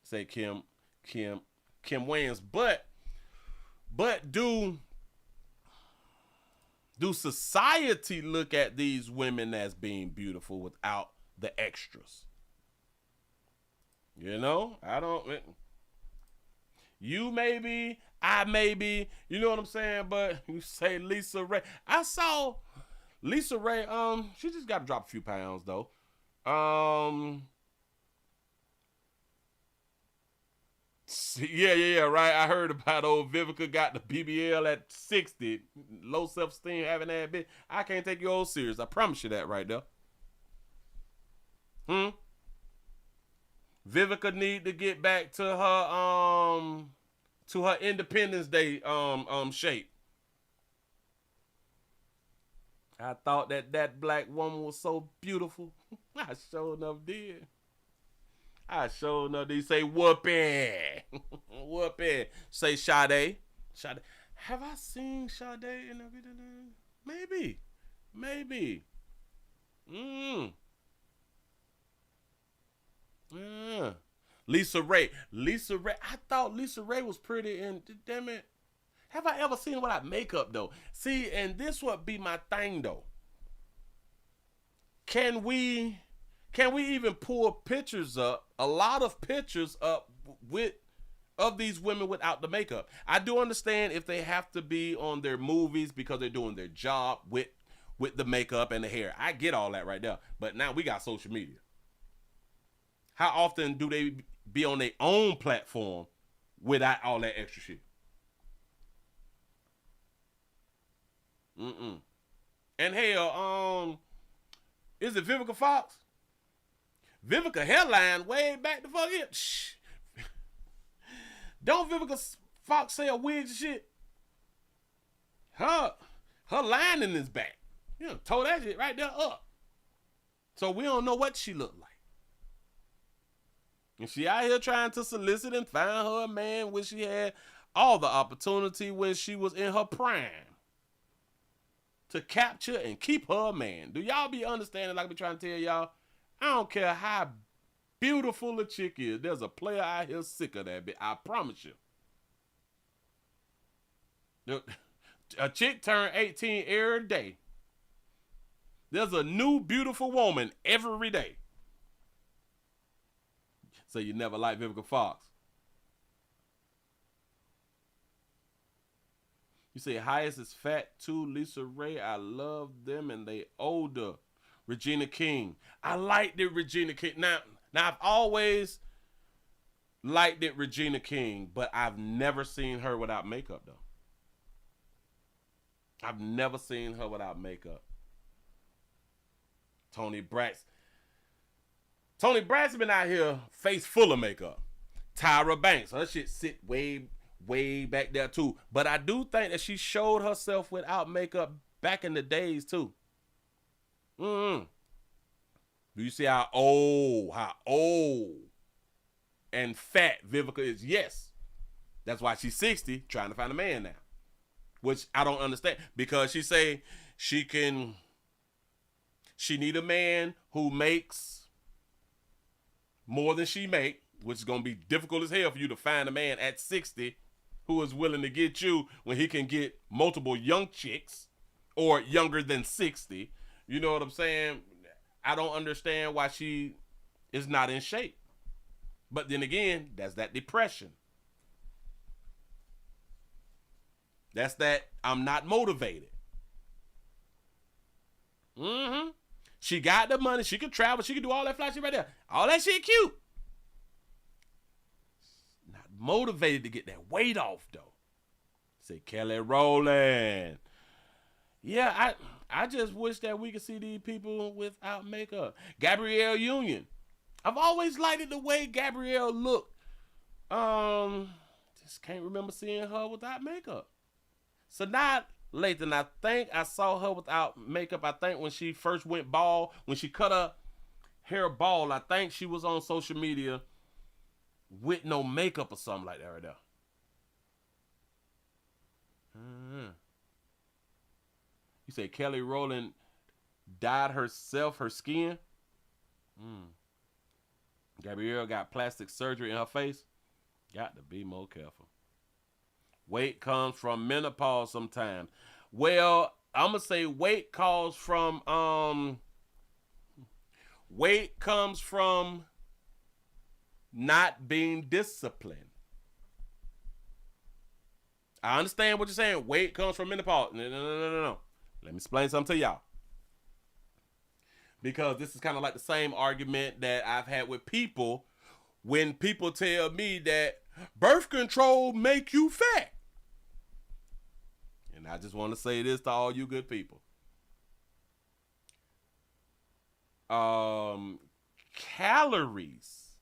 Say Kim Wayans. But do society look at these women as being beautiful without the extras? I don't. You maybe, I maybe, you know what I'm saying? But you say Lisa Ray. I saw Lisa Ray, she just got to drop a few pounds though. Yeah, right. I heard about old Vivica got the BBL at 60. Low self-esteem, having that bitch. I can't take you all serious. I promise you that right there. Vivica need to get back to her Independence Day shape. I thought that black woman was so beautiful. I sure enough did. Say whoopee. Whoopee. Say Sade. Have I seen Sade in a video? Maybe. Yeah. Lisa Ray. I thought Lisa Ray was pretty, and damn it. Have I ever seen her without makeup though? See, and this would be my thing though. Can we even pull pictures up, a lot of pictures up of these women without the makeup? I do understand if they have to be on their movies because they're doing their job with the makeup and the hair. I get all that right there. But now we got social media. How often do they be on their own platform without all that extra shit? And hell, is it Vivica Fox? Vivica hairline way back the fuck here. Shh. Don't Vivica Fox sell wigs and shit? Her lining is back. Told that shit right there up. So we don't know what she looked like. And she out here trying to solicit and find her a man when she had all the opportunity when she was in her prime to capture and keep her a man. Do y'all be understanding like I be trying to tell y'all? I don't care how beautiful a chick is. There's a player out here sick of that bitch. I promise you. A chick turned 18 every day. There's a new beautiful woman every day. So you never liked Vivica Fox. You say highest is fat too. Lisa Ray, I love them and they older. Regina King, I liked it. Regina King. Now I've always liked it, Regina King, but I've never seen her without makeup though. I've never seen her without makeup. Tony Braxton been out here face full of makeup. Tyra Banks, her shit sit way back there too. But I do think that she showed herself without makeup back in the days too. Do you see how old and fat Vivica is? Yes. That's why she's 60 trying to find a man now. Which I don't understand, because she say she need a man who makes more than she make, which is going to be difficult as hell for you to find a man at 60 who is willing to get you when he can get multiple young chicks or younger than 60. You know what I'm saying? I don't understand why she is not in shape. But then again, that's that depression. That's that I'm not motivated. She got the money. She can travel. She can do all that fly shit right there. All that shit cute. Not motivated to get that weight off, though. Say Kelly Rowland. Yeah, I just wish that we could see these people without makeup. Gabrielle Union. I've always liked the way Gabrielle looked. Just can't remember seeing her without makeup. Sanaa Lathan, I think I saw her without makeup. I think when she first went bald, when she cut her hair bald, I think she was on social media with no makeup or something like that right there. You say Kelly Rowland dyed herself, her skin? Gabrielle got plastic surgery in her face? Got to be more careful. Weight comes from menopause sometimes. Well, I'm going to say weight comes from not being disciplined. I understand what you're saying. Weight comes from menopause. No. Let me explain something to y'all. Because this is kind of like the same argument that I've had with people when people tell me that birth control make you fat. And I just want to say this to all you good people. Calories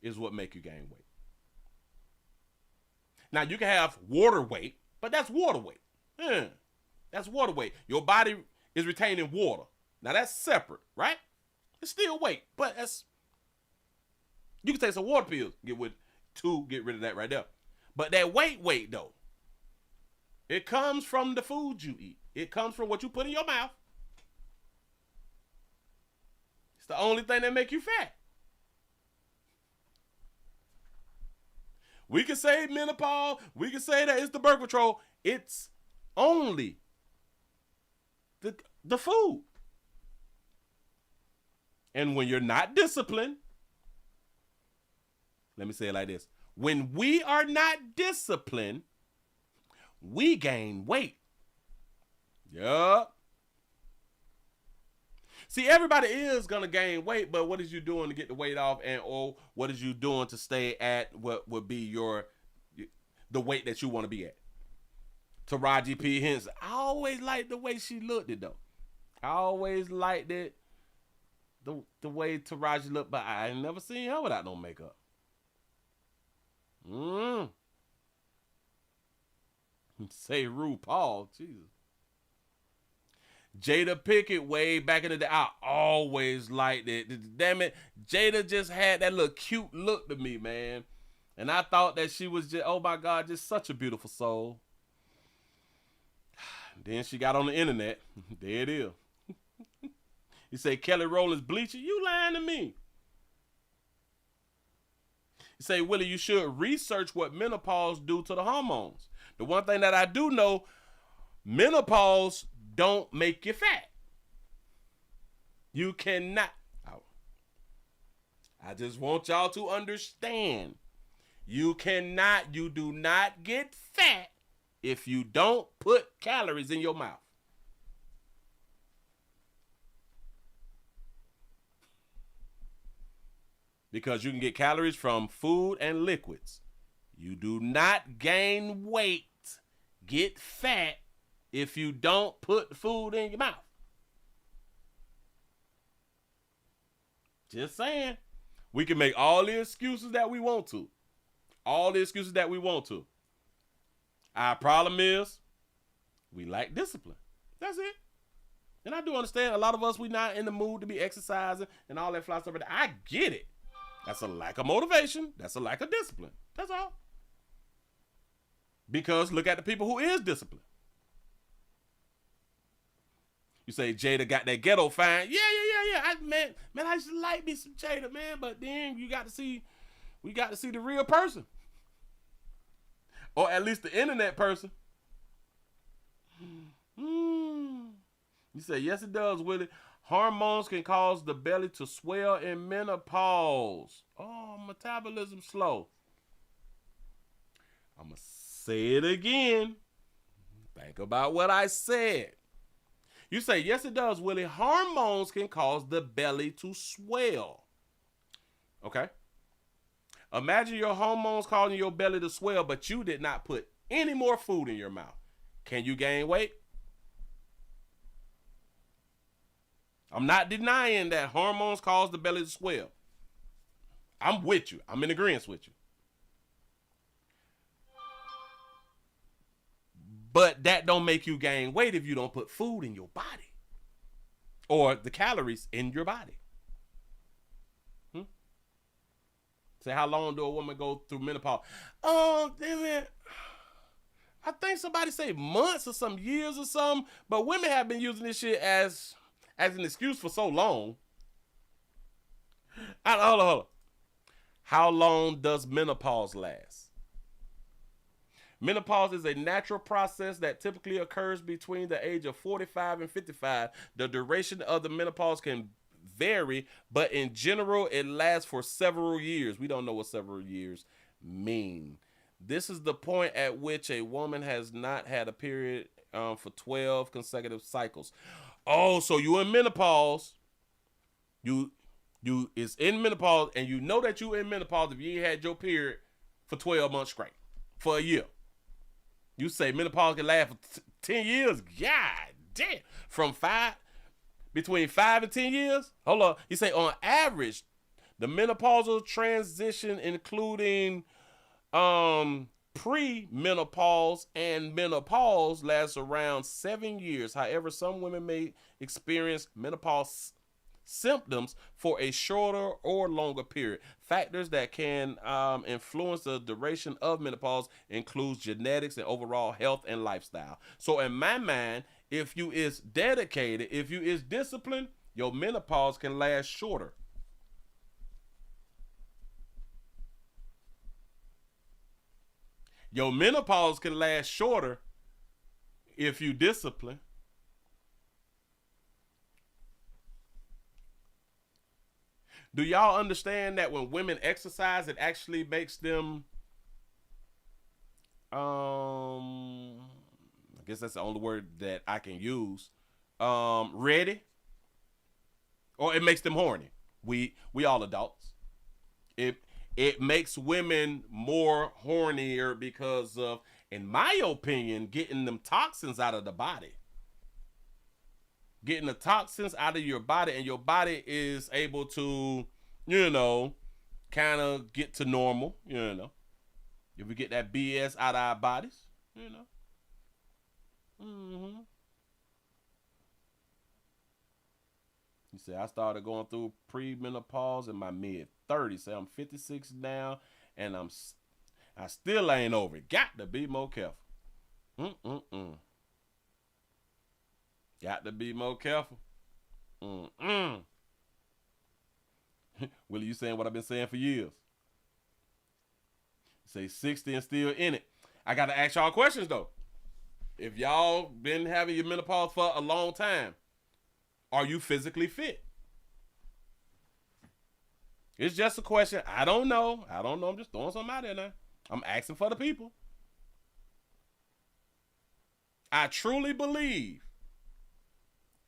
is what make you gain weight. Now, you can have water weight, but that's water weight. That's water weight. Your body is retaining water. Now, that's separate, right? It's still weight, but that's... You can take some water pills, get rid of that right there. But that weight, though, it comes from the food you eat. It comes from what you put in your mouth. It's the only thing that make you fat. We can say menopause. We can say that it's the birth control. It's only the food. And when you're not disciplined, let me say it like this. When we are not disciplined, we gain weight. Yup. See, everybody is going to gain weight, but what is you doing to get the weight off, and or what is you doing to stay at what would be the weight that you want to be at? Taraji P. Henson. I always liked the way she looked it, though. I always liked it, the way Taraji looked, but I ain't never seen her without no makeup. Say RuPaul, Jesus. Jada Pinkett way back in the day, I always liked it. Damn it, Jada just had that little cute look to me, man. And I thought that she was just, oh my God, just such a beautiful soul. Then she got on the internet. There it is. You say Kelly Rowland's bleaching? You lying to me. You say, Willie, you should research what menopause do to the hormones. The one thing that I do know, menopause don't make you fat. You cannot. I just want y'all to understand. You do not get fat if you don't put calories in your mouth. Because you can get calories from food and liquids. You do not gain weight, get fat, if you don't put food in your mouth. Just saying. We can make all the excuses that we want to. All the excuses that we want to. Our problem is we lack discipline. That's it. And I do understand a lot of us, we not in the mood to be exercising and all that fly stuff. I get it. That's a lack of motivation. That's a lack of discipline. That's all. Because look at the people who is disciplined. You say Jada got that ghetto fine. Yeah. Man, I just like me some Jada, man. But then we got to see the real person. Or at least the internet person. You say, yes, it does, Willie. Hormones can cause the belly to swell in menopause. Oh, metabolism slow. I'm going to say it again. Think about what I said. You say, yes, it does, Willie. Hormones can cause the belly to swell. Okay. Imagine your hormones causing your belly to swell, but you did not put any more food in your mouth. Can you gain weight? I'm not denying that hormones cause the belly to swell. I'm with you. I'm in agreement with you. But that don't make you gain weight if you don't put food in your body or the calories in your body. Say, how long do a woman go through menopause? Oh, damn it. I think somebody say months or some years or something, but women have been using this shit as an excuse for so long. Hold on. How long does menopause last? Menopause is a natural process that typically occurs between the age of 45 and 55. The duration of the menopause can vary, but in general, it lasts for several years. We don't know what several years mean. This is the point at which a woman has not had a period for 12 consecutive cycles. Oh, so you in menopause. You is in menopause, and you know that you in menopause if you ain't had your period for 12 months straight, for a year. You say menopause can last for 10 years? God damn. Between 5 and 10 years? Hold on. You say on average, the menopausal transition, including pre-menopause and menopause, lasts around 7 years. However, some women may experience menopause symptoms for a shorter or longer period. Factors that can influence the duration of menopause includes genetics and overall health and lifestyle. So in my mind, if you is dedicated, if you is disciplined, your menopause can last shorter. Your menopause can last shorter if you discipline. Do y'all understand that when women exercise, it actually makes them, I guess that's the only word that I can use, ready? Or it makes them horny. We all adults. It makes women more hornier because of, in my opinion, getting them toxins out of the body. Getting the toxins out of your body, and your body is able to, kind of get to normal, If we get that BS out of our bodies, You say, I started going through pre-menopause in my mid-30s. Say I'm 56 now, and I'm I still ain't over it. Got to be more careful. Got to be more careful. Willie, you saying what I've been saying for years. Say 60 and still in it. I got to ask y'all questions, though. If y'all been having your menopause for a long time, are you physically fit? It's just a question. I don't know. I'm just throwing something out there now. I'm asking for the people. I truly believe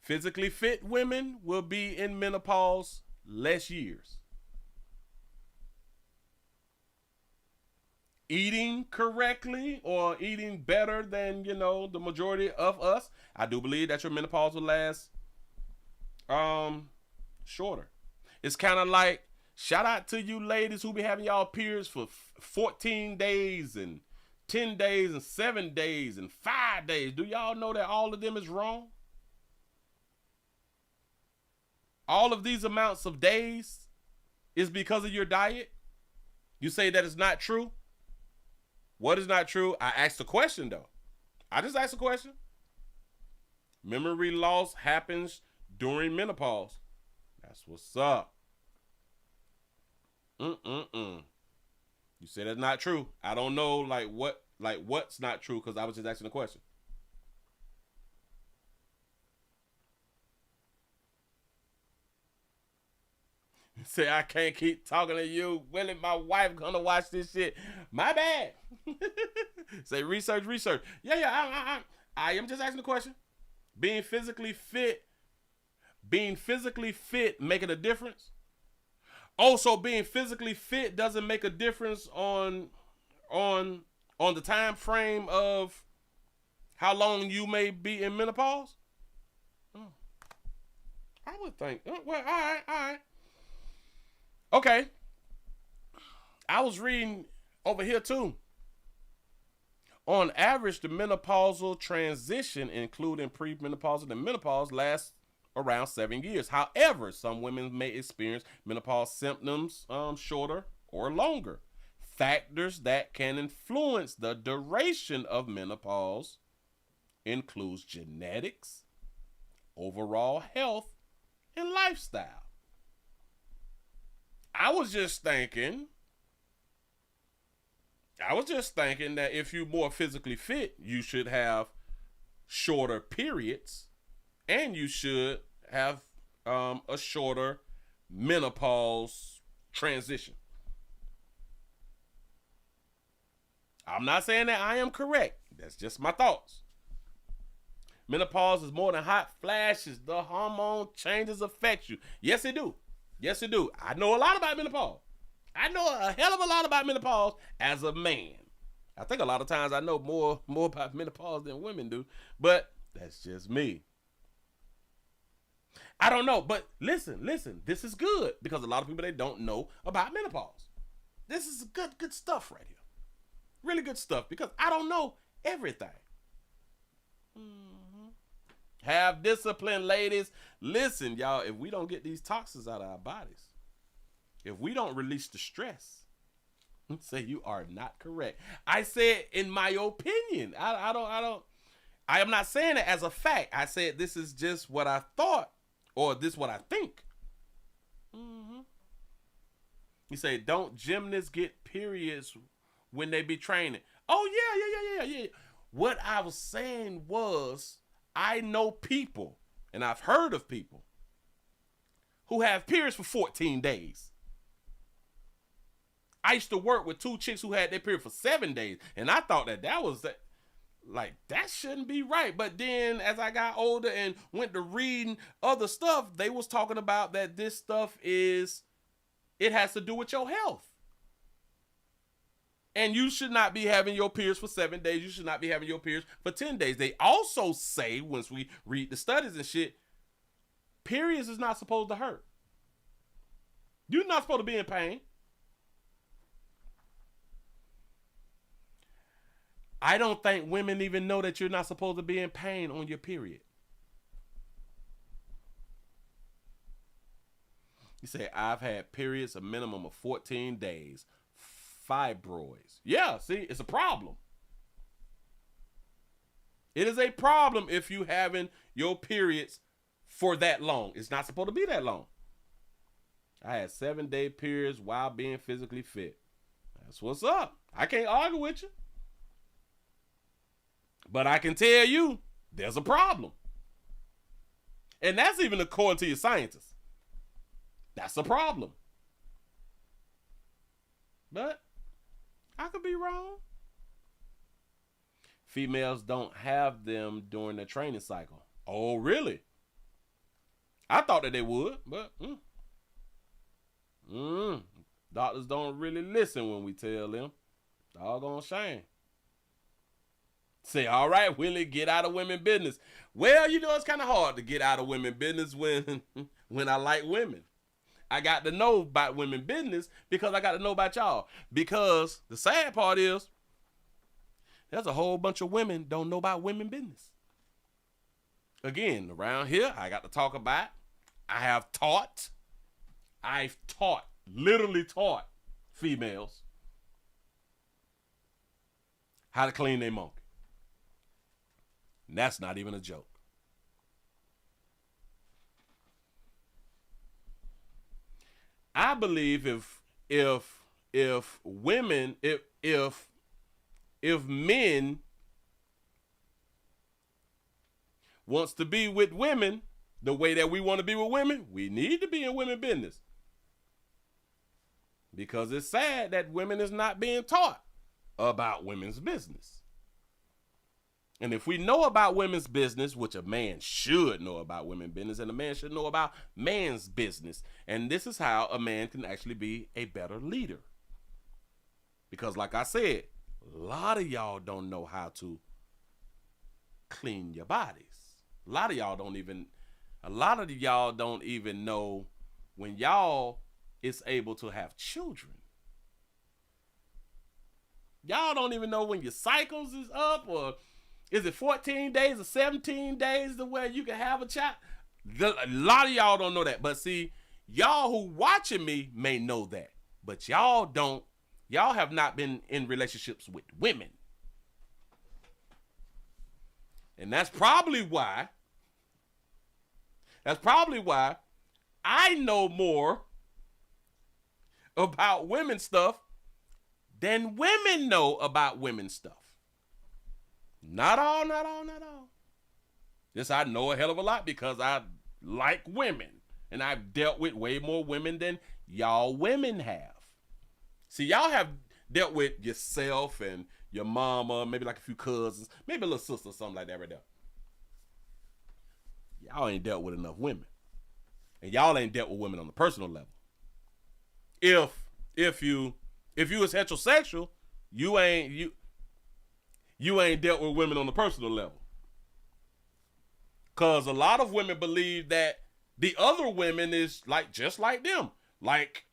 physically fit women will be in menopause less years. Eating correctly or eating better than, the majority of us, I do believe that your menopause will last shorter. It's kind of like, shout out to you ladies who be having y'all periods for 14 days and 10 days and 7 days and 5 days. Do y'all know that all of them is wrong? All of these amounts of days is because of your diet? You say that it's not true? What is not true? I asked a question, though. I just asked a question. Memory loss happens during menopause. That's what's up. You said that's not true. I don't know, what's not true, because I was just asking a question. Say, I can't keep talking to you. Willie, my wife gonna watch this shit. My bad. Say, research. Yeah, I am just asking a question. Being physically fit making a difference? Also, being physically fit doesn't make a difference on the time frame of how long you may be in menopause? I would think. Well, all right. Okay. I was reading over here too. On average, the menopausal transition, including premenopausal and menopause, lasts around 7 years. However, some women may experience menopause symptoms shorter or longer. Factors that can influence the duration of menopause includes genetics, overall health, and lifestyle. I was just thinking that if you're more physically fit, you should have shorter periods and you should have a shorter menopause transition. I'm not saying that I am correct. That's just my thoughts. Menopause is more than hot flashes. The hormone changes affect you. Yes, it do. Yes, it do. I know a lot about menopause. I know a hell of a lot about menopause as a man. I think a lot of times I know more about menopause than women do, but that's just me. I don't know, but listen, this is good because a lot of people, they don't know about menopause. This is good stuff right here. Really good stuff because I don't know everything. Have discipline, ladies. Listen, y'all, if we don't get these toxins out of our bodies, if we don't release the stress, say you are not correct. I said in my opinion. I am not saying it as a fact. I said this is just what I thought or this what I think. You say, don't gymnasts get periods when they be training? Oh, yeah. What I was saying was, I know people, and I've heard of people, who have periods for 14 days. I used to work with 2 chicks who had their period for 7 days, and I thought that was like, that shouldn't be right. But then as I got older and went to reading other stuff, they was talking about that this stuff it has to do with your health. And you should not be having your periods for 7 days. You should not be having your periods for 10 days. They also say, once we read the studies and shit, periods is not supposed to hurt. You're not supposed to be in pain. I don't think women even know that you're not supposed to be in pain on your period. You say, I've had periods a minimum of 14 days. fibroids. Yeah, see, it's a problem. It is a problem if you having your periods for that long. It's not supposed to be that long. I had 7-day periods while being physically fit. That's what's up. I can't argue with you. But I can tell you, there's a problem. And that's even according to your scientists. That's a problem. But I could be wrong. Females don't have them during their training cycle. Oh, really? I thought that they would, but doctors don't really listen when we tell them. Doggone shame. Say, all right, Willie, get out of women business. Well, you know, it's kind of hard to get out of women business when I like women. I got to know about women business because I got to know about y'all. Because the sad part is, there's a whole bunch of women don't know about women business. Again, around here, I got to talk about, I've literally taught females how to clean their monkey. And that's not even a joke. I believe if men wants to be with women the way that we want to be with women, we need to be in women business. Because it's sad that women is not being taught about women's business. And if we know about women's business, which a man should know about women's business, and a man should know about man's business. And this is how a man can actually be a better leader. Because like I said, a lot of y'all don't know how to clean your bodies. A lot of y'all don't even know when y'all is able to have children. Y'all don't even know when your cycles is up, or is it 14 days or 17 days to where you can have a child? A lot of y'all don't know that. But see, y'all who watching me may know that. But y'all don't. Y'all have not been in relationships with women. And that's probably why I know more about women stuff than women know about women stuff. Not all. Yes, I know a hell of a lot because I like women. And I've dealt with way more women than y'all women have. See, y'all have dealt with yourself and your mama, maybe like a few cousins, maybe a little sister or something like that right there. Y'all ain't dealt with enough women. And y'all ain't dealt with women on the personal level. If you was heterosexual, you ain't dealt with women on the personal level. Cause a lot of women believe that the other women is like just like them. Like,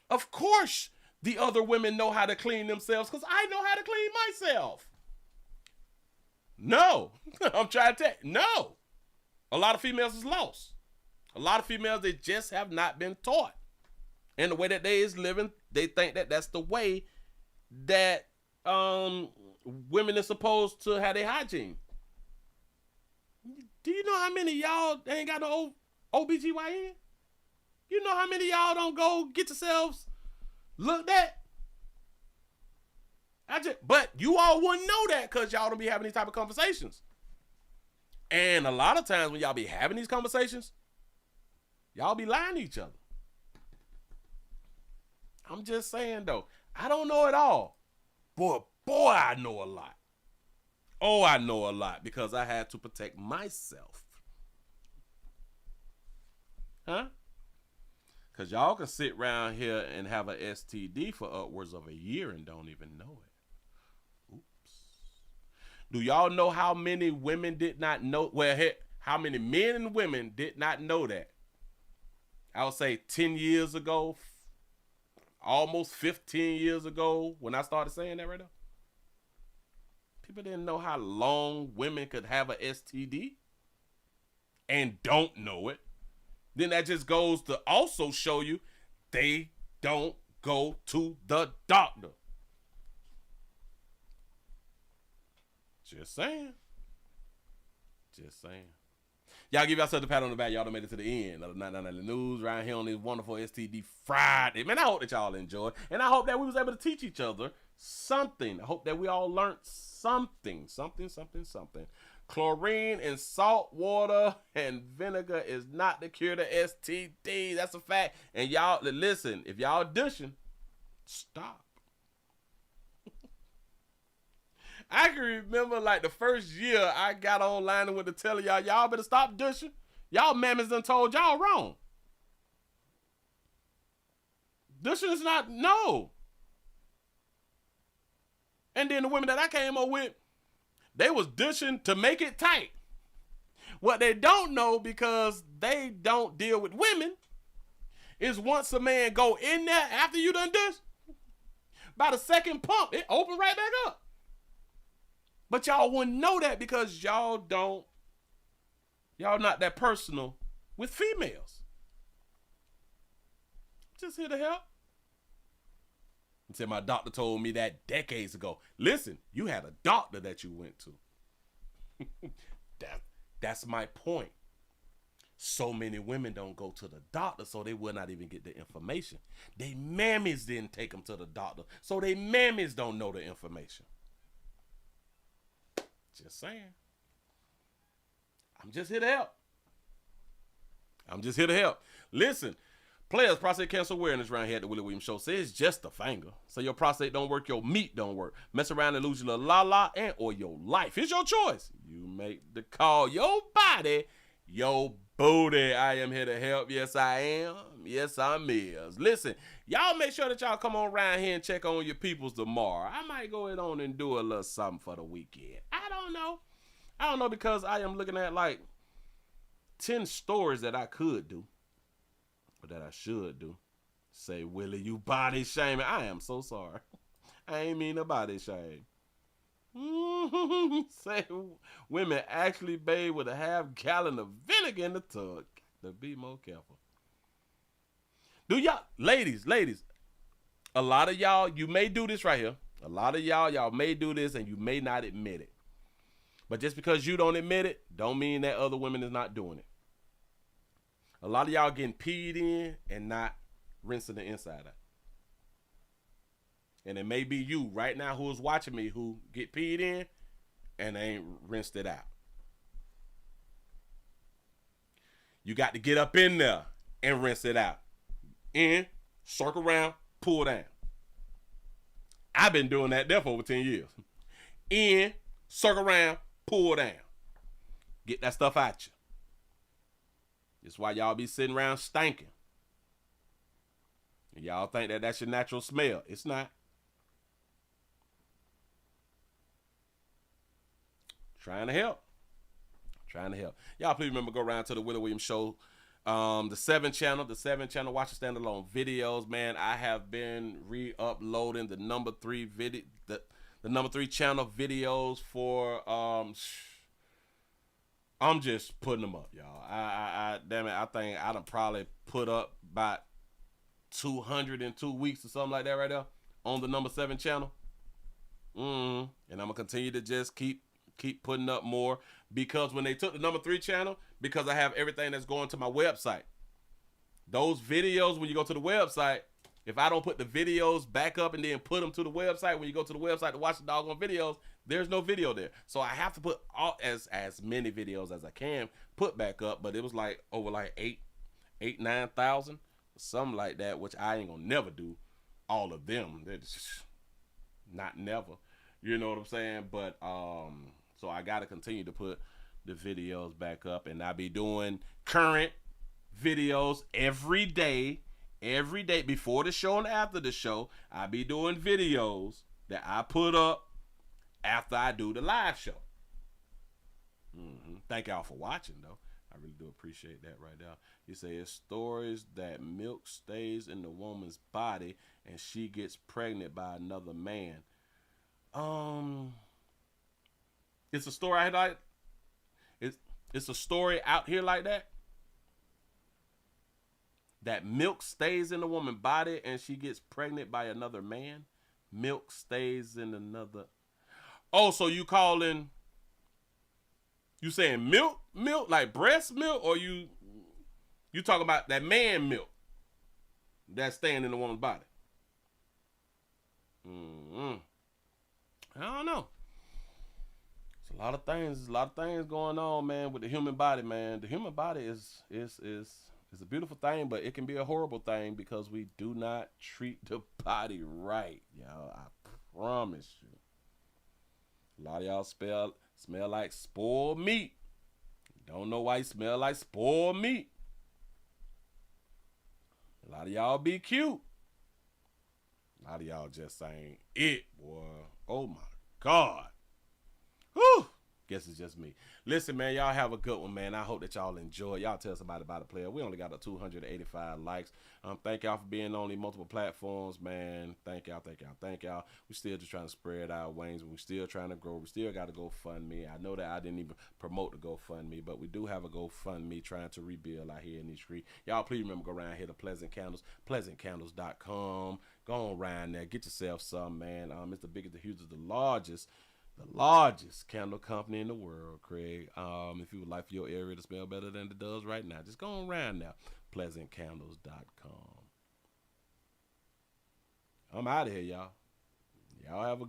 of course the other women know how to clean themselves because I know how to clean myself. No, I'm trying to tell you, no. A lot of females is lost. A lot of females, they just have not been taught. And the way that they is living, they think that that's the way that women are supposed to have their hygiene. Do you know how many of y'all ain't got no OBGYN? You know how many of y'all don't go get yourselves looked at? But you all wouldn't know that because y'all don't be having these type of conversations. And a lot of times when y'all be having these conversations, y'all be lying to each other. I'm just saying though, I don't know it all. Boy, I know a lot. Oh, I know a lot because I had to protect myself. Huh? Because y'all can sit around here and have an STD for upwards of a year and don't even know it. Oops. Do y'all know how many women did not know? Well, how many men and women did not know that? I would say 10 years ago, almost 15 years ago, when I started saying that right now. People didn't know how long women could have a STD and don't know it. Then that just goes to also show you they don't go to the doctor. Just saying. Just saying. Y'all give yourself a pat on the back. Y'all done made it to the end of the 999 News right here on this wonderful STD Friday. Man, I hope that y'all enjoyed. And I hope that we was able to teach each other something. I hope that we all learned something. Chlorine and salt water and vinegar is not the cure to STD. That's a fact. And y'all, listen, if y'all dishing, stop. I can remember like the first year I got online and went to tell y'all better stop dishing. Y'all mammies done told y'all wrong. Dishing is not, no. And then the women that I came up with, they was dishing to make it tight. What they don't know, because they don't deal with women, is once a man go in there after you done dish, by the second pump, it open right back up. But y'all wouldn't know that because y'all not that personal with females. Just here to help. And said my doctor told me that decades ago. Listen, you had a doctor that you went to. That's my point. So many women don't go to the doctor, so they will not even get the information. They mammies didn't take them to the doctor, so they mammies don't know the information. Just saying. I'm just here to help. Listen, players, prostate cancer awareness around here at the Willie Williams Show says just a finger. So your prostate don't work, your meat don't work. Mess around and lose your little la-la and or your life. It's your choice. You make the call. Your body, your booty. I am here to help. Yes, I am. Yes, I'm is. Listen, y'all make sure that y'all come on around here and check on your peoples tomorrow. I might go ahead on and do a little something for the weekend. I don't know because I am looking at like 10 stories that I could do. Or that I should do. Say, Willie, you body shaming. I am so sorry. I ain't mean to body shame. Say, women actually bathe with a half-gallon of vinegar in the tub. To be more careful. Do y'all, ladies, a lot of y'all, you may do this right here. A lot of y'all may do this and you may not admit it. But just because you don't admit it, don't mean that other women is not doing it. A lot of y'all getting peed in and not rinsing the inside out. And it may be you right now who is watching me who get peed in and ain't rinsed it out. You got to get up in there and rinse it out. In, circle around, pull down. I've been doing that there for over 10 years. In, circle around, pull down. Get that stuff out you. That's why y'all be sitting around stinking. And y'all think that that's your natural smell. It's not. Trying to help. Y'all please remember, go around to the Willie Williams Show. The 7 channel, watch the standalone videos, man. I have been re-uploading the number 3 video, the number 3 channel videos for I'm just putting them up, y'all. Damn it, I think I done probably put up about 200 in 2 weeks or something like that right there on the number 7 channel. And I'm gonna continue to just keep putting up more, because when they took the number 3 channel, because I have everything that's going to my website, those videos, when you go to the website, if I don't put the videos back up and then put them to the website, when you go to the website to watch the doggone videos, there's no video there. So I have to put all as many videos as I can put back up, but it was like over like 9,000, something like that, which I ain't gonna never do all of them. It's just not never. You know what I'm saying? But so I gotta continue to put the videos back up, and I be doing current videos every day before the show and after the show. I be doing videos that I put up after I do the live show. Thank y'all for watching, though. I really do appreciate that right now. You say it's stories that milk stays in the woman's body and she gets pregnant by another man. It's a story it's a story out here like that. that milk stays in the woman's body and she gets pregnant by another man. Milk stays in another. Oh, so you saying milk like breast milk, or you talking about that man milk that's staying in the woman's body? I don't know. It's a lot of things. A lot of things going on, man, with the human body, man. The human body is a beautiful thing, but it can be a horrible thing because we do not treat the body right, y'all. I promise you. A lot of y'all smell like spoiled meat. Don't know why you smell like spoiled meat. A lot of y'all be cute. A lot of y'all just ain't it, boy. Oh my God. Whew. Guess it's just me. Listen, man, y'all have a good one, man. I hope that y'all enjoy. Y'all tell somebody about the player. We only got 285 likes. Thank y'all for being on these multiple platforms, man. Thank y'all. We still just trying to spread our wings. We still trying to grow. We still got to GoFundMe. I know that I didn't even promote the GoFundMe, but we do have a GoFundMe trying to rebuild out here in these streets. Y'all please remember, go around here to Pleasant Candles, pleasantcandles.com. Go on around there. Get yourself some, man. It's the biggest, the hugest, the largest candle company in the world, Craig. If you would like for your area to smell better than it does right now, just go on around now. pleasantcandles.com. I'm out of here, y'all. Y'all have a good